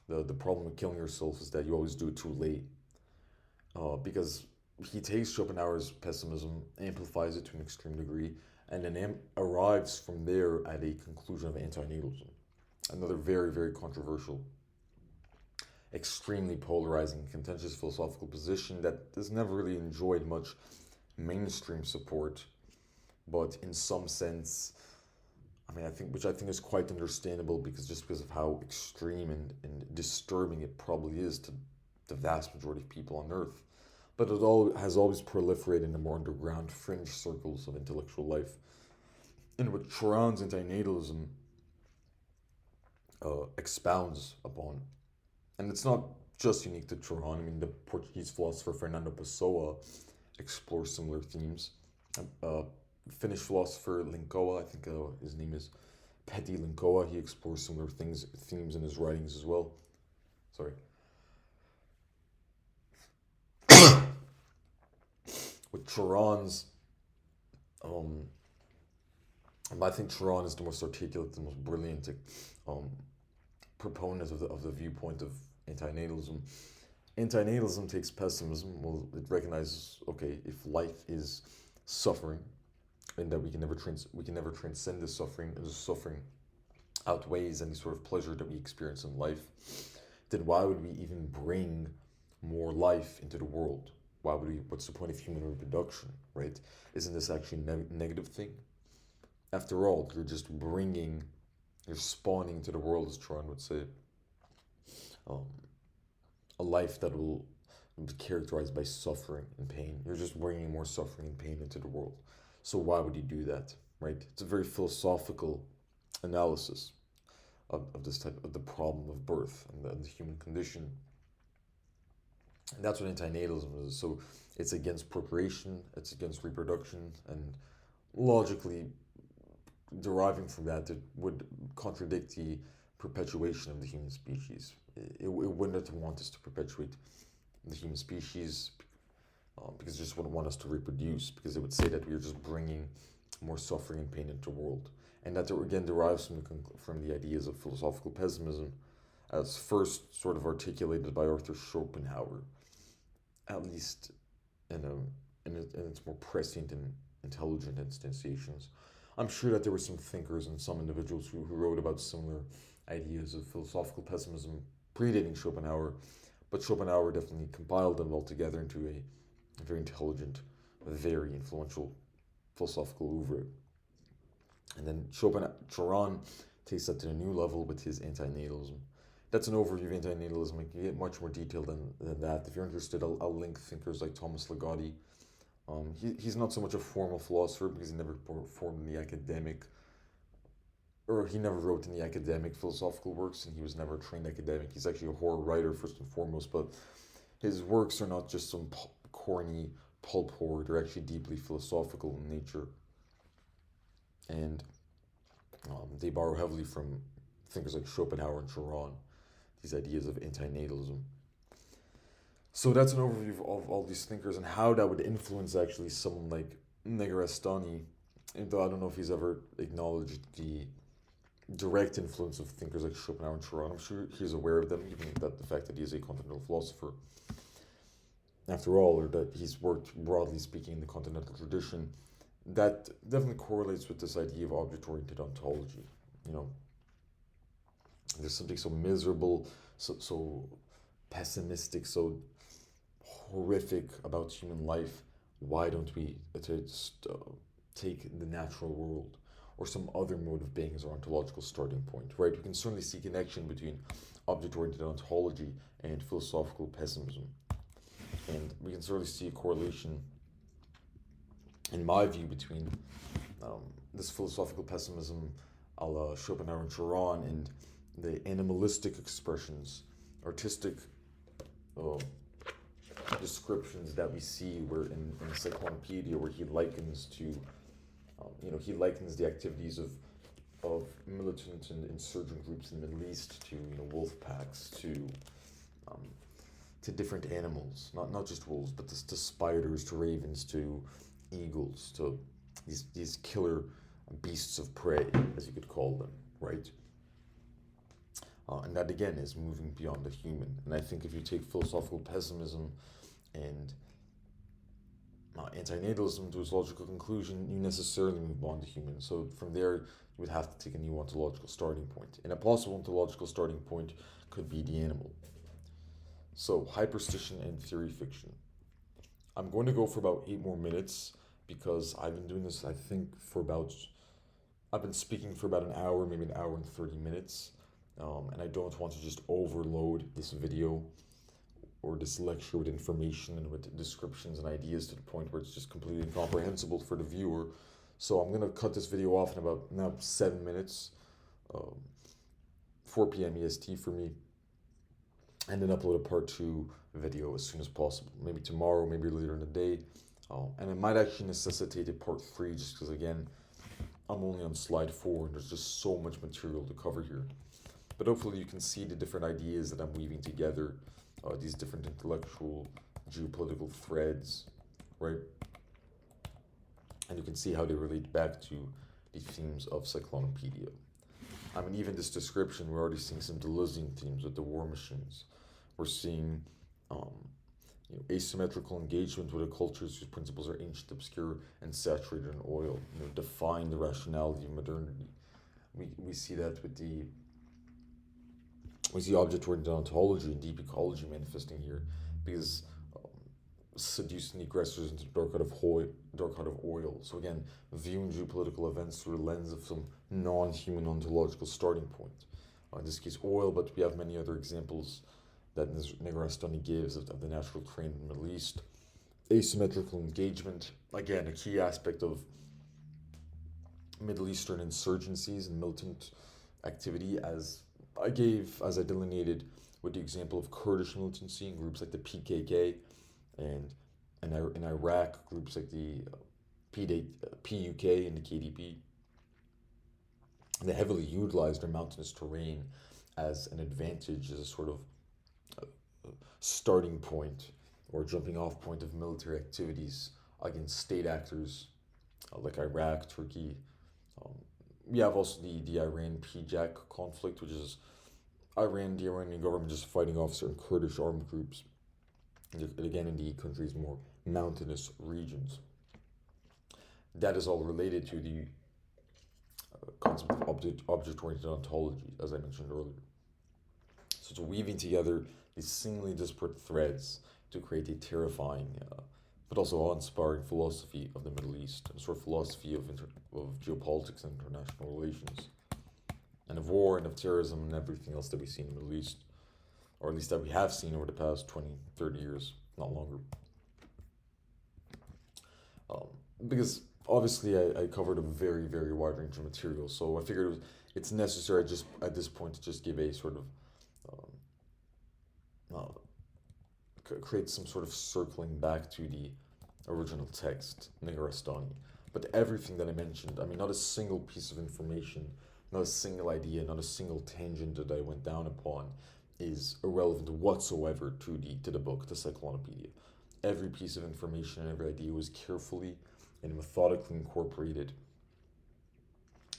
the problem with killing yourself is that you always do it too late. Because he takes Schopenhauer's pessimism, amplifies it to an extreme degree, and then arrives from there at a conclusion of antinatalism. Another very, very controversial, extremely polarizing, contentious philosophical position that has never really enjoyed much mainstream support, but in some sense, which I think is quite understandable because of how extreme and disturbing it probably is to the vast majority of people on Earth. But it has always proliferated in the more underground fringe circles of intellectual life. And what Turan's antinatalism expounds upon, and it's not just unique to Turan. The Portuguese philosopher Fernando Pessoa explores similar themes. Finnish philosopher Linkoa, I think his name is Petty Linkoa. He explores similar themes in his writings as well. Sorry. With Turan's, I think Turan is the most articulate, the most brilliant um, proponent of the viewpoint of antinatalism. Antinatalism takes pessimism. Well, it recognizes, okay, if life is suffering, and that we can never transcend this suffering, and this suffering outweighs any sort of pleasure that we experience in life, then why would we even bring more life into the world? Why would we? What's the point of human reproduction, right? Isn't this actually a negative thing? After all, you're spawning to the world, as Tron would say, um, a life that will be characterized by suffering and pain. You're just bringing more suffering and pain into the world. So why would you do that, right? It's a very philosophical analysis of this type of the problem of birth and the human condition. And that's what antinatalism is. So it's against procreation, it's against reproduction, and logically deriving from that, it would contradict the perpetuation of the human species. It wouldn't want us to perpetuate the human species because it just wouldn't want us to reproduce, because it would say that we are just bringing more suffering and pain into the world. And that again derives from the ideas of philosophical pessimism as first sort of articulated by Arthur Schopenhauer, at least in its more prescient and intelligent instantiations. I'm sure that there were some thinkers and some individuals who wrote about similar ideas of philosophical pessimism predating Schopenhauer, but Schopenhauer definitely compiled them all together into a very intelligent, very influential philosophical oeuvre. And then Choran takes that to a new level with his antinatalism. That's an overview of antinatalism. I can get much more detail than that. If you're interested, I'll link thinkers like Thomas Ligotti. He's not so much a formal philosopher because he never formed in the academic, or he never wrote in the academic philosophical works, and he was never a trained academic. He's actually a horror writer first and foremost, but his works are not just some corny pulp horror. They're actually deeply philosophical in nature, and they borrow heavily from thinkers like Schopenhauer and Choran, these ideas of antinatalism. So that's an overview of all these thinkers and how that would influence actually someone like Negarestani, though I don't know if he's ever acknowledged the direct influence of thinkers like Schopenhauer and Choran. I'm sure he's aware of them, even that the fact that he is a continental philosopher, after all, or that he's worked, broadly speaking, in the continental tradition. That definitely correlates with this idea of object-oriented ontology. You know, there's something so miserable, so pessimistic, so horrific about human life. Why don't we just take the natural world or some other mode of being as our ontological starting point, right? We can certainly see connection between object-oriented ontology and philosophical pessimism. And we can certainly see a correlation, in my view, between this philosophical pessimism a la Schopenhauer and Choran and the animalistic expressions, artistic descriptions that we see where in the Cyclonopedia, where he likens to, he likens the activities of militant and insurgent groups in the Middle East to, wolf packs, to different animals, not just wolves, but to spiders, to ravens, to eagles, to these killer beasts of prey, as you could call them, right? And that again is moving beyond the human. And I think if you take philosophical pessimism and antinatalism to its logical conclusion, you necessarily move beyond the human. So from there, you would have to take a new ontological starting point. And a possible ontological starting point could be the animal. So hyperstition and theory fiction. I'm going to go for about 8 more minutes because I've been doing this, I think, I've been speaking for about an hour, maybe an hour and 30 minutes. And I don't want to just overload this video or this lecture with information and with descriptions and ideas to the point where it's just completely incomprehensible for the viewer. So I'm going to cut this video off in about now 7 minutes, 4 p.m. EST for me, and then upload a part 2 video as soon as possible. Maybe tomorrow, maybe later in the day. And it might actually necessitate a part 3 just because, again, I'm only on slide 4 and there's just so much material to cover here. But hopefully you can see the different ideas that I'm weaving together, these different intellectual, geopolitical threads, right? And you can see how they relate back to the themes of Cyclonopedia. I mean, even this description, we're already seeing some Deleuzean themes with the war machines. We're seeing asymmetrical engagement with a cultures whose principles are ancient, obscure, and saturated in oil. Define the rationality of modernity. We see that with the object-oriented ontology and deep ecology manifesting here, because seducing the aggressors into the dark heart of oil. So again, viewing geopolitical events through a lens of some non-human ontological starting point. In this case, oil, but we have many other examples that Negarestani gives of the natural terrain in the Middle East. Asymmetrical engagement, again, a key aspect of Middle Eastern insurgencies and militant activity, as I delineated with the example of Kurdish militancy in groups like the PKK, and in Iraq, groups like the PUK and the KDP. They heavily utilized their mountainous terrain as an advantage, as a sort of starting point or jumping off point of military activities against state actors like Iraq, Turkey. We have also the Iran-PJAK conflict, which is the Iranian government just fighting off certain Kurdish armed groups, again in the country's more mountainous regions. That is all related to the concept of object-oriented ontology, as I mentioned earlier. So it's weaving together these seemingly disparate threads to create a terrifying but also awe-inspiring philosophy of the Middle East, a sort of philosophy of geopolitics and international relations, and of war and of terrorism and everything else that we see in the Middle East, or at least that we have seen over the past 20, 30 years, not longer. Because obviously I covered a very, very wide range of material, so I figured it's necessary just at this point to just give a sort of create some sort of circling back to the original text, Negarestani. But everything that I mentioned, I mean, not a single piece of information, not a single idea, not a single tangent that I went down upon is irrelevant whatsoever to the book, the Cyclonopedia. Every piece of information and every idea was carefully and methodically incorporated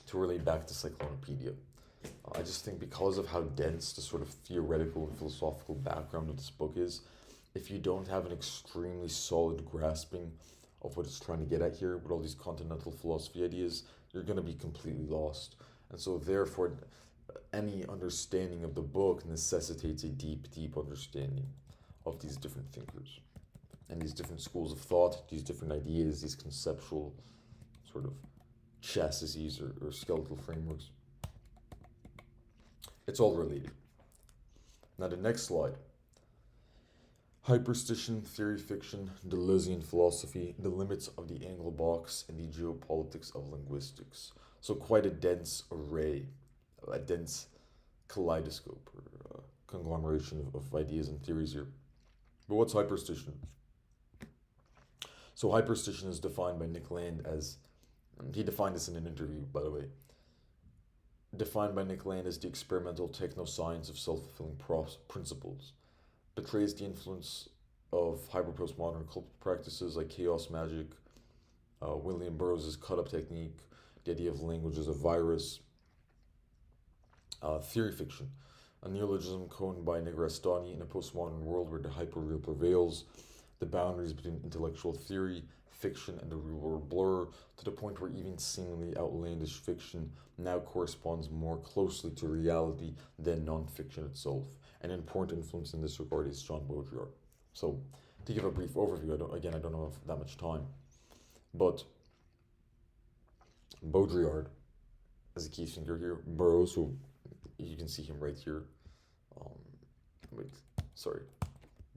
to relate back to Cyclonopedia. I just think because of how dense the sort of theoretical and philosophical background of this book is, if you don't have an extremely solid grasping of what it's trying to get at here with all these continental philosophy ideas, you're going to be completely lost. And so therefore, any understanding of the book necessitates a deep, deep understanding of these different thinkers and these different schools of thought, these different ideas, these conceptual sort of chassis or skeletal frameworks. It's all related. Now the next slide. Hyperstition, theory fiction, Deleuzean philosophy, the limits of the angle box, and the geopolitics of linguistics. So quite a dense array, a dense kaleidoscope or conglomeration of ideas and theories here. But what's hyperstition? So hyperstition is defined by Nick Land as, he defined this in an interview, by the way, defined by Nick Land as the experimental techno-science of self-fulfilling principles. Betrays the influence of hyper-postmodern cult practices like chaos magic, William Burroughs' cut-up technique, the idea of language as a virus, theory fiction, a neologism coined by Negarestani in a postmodern world where the hyper-real prevails, the boundaries between intellectual theory, fiction, and the real world blur, to the point where even seemingly outlandish fiction now corresponds more closely to reality than non-fiction itself. An important influence in this regard is Jean Baudrillard. So, to give a brief overview, I don't have that much time, but Baudrillard as a key thinker here, Burroughs, who you can see him right here.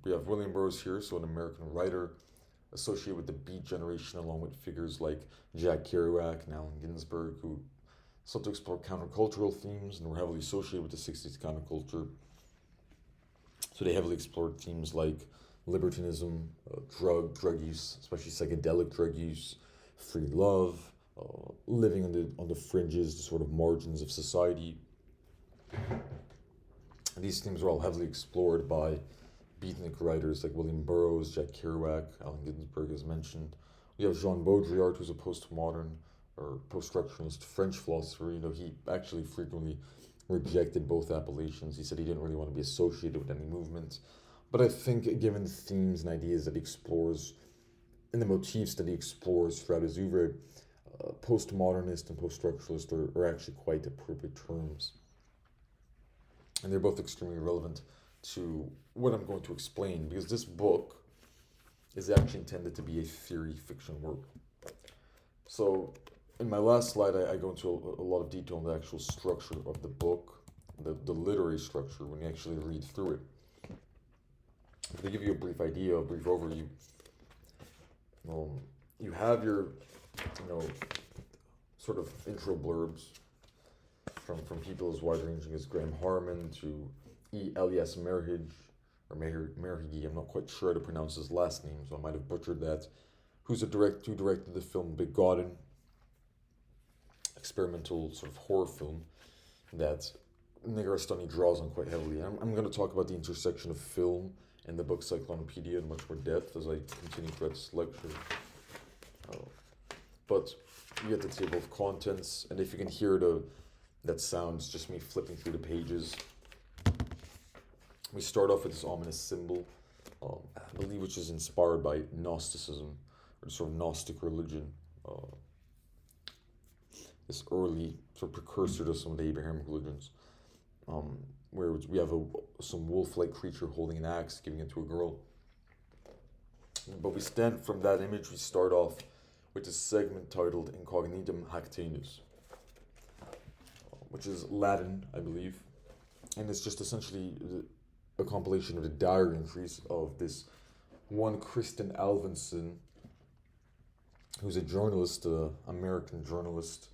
We have William Burroughs here, so an American writer associated with the Beat generation, along with figures like Jack Kerouac and Allen Ginsberg, who sought to explore countercultural themes and were heavily associated with the 60s counterculture. So they heavily explored themes like libertinism, drug use, especially psychedelic drug use, free love, living on the fringes, the sort of margins of society. These themes are all heavily explored by beatnik writers like William Burroughs, Jack Kerouac, Allen Ginsberg, as mentioned. We have Jean Baudrillard, who's a postmodern or post-structuralist French philosopher. He actually frequently rejected both appellations. He said he didn't really want to be associated with any movement. But I think, given the themes and ideas that he explores and the motifs that he explores throughout his oeuvre, postmodernist and post-structuralist are actually quite appropriate terms. And they're both extremely relevant to what I'm going to explain, because this book is actually intended to be a theory fiction work. So, in my last slide, I go into a lot of detail on the actual structure of the book, the literary structure, when you actually read through it. To give you a brief idea, a brief overview, you have your, sort of intro blurbs from people as wide-ranging as Graham Harman to E. Elias Merhige, or Merhige, I'm not quite sure how to pronounce his last name, so I might have butchered that, who directed the film Begotten, experimental sort of horror film that Negarestani draws on quite heavily. I'm going to talk about the intersection of film and the book Cyclonopedia in much more depth as I continue throughout this lecture. But you get the table of contents, and if you can hear that sound, it's just me flipping through the pages. We start off with this ominous symbol, I believe which is inspired by Gnosticism, or sort of Gnostic religion. This early sort of precursor to some of the Abrahamic religions, where we have some wolf-like creature holding an axe, giving it to a girl. But from that image, we start off with a segment titled Incognitum Hac Tenus, which is Latin, I believe, and it's just essentially a compilation of the diary entries of this one Kristen Alvinson, who's a journalist, American journalist,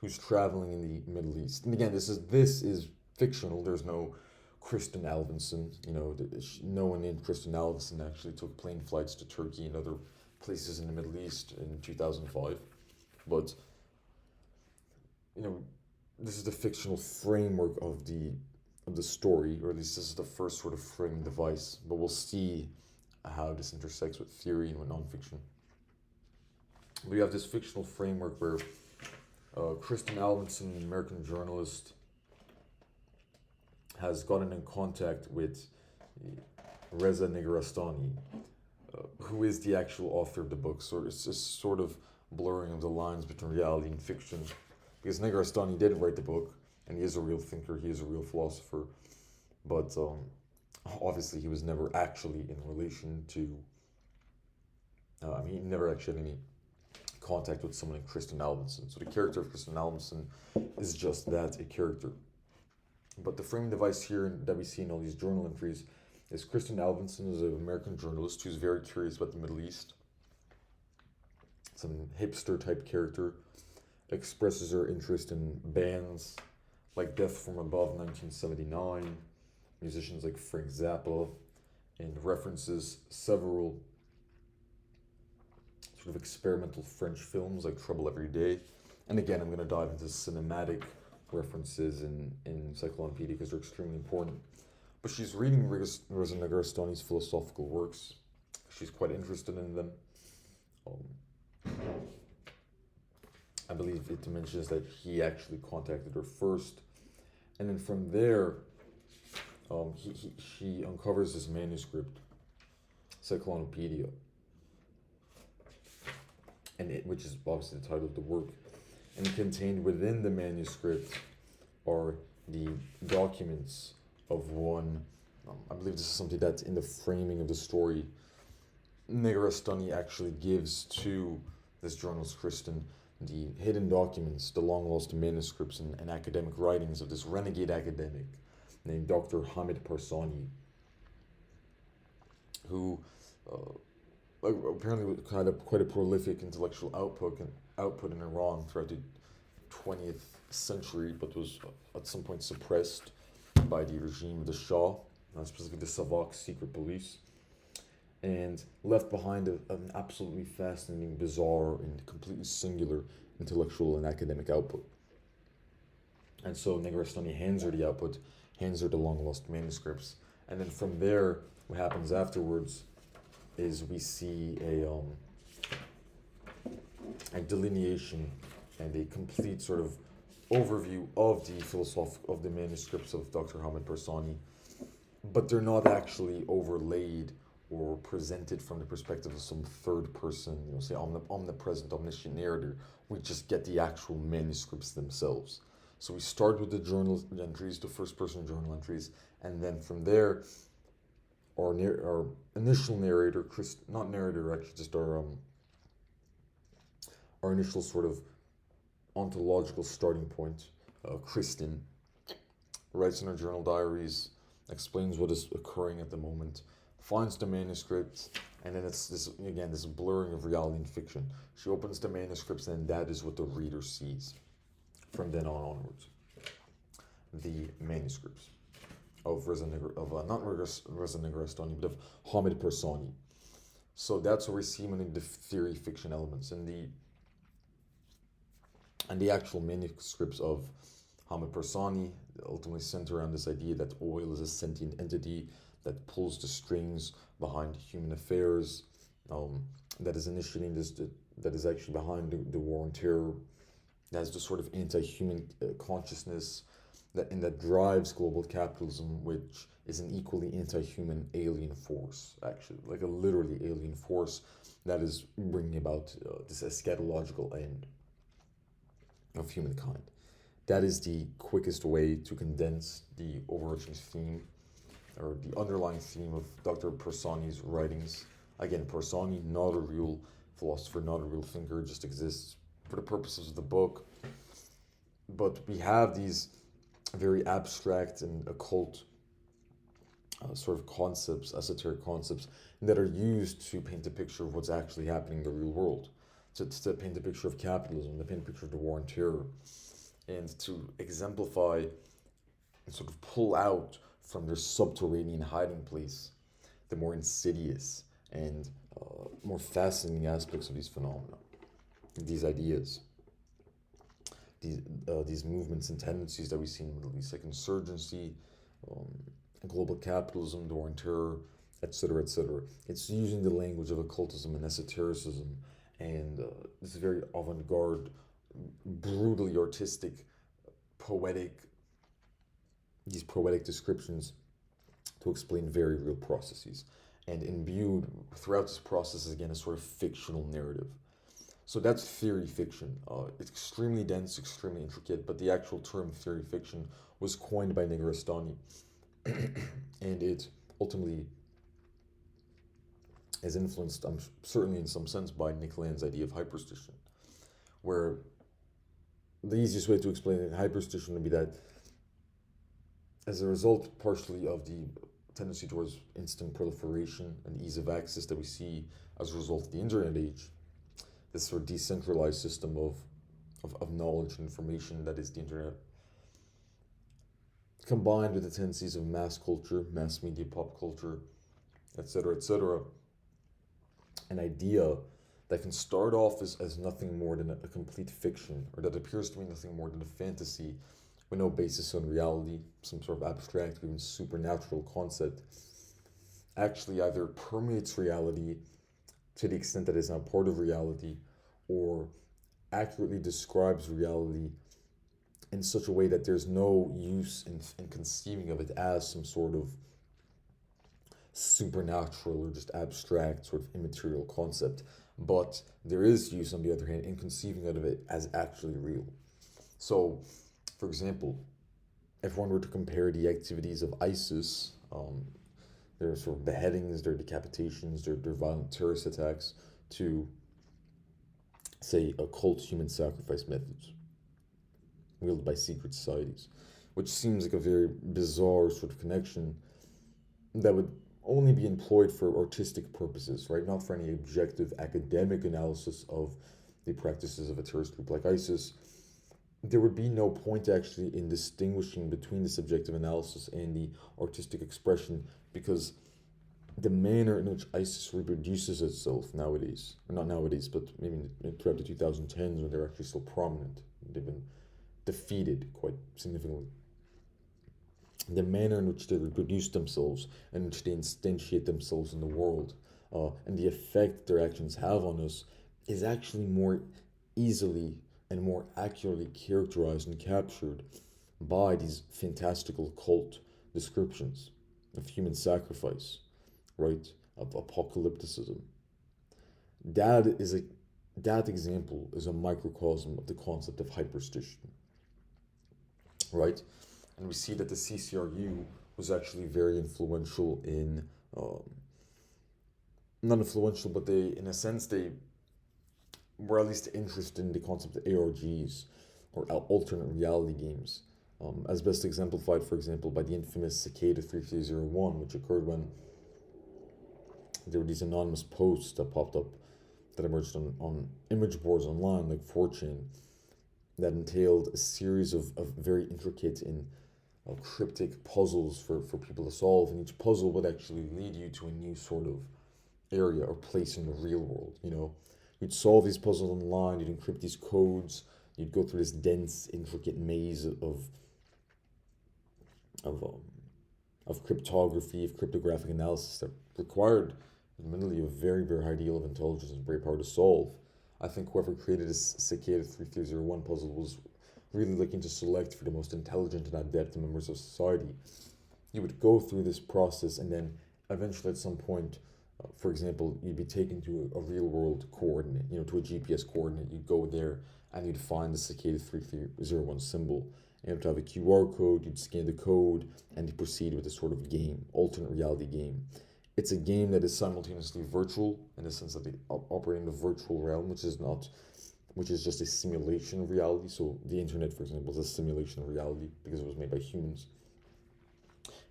who's traveling in the Middle East. And again, this is fictional. There's no Kristen Alvinson. No one named Kristen Alvinson actually took plane flights to Turkey and other places in the Middle East in 2005. But this is the fictional framework of the story, or at least this is the first sort of framing device. But we'll see how this intersects with theory and with nonfiction. We have this fictional framework where Kristen Alvinson, an American journalist, has gotten in contact with Reza Negarestani, who is the actual author of the book. So it's this sort of blurring of the lines between reality and fiction, because Negarestani didn't write the book, and he is a real thinker, he is a real philosopher, but obviously he was never actually in relation to, he never actually had any contact with someone named Kristen Alvinson. So the character of Kristen Alvinson is just that, a character. But the framing device here that we see in all these journal entries is Kristen Alvinson is an American journalist who's very curious about the Middle East. Some hipster type character, expresses her interest in bands like Death from Above 1979, musicians like Frank Zappa, and references several sort of experimental French films like Trouble Every Day. And again, I'm going to dive into cinematic references in Cyclonopedia because they're extremely important. But she's reading Reza Negarestani's philosophical works. She's quite interested in them. I believe it mentions that he actually contacted her first. And then from there, she uncovers this manuscript, Cyclonopedia, which is obviously the title of the work. And contained within the manuscript are the documents of one, I believe this is something that's in the framing of the story. Negarestani actually gives to this journalist Kristen the hidden documents, the long-lost manuscripts and academic writings of this renegade academic named Dr. Hamid Parsani, who apparently had quite a prolific intellectual output in Iran throughout the 20th century, but was at some point suppressed by the regime of the Shah, specifically the Savak secret police. and left behind an absolutely fascinating, bizarre, and completely singular intellectual and academic output. And so Negarestani hands her the output, hands her the long lost manuscripts, and then from there, what happens afterwards is we see a delineation and a complete sort of overview of the manuscripts of Dr. Hamid Persani, but they're not actually overlaid or presented from the perspective of some third person, say omnipresent, omniscient narrator. We just get the actual manuscripts themselves. So we start with the journal entries, the first person journal entries, and then from there, our initial narrator, not narrator, actually, just our initial sort of ontological starting point, Kristen, writes in her journal diaries, explains what is occurring at the moment, finds the manuscript, and then it's this blurring of reality and fiction. She opens the manuscripts, and that is what the reader sees from then onwards. The manuscripts of not Reza Negarestani, but of Hamid Persani. So that's where we see many of the theory fiction elements and the actual manuscripts of Hamid Persani ultimately center around this idea that oil is a sentient entity that pulls the strings behind human affairs, that is initiating that is actually behind the war on terror, that has the sort of anti-human consciousness that drives global capitalism, which is an equally anti-human alien force, actually, like a literally alien force that is bringing about this eschatological end of humankind. That is the quickest way to condense the overarching theme or the underlying theme of Dr. Persani's writings. Again, Persani, not a real philosopher, not a real thinker, just exists for the purposes of the book. But we have these very abstract and occult sort of concepts, esoteric concepts, that are used to paint a picture of what's actually happening in the real world, to paint a picture of capitalism, to paint a picture of the war on terror, and to exemplify and sort of pull out from their subterranean hiding place the more insidious and more fascinating aspects of these phenomena, these ideas, these movements and tendencies that we see in the Middle East, like insurgency, global capitalism, the war on terror, etc., etc. It's using the language of occultism and esotericism and this very avant-garde, brutally artistic, these poetic descriptions to explain very real processes, and imbued throughout this process is again a sort of fictional narrative. So that's theory fiction. It's extremely dense, extremely intricate, but the actual term theory fiction was coined by Negarestani, and it ultimately is influenced, certainly in some sense, by Nick Land's idea of hyperstition, where the easiest way to explain it, hyperstition would be that as a result, partially, of the tendency towards instant proliferation and ease of access that we see as a result of the internet age, this sort of decentralized system of knowledge and information that is the internet, combined with the tendencies of mass culture, mass media, pop culture, etc., an idea that can start off as nothing more than a complete fiction, or that appears to be nothing more than a fantasy with no basis on reality, some sort of abstract or even supernatural concept, actually either permeates reality to the extent that it's not part of reality, or accurately describes reality in such a way that there's no use in conceiving of it as some sort of supernatural or just abstract sort of immaterial concept, but there is use, on the other hand, in conceiving of it as actually real. So, for example, if one were to compare the activities of ISIS, their sort of beheadings, their decapitations, their violent terrorist attacks, to, say, occult human sacrifice methods wielded by secret societies, which seems like a very bizarre sort of connection that would only be employed for artistic purposes, right? Not for any objective academic analysis of the practices of a terrorist group like ISIS. There would be no point actually in distinguishing between the subjective analysis and the artistic expression, because the manner in which ISIS reproduces itself nowadays, or not nowadays, but maybe throughout the 2010s when they're actually still prominent. They've been defeated quite significantly. The manner in which they reproduce themselves and which they instantiate themselves in the world, and the effect their actions have on us is actually more easily and more accurately characterized and captured by these fantastical cult descriptions of human sacrifice, right? Of apocalypticism. That is a that example is a microcosm of the concept of hyperstition, right? And we see that the CCRU was actually very influential in, not influential, but they, in a sense, they were at least interested in the concept of ARGs, or alternate reality games, as best exemplified, for example, by the infamous Cicada 3301, which occurred when there were these anonymous posts that popped up that emerged on image boards online, like 4chan, that entailed a series of very intricate and cryptic puzzles for people to solve, and each puzzle would actually lead you to a new sort of area or place in the real world. You'd solve these puzzles online, you'd encrypt these codes, you'd go through this dense, intricate maze of um, of cryptography, of cryptographic analysis that required, admittedly, a very, very high deal of intelligence and brain power to solve. I think whoever created this Cicada 3301 puzzle was really looking to select for the most intelligent and adept members of society. You would go through this process, and then eventually at some point, for example, you'd be taken to a real world coordinate, to a GPS coordinate. You'd go there and you'd find the Cicada 3301 symbol. You have to have a QR code, you'd scan the code, and you proceed with a sort of game, alternate reality game. It's a game that is simultaneously virtual, in the sense that they operate in the virtual realm, which is just a simulation of reality. So the internet, for example, is a simulation of reality because it was made by humans.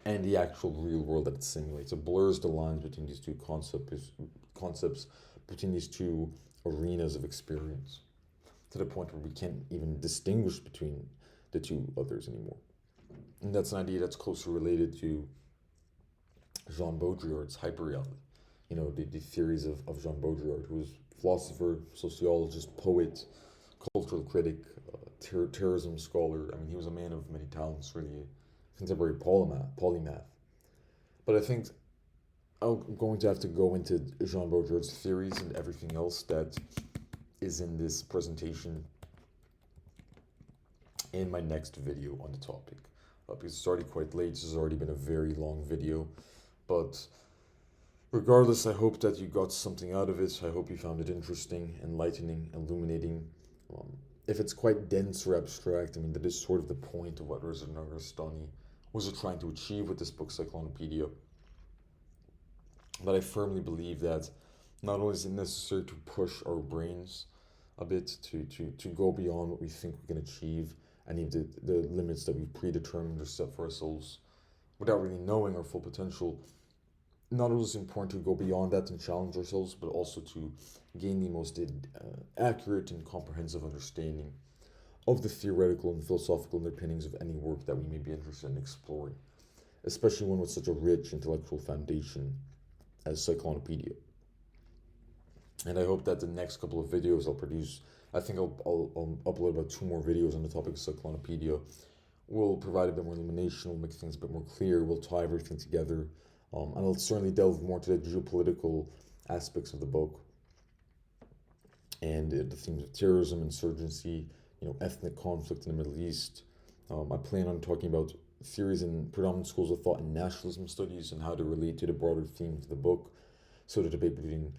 And the actual real world that it simulates. It blurs the lines between these two concepts, between these two arenas of experience, to the point where we can't even distinguish between the two others anymore. And that's an idea that's closely related to Jean Baudrillard's hyperreality. The theories of Jean Baudrillard, who was philosopher, sociologist, poet, cultural critic, terrorism scholar. I mean, he was a man of many talents, really a contemporary polymath. But I think I'm going to have to go into Jean Baudrillard's theories and everything else that is in this presentation in my next video on the topic. Because it's already quite late, this has already been a very long video. But regardless, I hope that you got something out of it. I hope you found it interesting, enlightening, illuminating. If it's quite dense or abstract, that is sort of the point of what Reza Negarestani was trying to achieve with this book, Cyclonopedia. But I firmly believe that not only is it necessary to push our brains a bit, to go beyond what we think we can achieve, and even the limits that we've predetermined or set for ourselves, without really knowing our full potential. Not only is it important to go beyond that and challenge ourselves, but also to gain the most accurate and comprehensive understanding of the theoretical and philosophical underpinnings of any work that we may be interested in exploring, especially one with such a rich intellectual foundation as Cyclonopedia. And I hope that the next couple of videos I'll produce, I think I'll upload about 2 more videos on the topic of Cyclonopedia, will provide a bit more illumination, will make things a bit more clear, will tie everything together, and I'll certainly delve more into the geopolitical aspects of the book, and the themes of terrorism, insurgency, ethnic conflict in the Middle East. I plan on talking about theories in predominant schools of thought and nationalism studies and how to relate to the broader themes of the book. So the debate between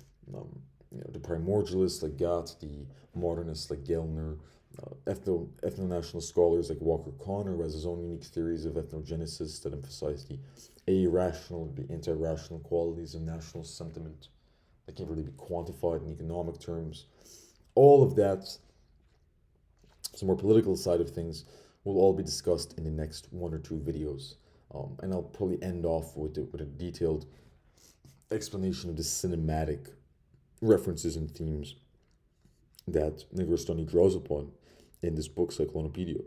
the primordialists like Gatt, the modernists like Gellner, ethno-national scholars like Walker Connor, who has his own unique theories of ethnogenesis that emphasize the irrational, the anti-rational qualities of national sentiment that can't really be quantified in economic terms. All of that, some more political side of things, will all be discussed in the next 1 or 2 videos. And I'll probably end off with a detailed explanation of the cinematic references and themes that Negarestani draws upon in this book, Cyclonopedia.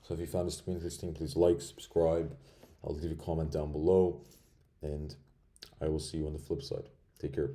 So if you found this to be interesting, please like, subscribe. I'll leave a comment down below. And I will see you on the flip side. Take care.